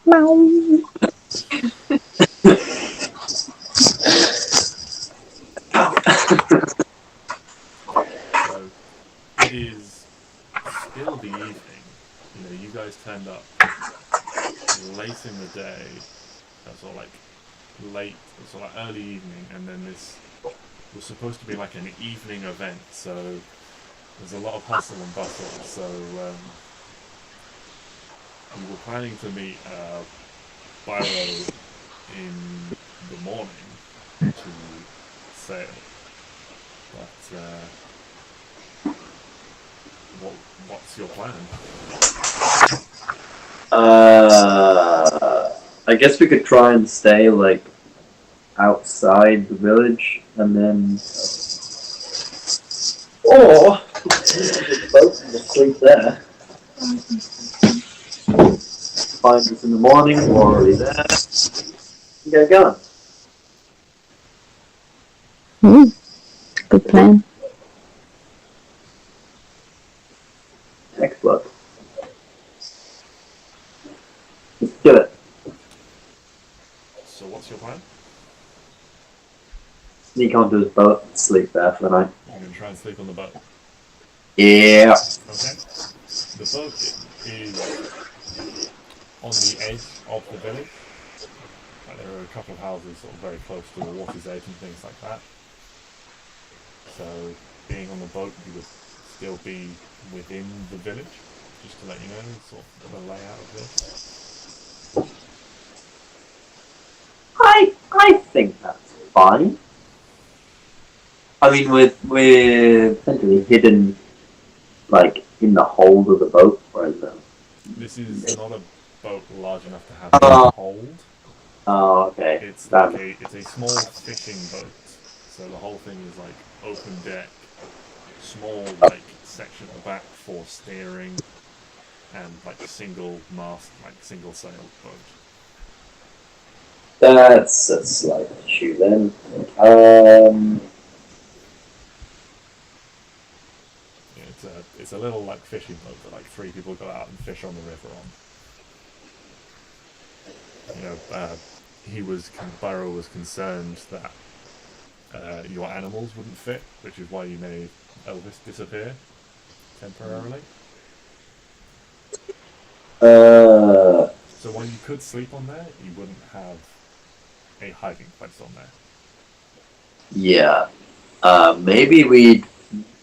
Meow. So it is still the evening. You know, you guys turned up late in the day, sort of like late, sort of like early evening, and then this was supposed to be like an evening event. So there's a lot of hustle and bustle. So we were planning to meet Byro in the morning to sail, but what's your plan? I guess we could try and stay like outside the village, and then, or both and just sleep there. Find us in the morning, we're already there. And get going. Good plan. Excellent. Let's do it. So what's your plan? Sneak onto his boat and sleep there for the night. You're going to try and sleep on the boat. Yeah. Okay. The boat is on the edge of the village. Like, there are a couple of houses sort of very close to the water's edge and things like that. So being on the boat, you would still be within the village, just to let you know sort of the layout of this. I think that's fine. I mean, we're essentially hidden, like, in the hold of the boat, right now. This is not a boat large enough to have a hold. Oh, okay. It's like it's a small fishing boat, so the whole thing is like open deck, small like section at the back for steering, and like single mast, like single sail boat. That's a slight issue then. Yeah, it's a little like fishing boat that like 3 people go out and fish on the river on. You know, Byro was concerned that your animals wouldn't fit, which is why you made Elvis disappear temporarily. So while you could sleep on there, you wouldn't have a hiding place on there. Yeah. Maybe we'd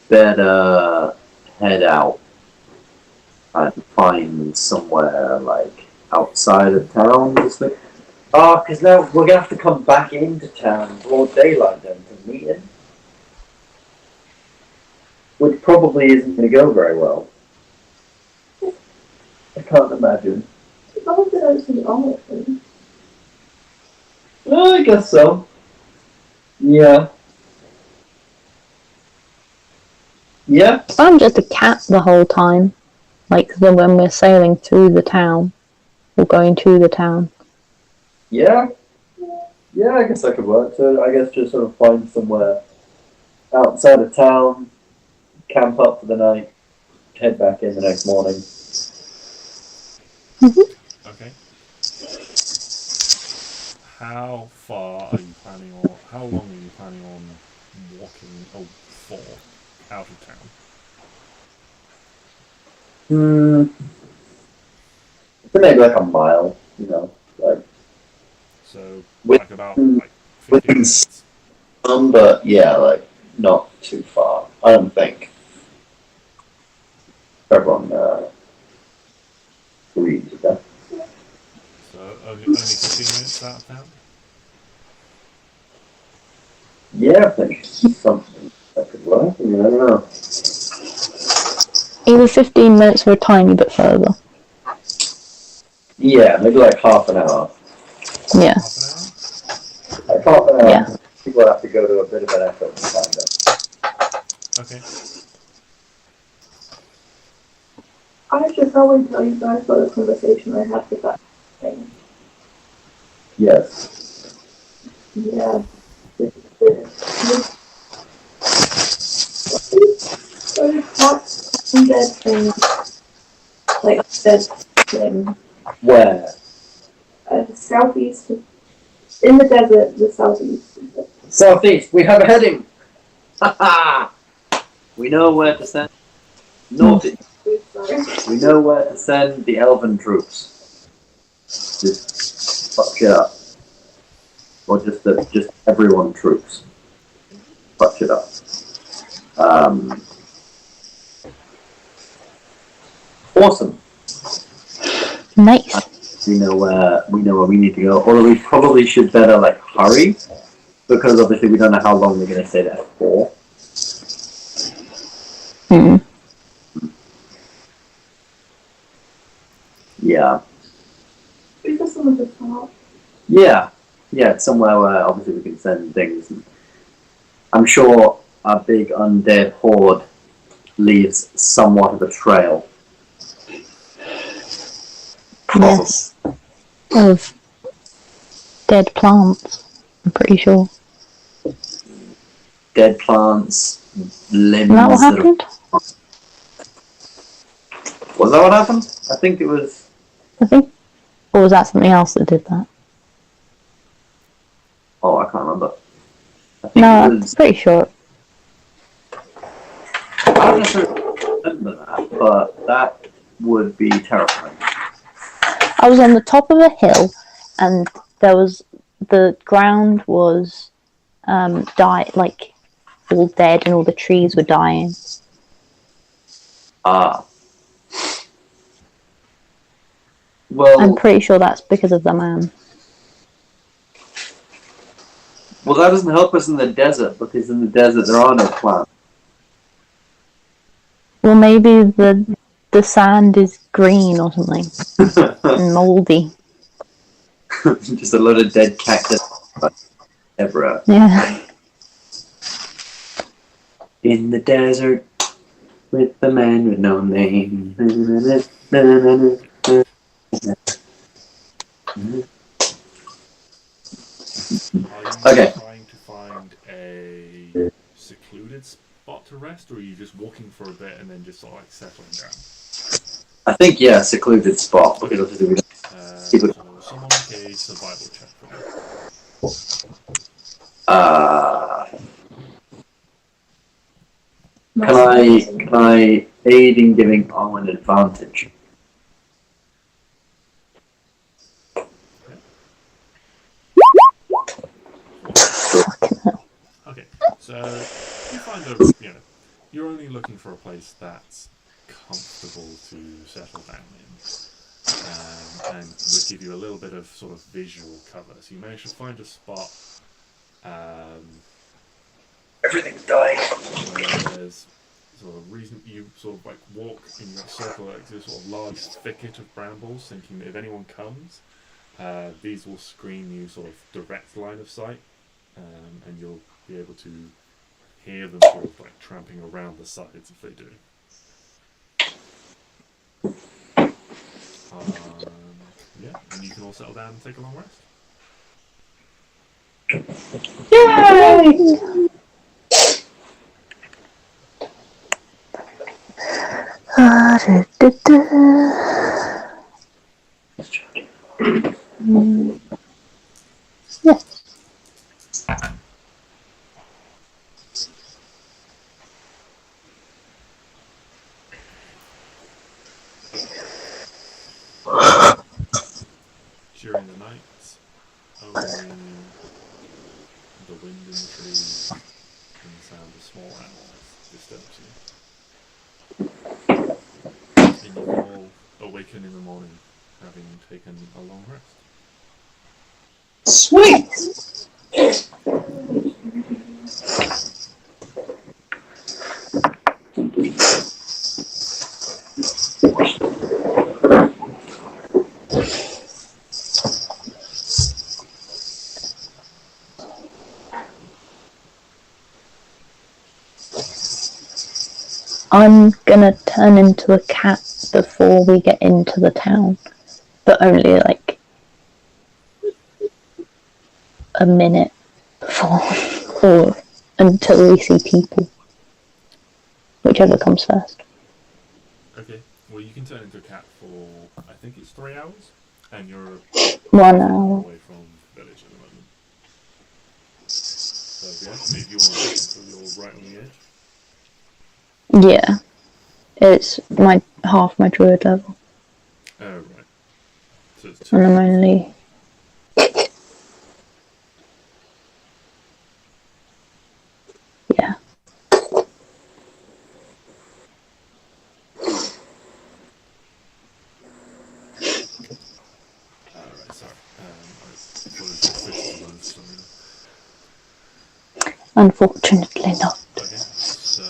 better head out and find somewhere, like, outside of town to sleep. Oh, because now we're going to have to come back into town broad daylight then to meet him. Which probably isn't going to go very well. I can't imagine. As long as they don't see all of them. Well, I guess so. Yeah. Yeah. If I'm just a cat the whole time, like when we're sailing through the town, or going to the town. Yeah. Yeah, I guess that could work. So I guess just sort of find somewhere outside of town, camp up for the night, head back in the next morning. Okay. How far are you planning on? How long are you planning on walking for out of town? So maybe like a mile, you know, like So with, like about like 15 within minutes. some, but yeah, like not too far. I don't think. Everyone agrees with that. So only 15 minutes out of town. Yeah, I think something that could work. I mean, I don't know. Either 15 minutes or a tiny bit further. Yeah, maybe like half an hour. Yeah. Half an hour. Like half an hour. Yeah. People have to go to a bit of an effort to find it. Okay. I should probably tell you guys about the conversation I had with that thing. Yes. Yeah. Undead thing. Like undead thing. Where? The southeast. In the desert, the southeast. Southeast. We have a heading. Ha We know where to send. Northeast. Sorry. We know where to send the elven troops. Just fuck it up. Or just everyone troops. Fuck it up. Awesome. Nice. We know where we need to go. Although we probably should better like hurry, because obviously we don't know how long we're gonna stay there for. Yeah. Is there someone to talk? Yeah. Yeah, it's somewhere where obviously we can send things. I'm sure our big undead horde leaves somewhat of a trail. Yes. Of dead plants, I'm pretty sure. Dead plants, limbs. Isn't that what happened? Was that what happened? I think it was. I think. Or was that something else that did that? Oh, I can't remember. I think No, it I'm was. pretty sure. I don't necessarily remember that, but that would be terrifying. I was on the top of a hill, and the ground was like all dead, and all the trees were dying. Ah. Well, I'm pretty sure that's because of the man. Well, that doesn't help us in the desert, because in the desert there are no plants. Well, maybe the sand is green or something and mouldy. Just a lot of dead cactus everywhere. Yeah. In the desert with the man with no name. Are you Okay. trying to find a secluded spot to rest, or are you just walking for a bit and then just sort of like settling down? I think, yeah, secluded spot, because obviously we So someone make a survival check for me. Can I aid in giving Arwen advantage? Okay, so you find you're only looking for a place that's comfortable to settle down in, and would give you a little bit of sort of visual cover. So you manage to find a spot. Everything's dying. Where there's sort of reason you sort of like walk in a circle like this sort of large thicket of brambles, thinking that if anyone comes, these will screen you sort of direct line of sight, and you'll be able to hear them sort of like tramping around the sides if they do. Yeah, and you can all settle down and take a long rest. Yay! Yeah. During the night, only the wind in the trees and the sound of small animals disturbs you. And you can all awaken in the morning having taken a long rest. Sweet! I'm gonna turn into a cat before we get into the town, but only like a minute before, or until we see people, whichever comes first. Okay, well you can turn into a cat for, I think it's 3 hours, and you're 1 hour. away from the village at the moment. So yeah, if you want to wait until you're right on the edge. Yeah, it's half my druid level, Oh, right. So it's 2 and I'm hours. only. Yeah. Alright, sorry. I thought it was your festivals, sorry. Unfortunately not. Okay, so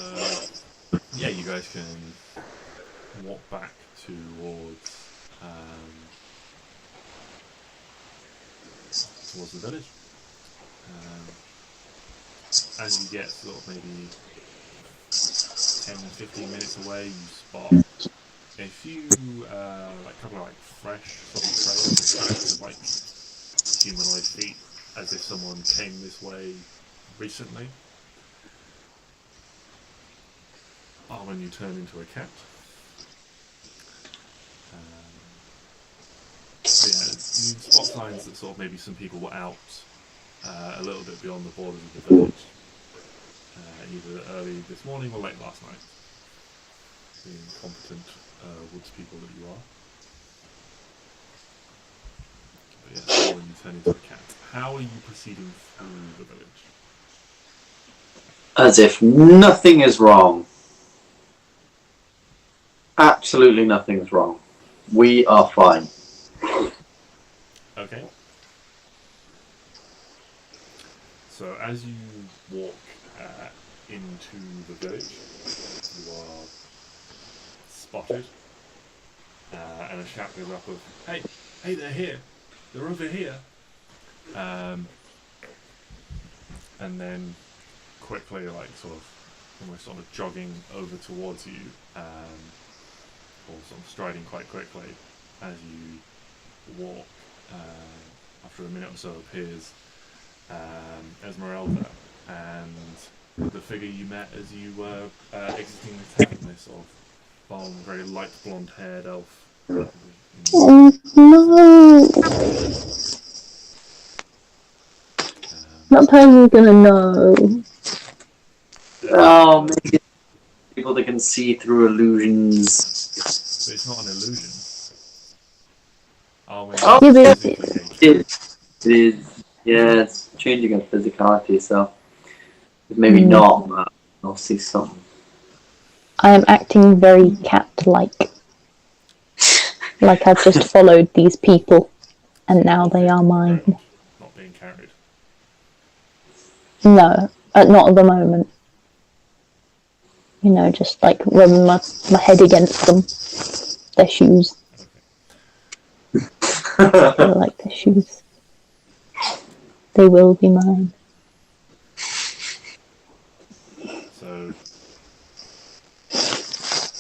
yeah, you guys can walk back towards the village. As you get sort of maybe 10-15 minutes away, you spot a few couple of fresh sort of trails, tracks of humanoid feet, as if someone came this way recently. Arwen, you turn into a cat. So yeah, you spot signs that sort of maybe some people were out a little bit beyond the borders of the village, either early this morning or late last night. Being competent woods people that you are. But yeah, so when you turn into a cat, how are you proceeding through the village? As if nothing is wrong. Absolutely nothing is wrong. We are fine. Okay. So as you walk into the village, you are spotted, and a shout goes up of, "Hey, they're here! They're over here!" And then quickly, almost sort of jogging over towards you, or sort of striding quite quickly as you walk. After a minute or so, appears Esmeralda and the figure you met as you were exiting the town. This sort of long, very light blonde-haired elf. Oh no! That person's gonna know. Oh, maybe people that can see through illusions. But it's not an illusion. Arwen Oh, yeah, but physically hates you. It is, yeah, it's changing of physicality, so maybe not, but I'll see something. I am acting very cat-like. Like I've just followed these people, and now they are mine. Not being carried. No, not at the moment. You know, just rubbing my head against them. Their shoes. I feel like their shoes. They will be mine.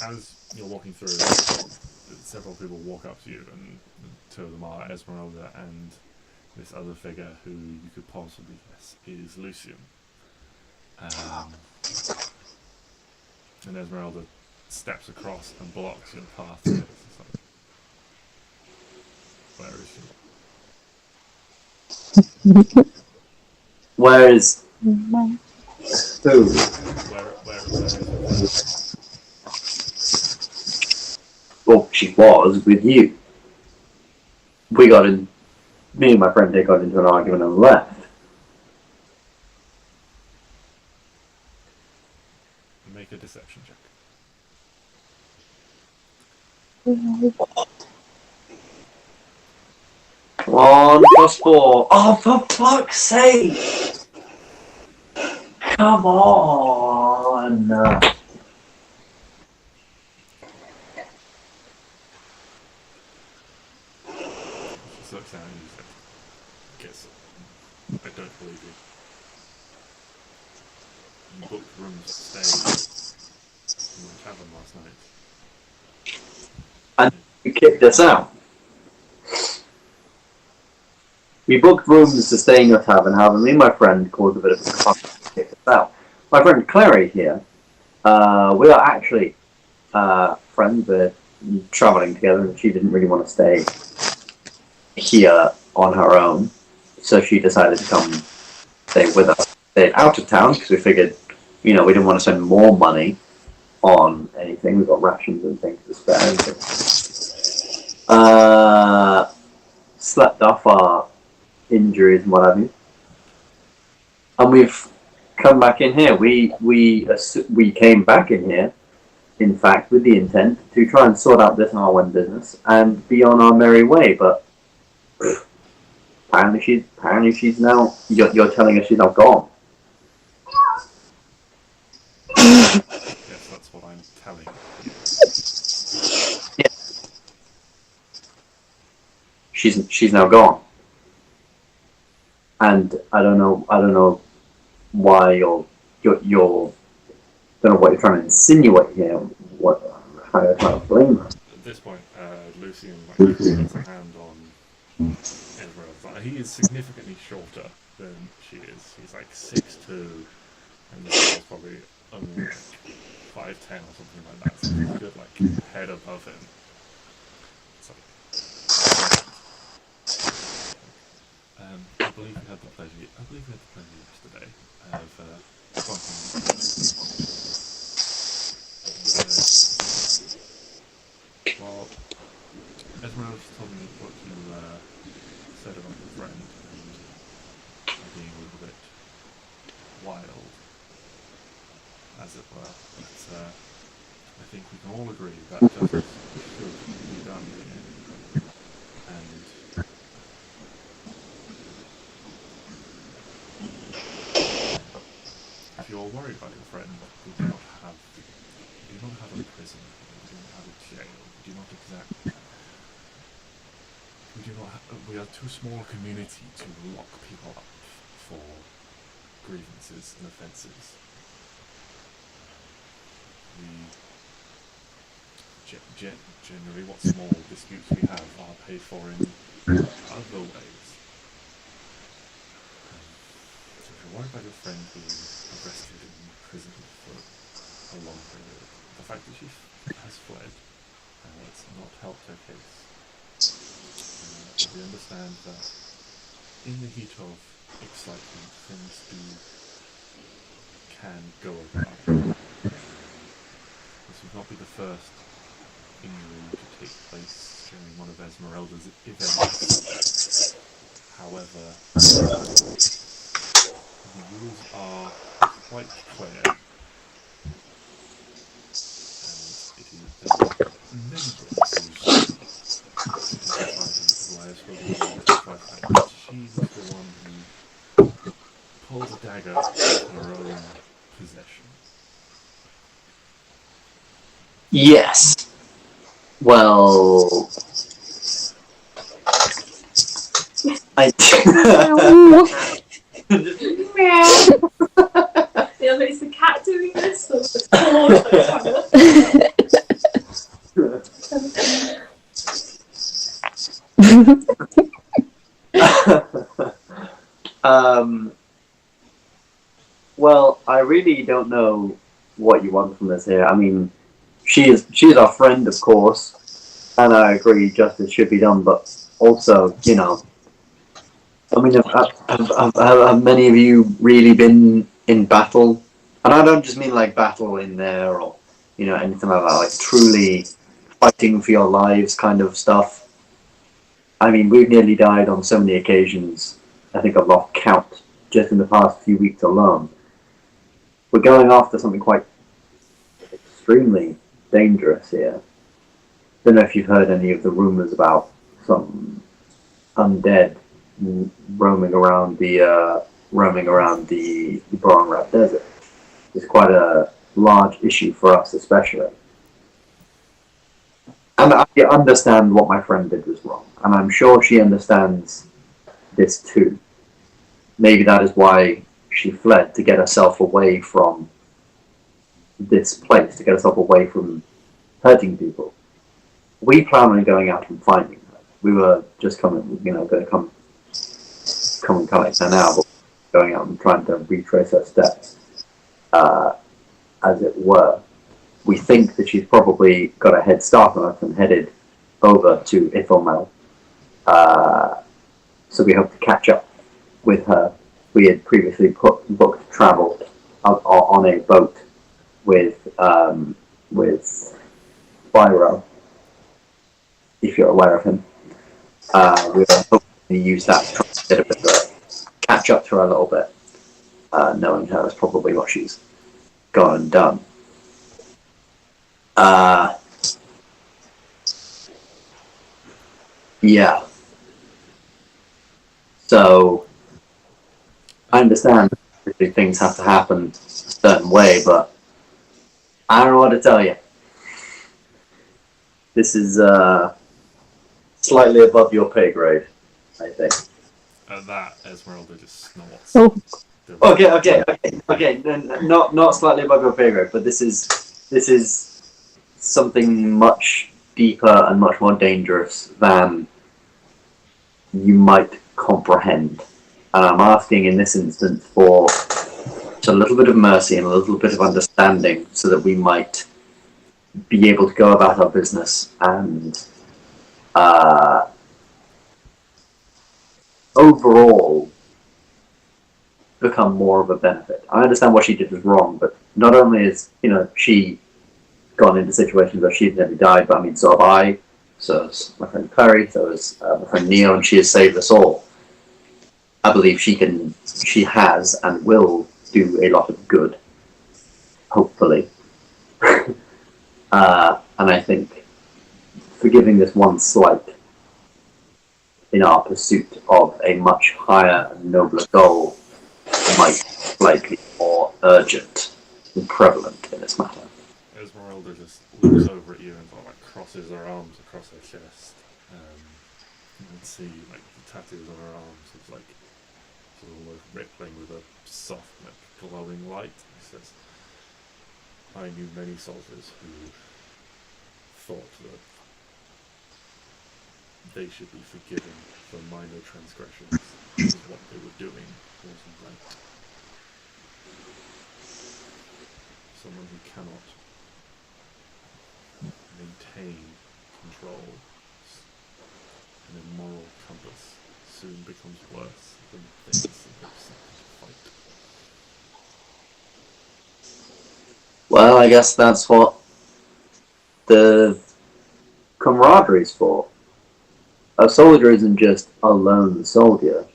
as you're walking through, several people walk up to you, and two of them are Esmeralda and this other figure who you could possibly guess is Lucian. And Esmeralda steps across and blocks your path. Where is she? Where is who? Where is she? Well, she was with you. Me and my friend got into an argument and left. Make a deception check. Come on, +4. Oh, for fuck's sake! Come on! She looks down and you say, "Guess I don't believe you. You booked rooms to stay in the tavern last night." And you kicked us out. We booked rooms to stay in your tavern, however, me and my friend caused a bit of a fuss to kick us out. My friend Klari here, we are actually friends. We're travelling together, and she didn't really want to stay here on her own, so she decided to come stay with us. Stayed out of town because we figured, we didn't want to spend more money on anything. We've got rations and things to spare. Slept off our injuries and what have you, and we've come back in here. We came back in here, in fact, with the intent to try and sort out this Arwen business and be on our merry way. But apparently she's now. You're telling us she's now gone. Yes, that's what I'm telling you. Yeah. She's now gone. And I don't know why don't know what you're trying to insinuate here. How you're trying to blame her. At this point, Lucian puts a hand on Esmeralda. He is significantly shorter than she is. He's like 6'2", and this girl's probably only like 5'10" or something like that. So he's a good head above him. It's I believe we had the pleasure yesterday of talking. Well, Esmeralda told me what you said about your friend and being a little bit wild, as it were. But I think we can all agree that justice should be done here. And if you're worried about your friend, we do not have a prison, we do not have a jail, we are too small a community to lock people up for grievances and offences. We generally, what small disputes we have are paid for in other ways. So if you're worried about your friend being arrested and imprisoned for a long period, the fact that she has fled, it's not helped her case. We understand that in the heat of excitement, things can go awry. This would not be the first injury to take place during one of Esmeralda's events. However, the rules are quite clear, and it is many witnesses who I have spoken to that she was the one who pulled a dagger out of her own possession. Yes. Well, Yeah, but is the cat doing this? Or the Well, I really don't know what you want from us here. I mean, she's our friend, of course, and I agree justice should be done. But also, you know, I mean, have many of you really been in battle? And I don't just mean like battle in there or, you know, anything like that. Like truly fighting for your lives kind of stuff. I mean, we've nearly died on so many occasions. I think I've lost count just in the past few weeks alone. We're going after something quite extremely dangerous here. Don't know if you've heard any of the rumors about some undead roaming around the Boron Rat Desert. It's quite a large issue for us, especially. And I understand what my friend did was wrong, and I'm sure she understands this too. Maybe that is why she fled, to get herself away from this place, to get herself away from hurting people. We plan on going out and finding her. We were just coming, you know, going to come and collect her now, but going out and trying to retrace her steps, as it were. We think that she's probably got a head start on us and headed over to Ithemel. So we hope to catch up with her. We had previously booked travel on a boat with Spyro, if you're aware of him. We were hoping to use that to try to get a bit of a catch up to her a little bit, knowing her is probably what she's gone and done. Yeah. So I understand that things have to happen a certain way, but I don't know what to tell you. This is slightly above your pay grade, I think. At that, Esmeralda just snorts. Oh. Okay. Not slightly above your pay grade, but this is something much deeper and much more dangerous than you might comprehend. And I'm asking in this instance for just a little bit of mercy and a little bit of understanding so that we might be able to go about our business and overall become more of a benefit. I understand what she did was wrong, but not only is, you know, she gone into situations where she's nearly died, but I mean, so have I, so has my friend Klari, so has my friend Neo, and she has saved us all. I believe she has and will do a lot of good, hopefully. And I think forgiving this one slight in our pursuit of a much higher and nobler goal might be slightly more urgent and prevalent in this matter. Esmeralda just looks over at you and sort of like crosses her arms across her chest. You can see like the tattoos on her arms. It's like sort of almost rippling with a soft, like, glowing light. He says, "I knew many soldiers who thought that they should be forgiven for minor transgressions because what they were doing wasn't right. Someone who cannot maintain control and a moral compass soon becomes worse than things that they've set to fight." Well, I guess that's what the camaraderie is for. A soldier isn't just a lone soldier.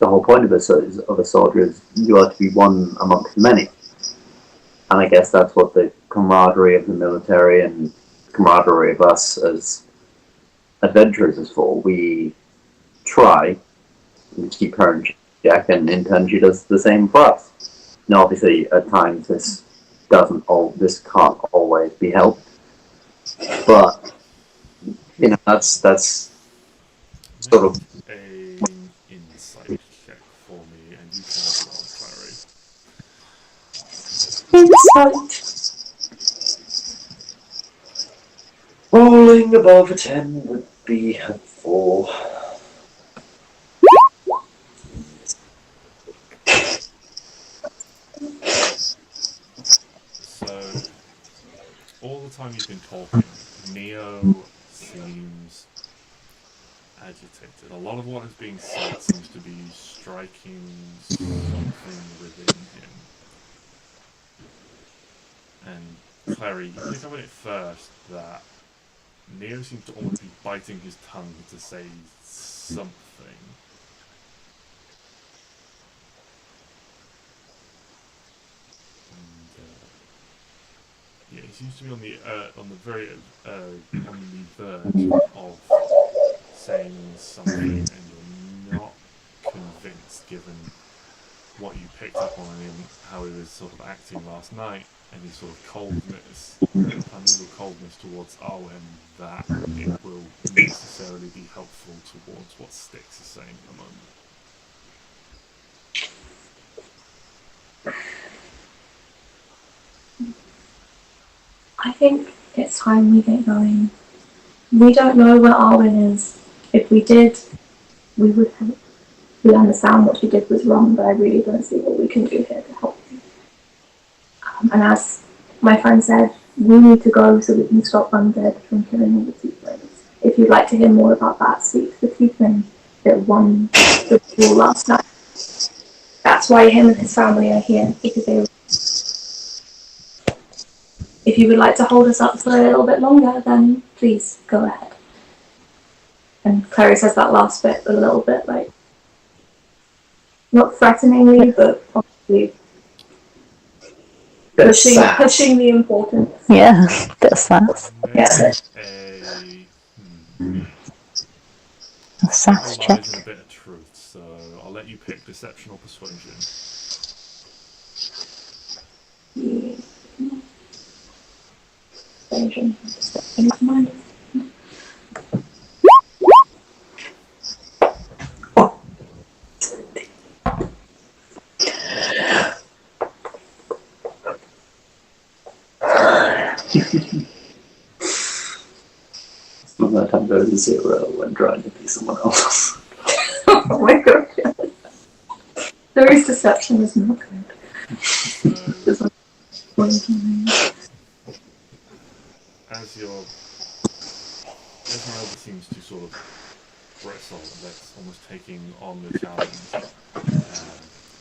The whole point of a soldier is you are to be one amongst many. And I guess that's what the camaraderie of the military and camaraderie of us as adventurers is for. We try to keep her in check, and in turn she does the same for us. Now, obviously, at times this can't always be helped, but you know that's sort of an insight check for me, and you can as well, Klari. insight. Rolling above a 10 would be helpful. all the time you've been talking, Neo seems agitated. A lot of what is being said seems to be striking something within him. And Clary, you pick up on it first that Neo seems to almost be biting his tongue to say something. Yeah, he seems to be on the verge of saying something, and you're not convinced, given what you picked up on him, how he was sort of acting last night, and his sort of coldness, unusual coldness towards Arwen, that it will necessarily be helpful towards what Stix is saying at the moment. I think it's time we get going. We don't know where Arwen is. If we did, we would help. We understand what she did was wrong, but I really don't see what we can do here to help you. And as my friend said, we need to go so we can stop Undead from killing all the Tieflings. If you'd like to hear more about that, speak to the Tiefling that won the war last night. That's why him and his family are here, because they were... If you would like to hold us up for a little bit longer, then please go ahead. And Clary says that last bit a little bit like, not threateningly, but obviously pushing the importance. Yeah, bit of sass. Yeah. A sass check. Lies in a bit of truth, so I'll let you pick deception or persuasion. Some of that time goes to 0 when trying to be someone else. Oh my god. Clary's deception is not good. As your Ithemel seems to sort of wrestle, that's almost taking on the challenge.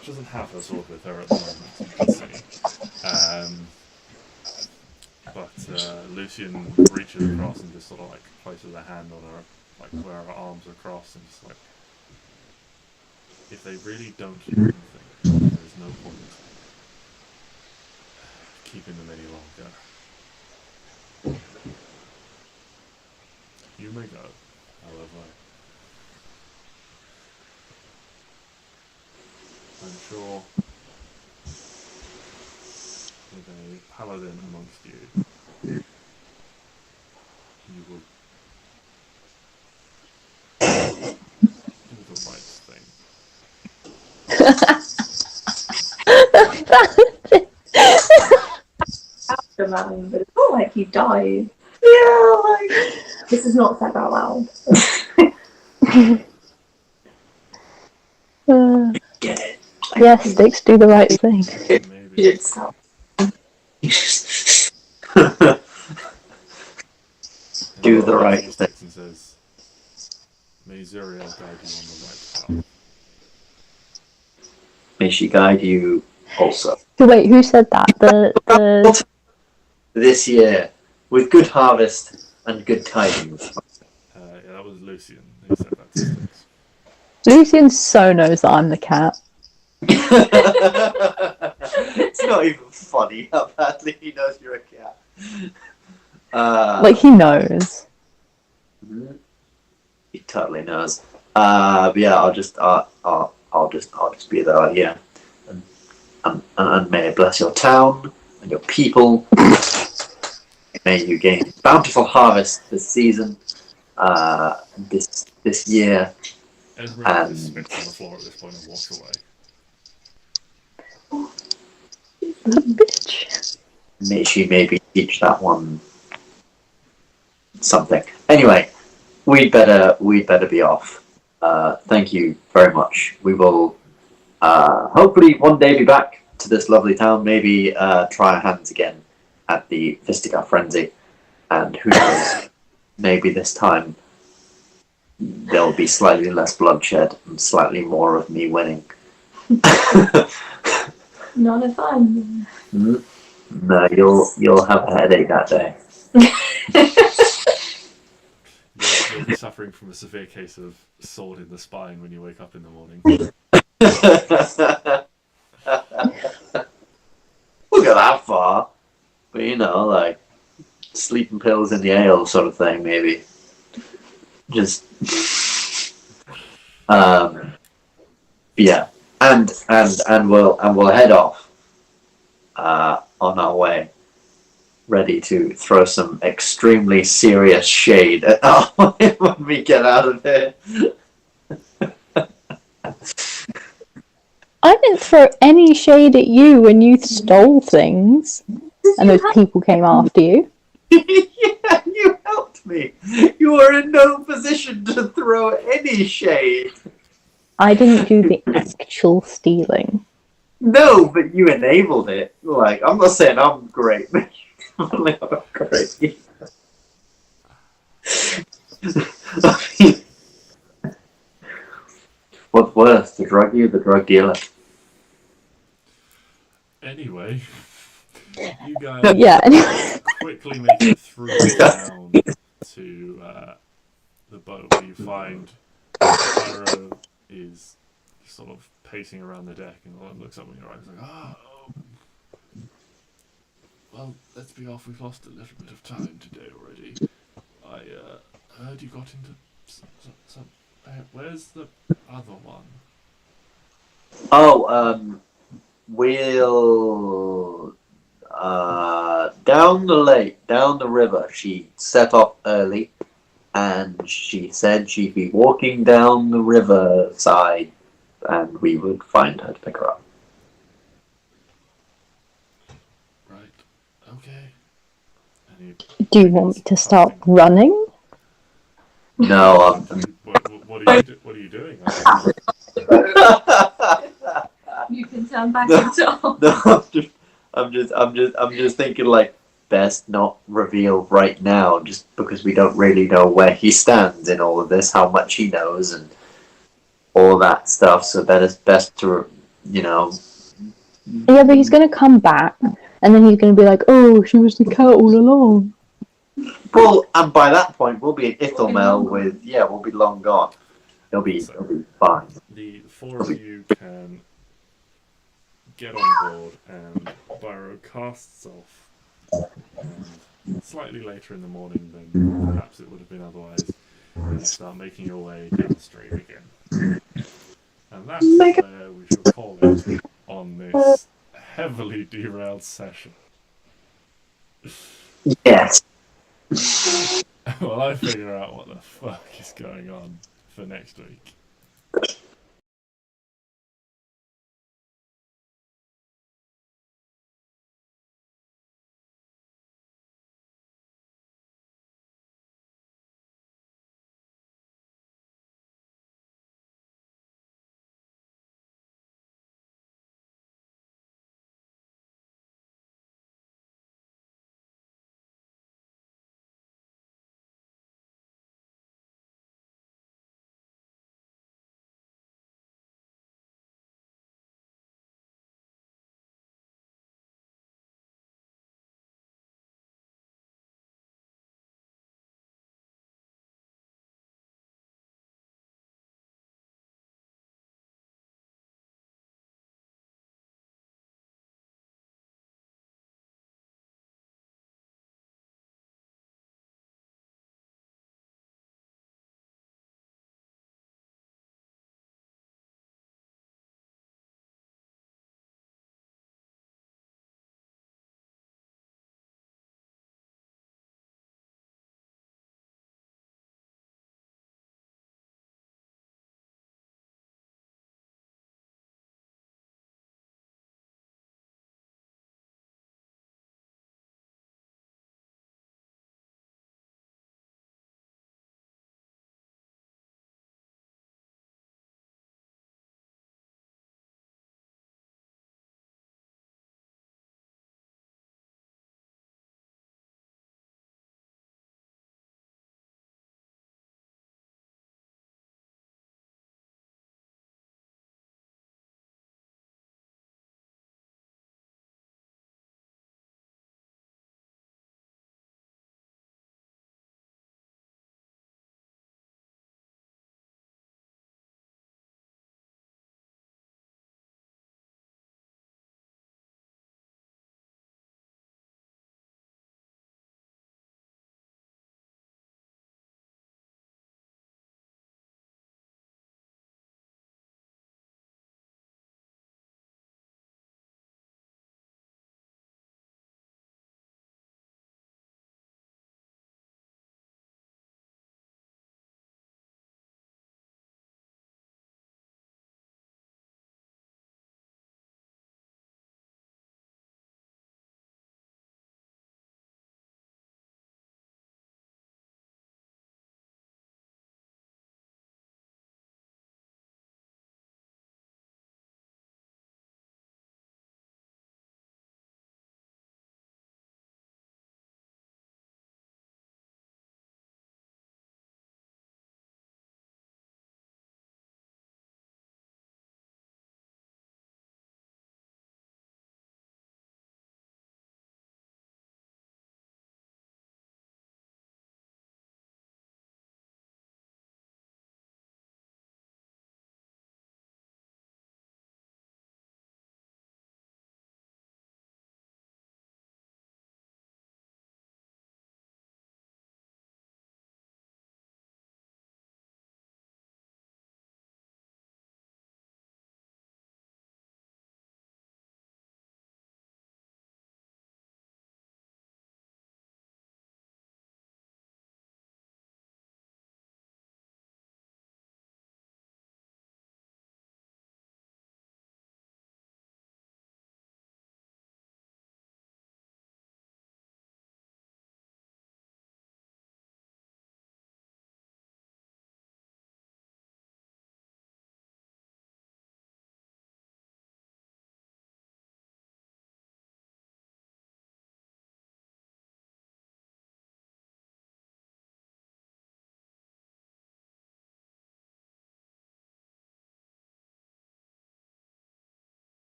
She doesn't have her sword with her at the moment, you can see. But Lucian reaches across and just sort of like places a hand on her, like where her arms are crossed, and just like, if they really don't do anything, there's no point keeping them any longer. You may go, however. I'm sure with a paladin amongst you, you will do the right thing. After man, but it's not like he died. Yeah, like this is not said out loud. Get it. Yeah, Stix, do the right thing. Maybe. Itself. Do the right thing. And says, may Zuriel guide you on the right path. May she guide you also. So wait, who said that? The This year, with good harvest and good tidings. Yeah, that was Lucian who said that to Stix. Lucian so knows that I'm the cat. It's not even funny how badly he knows you're a cat. Like he knows. He totally knows. But yeah, I'll just be there. Yeah, and may it bless your town and your people. May you gain bountiful harvest this season, this year. Ezra just spits on the floor at this point and walks away. Bitch. May she maybe teach that one something. Anyway, we'd better be off. Thank you very much. We will hopefully one day be back to this lovely town. Maybe try our hands again at the fisticuff frenzy, and who knows, maybe this time there'll be slightly less bloodshed and slightly more of me winning. Not if I'm. No, you'll have a headache that day. You'll be suffering from a severe case of sword in the spine when you wake up in the morning. We'll go that far, but you know, like sleeping pills in the ale sort of thing, maybe. Just, yeah, and we'll head off on our way, ready to throw some extremely serious shade at Arwen when we get out of here. I didn't throw any shade at you when you stole things, and those people came after you. Yeah, you helped me. You were in no position to throw any shade. I didn't do the actual stealing. No, but you enabled it. Like, I'm not saying I'm great, but you definitely are great. What's worse, the druggie or the drug dealer? Anyway, you guys Yeah, anyway. quickly make it through down to the boat where you find Pyro is sort of pacing around the deck, and Lauren looks up in your eyes like, well, let's be off. We've lost a little bit of time today already. I heard you got into some where's the other one? Oh, we'll down the lake, down the river. She set off early, and she said she'd be walking down the river side, and we would find her to pick her up. Right. Okay. Do you want me to start running? No, What are you doing? You can turn back into off. no, I'm just thinking like best not reveal right now, just because we don't really know where he stands in all of this, how much he knows, and all that stuff. So that it's best to, you know. Yeah, but he's going to come back, and then he's going to be like, oh, she was the cat all along. Well, and by that point we'll be in Ithemel we'll be long gone. It'll be fine. The four of you can get on board, and Byro casts off. And slightly later in the morning than perhaps it would have been otherwise, you start making your way downstream again. And that's where we shall call it on this heavily derailed session. Yes. Well, I figure out what the fuck is going on for next week.